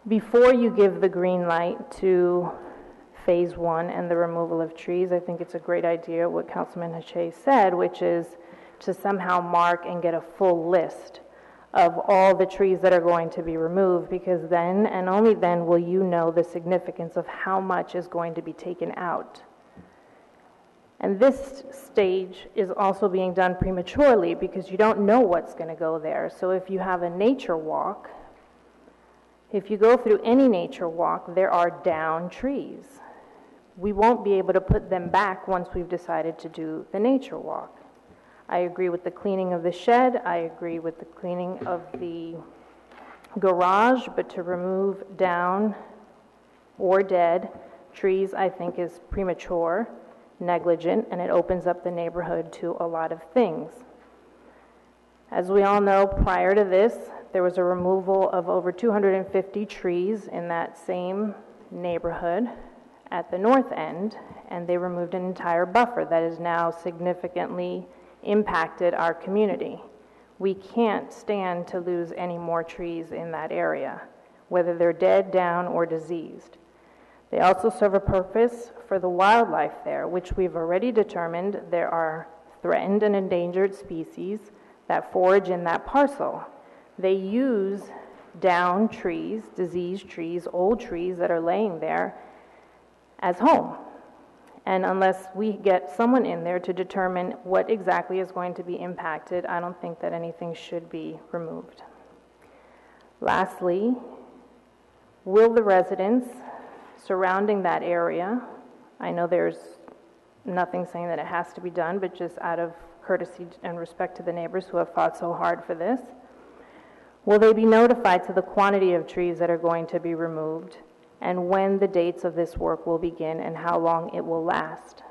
Before you give the green light to Phase 1 and the removal of trees, I think it's a great idea what Councilman Haché said, which is to somehow mark and get a full list of all the trees that are going to be removed, because then and only then will you know the significance of how much is going to be taken out. And this stage is also being done prematurely because you don't know what's going to go there. So if you have a nature walk, if you go through any nature walk, there are down trees. We won't be able to put them back once we've decided to do the nature walk. I agree with the cleaning of the shed, I agree with the cleaning of the garage, but to remove down or dead trees, I think is premature, negligent, and it opens up the neighborhood to a lot of things. As we all know, prior to this, there was a removal of over 250 trees in that same neighborhood at the north end, and they removed an entire buffer that is now significantly impacted our community. We can't stand to lose any more trees in that area, whether they're dead, down, or diseased. They also serve a purpose for the wildlife there, which we've already determined there are threatened and endangered species that forage in that parcel. They use down trees, diseased trees, old trees that are laying there as home. And unless we get someone in there to determine what exactly is going to be impacted, I don't think that anything should be removed. Lastly, will the residents surrounding that area, I know there's nothing saying that it has to be done, but just out of courtesy and respect to the neighbors who have fought so hard for this, will they be notified to the quantity of trees that are going to be removed and when the dates of this work will begin and how long it will last?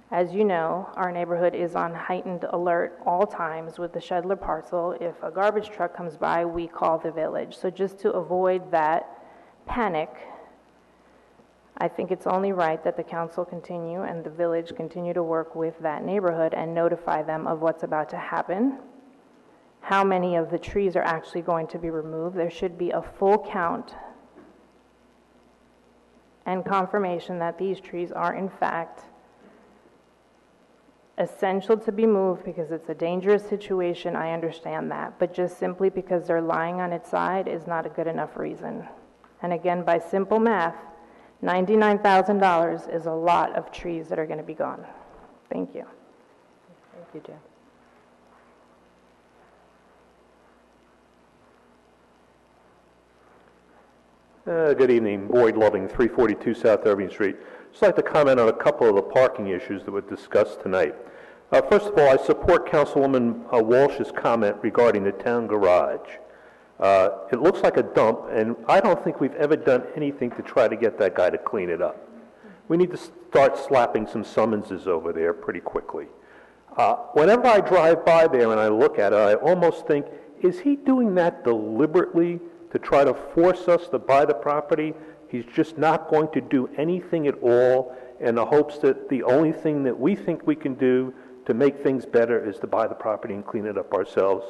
As you know, our neighborhood is on heightened alert all times with the Shedler parcel. If a garbage truck comes by, we call the village. So just to avoid that panic, I think it's only right that the council continue and the village continue to work with that neighborhood and notify them of what's about to happen, how many of the trees are actually going to be removed. There should be a full count and confirmation that these trees are in fact essential to be moved because it's a dangerous situation. I understand that, but just simply because they're lying on its side is not a good enough reason. And again, by simple math, $99,000 is a lot of trees that are going to be gone. Thank you. Thank you, Jen. Good evening. Boyd Loving, 342 South Irving Street. Just like to comment on a couple of the parking issues that were discussed tonight. First of all, I support Councilwoman Walsh's comment regarding the town garage. It looks like a dump, and I don't think we've ever done anything to try to get that guy to clean it up. We need to start slapping some summonses over there pretty quickly. Whenever I drive by there and I look at it, I almost think, is he doing that deliberately to try to force us to buy the property? He's just not going to do anything at all in the hopes that the only thing that we think we can do to make things better is to buy the property and clean it up ourselves.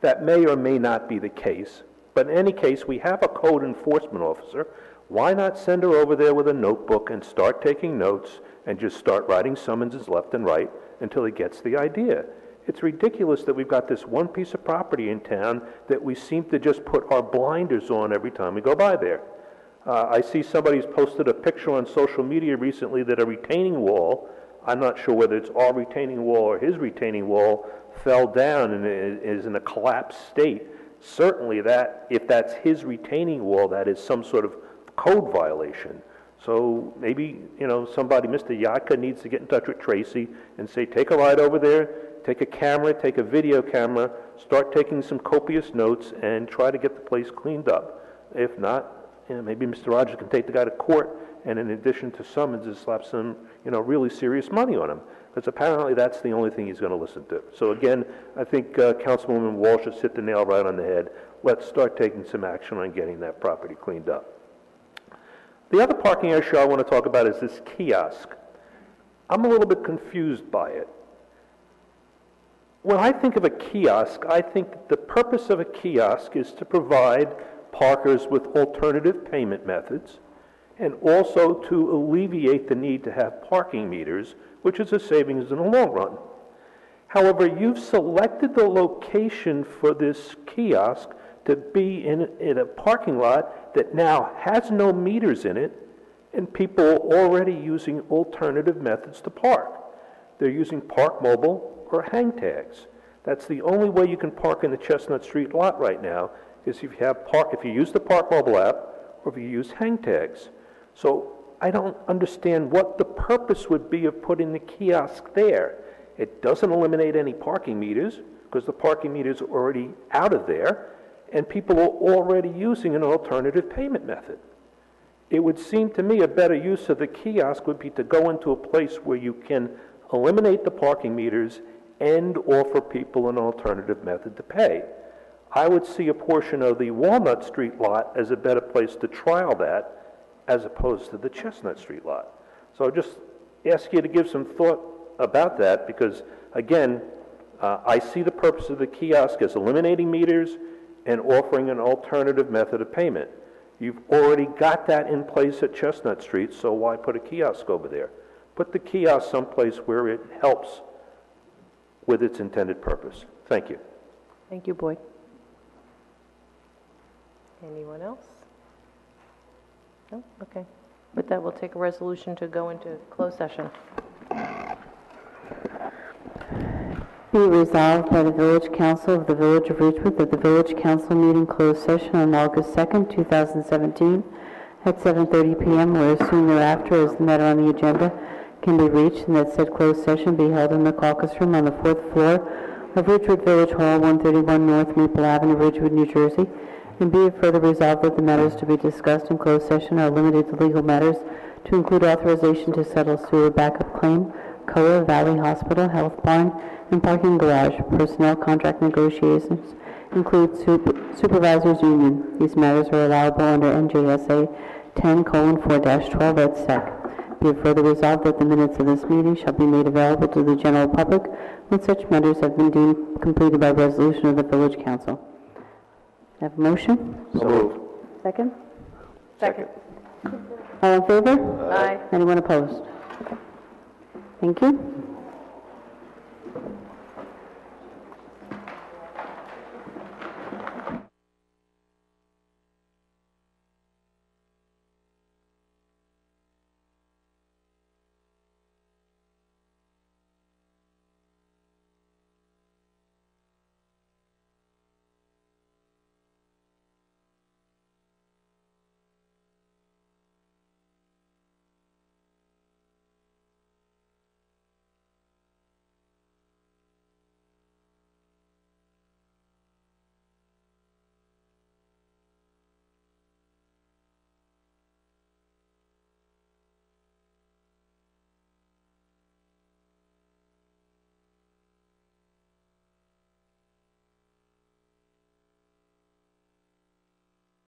That may or may not be the case, but in any case, we have a code enforcement officer. Why not send her over there with a notebook and start taking notes and just start writing summonses left and right until he gets the idea? It's ridiculous that we've got this one piece of property in town that we seem to just put our blinders on every time we go by there. I see somebody's posted a picture on social media recently that a retaining wall, I'm not sure whether it's our retaining wall or his retaining wall, fell down and is in a collapsed state. Certainly that, if that's his retaining wall, that is some sort of code violation. So maybe, somebody, Mr. Yatka, needs to get in touch with Tracy and say, take a ride over there, take a camera, take a video camera, start taking some copious notes and try to get the place cleaned up. If not, maybe Mr. Rogers can take the guy to court and in addition to summonses, slap some, really serious money on him. Because apparently that's the only thing he's going to listen to. So again, I think Councilwoman Walsh has hit the nail right on the head. Let's start taking some action on getting that property cleaned up. The other parking issue I want to talk about is this kiosk. I'm a little bit confused by it. When I think of a kiosk, I think that the purpose of a kiosk is to provide parkers with alternative payment methods and also to alleviate the need to have parking meters, which is a savings in the long run. However, you've selected the location for this kiosk to be in a parking lot that now has no meters in it, and people are already using alternative methods to park. They're using Park Mobile or hang tags. That's the only way you can park in the Chestnut Street lot right now, is if you use the Park Mobile app or if you use hang tags. So I don't understand what the purpose would be of putting the kiosk there. It doesn't eliminate any parking meters because the parking meters are already out of there and people are already using an alternative payment method. It would seem to me a better use of the kiosk would be to go into a place where you can eliminate the parking meters and offer people an alternative method to pay. I would see a portion of the Walnut Street lot as a better place to trial that as opposed to the Chestnut Street lot. So I just ask you to give some thought about that because, again, I see the purpose of the kiosk as eliminating meters and offering an alternative method of payment. You've already got that in place at Chestnut Street, so why put a kiosk over there? Put the kiosk someplace where it helps with its intended purpose. Thank you. Thank you, Boyd. Anyone else? No? Okay. With that, we'll take a resolution to go into closed session. Be it resolved by the Village Council of the Village of Ridgewood that the Village Council meeting closed session on August 2nd, 2017 at 7:30 p.m. or as soon thereafter as the matter on the agenda can be reached, and that said closed session be held in the caucus room on the 4th floor of Ridgewood Village Hall, 131 North Maple Avenue, Ridgewood, New Jersey. And be it further resolved that the matters to be discussed in closed session are limited to legal matters to include authorization to settle sewer backup claim, COA, Valley Hospital, Health Barn, and parking garage. Personnel contract negotiations include supervisors union. These matters are allowable under NJSA 10:4-12 et sec. Be it further resolved that the minutes of this meeting shall be made available to the general public when such matters have been deemed completed by resolution of the Village Council. Have a motion? So moved. Second? Second. All in favor? Aye. Anyone opposed? Thank you.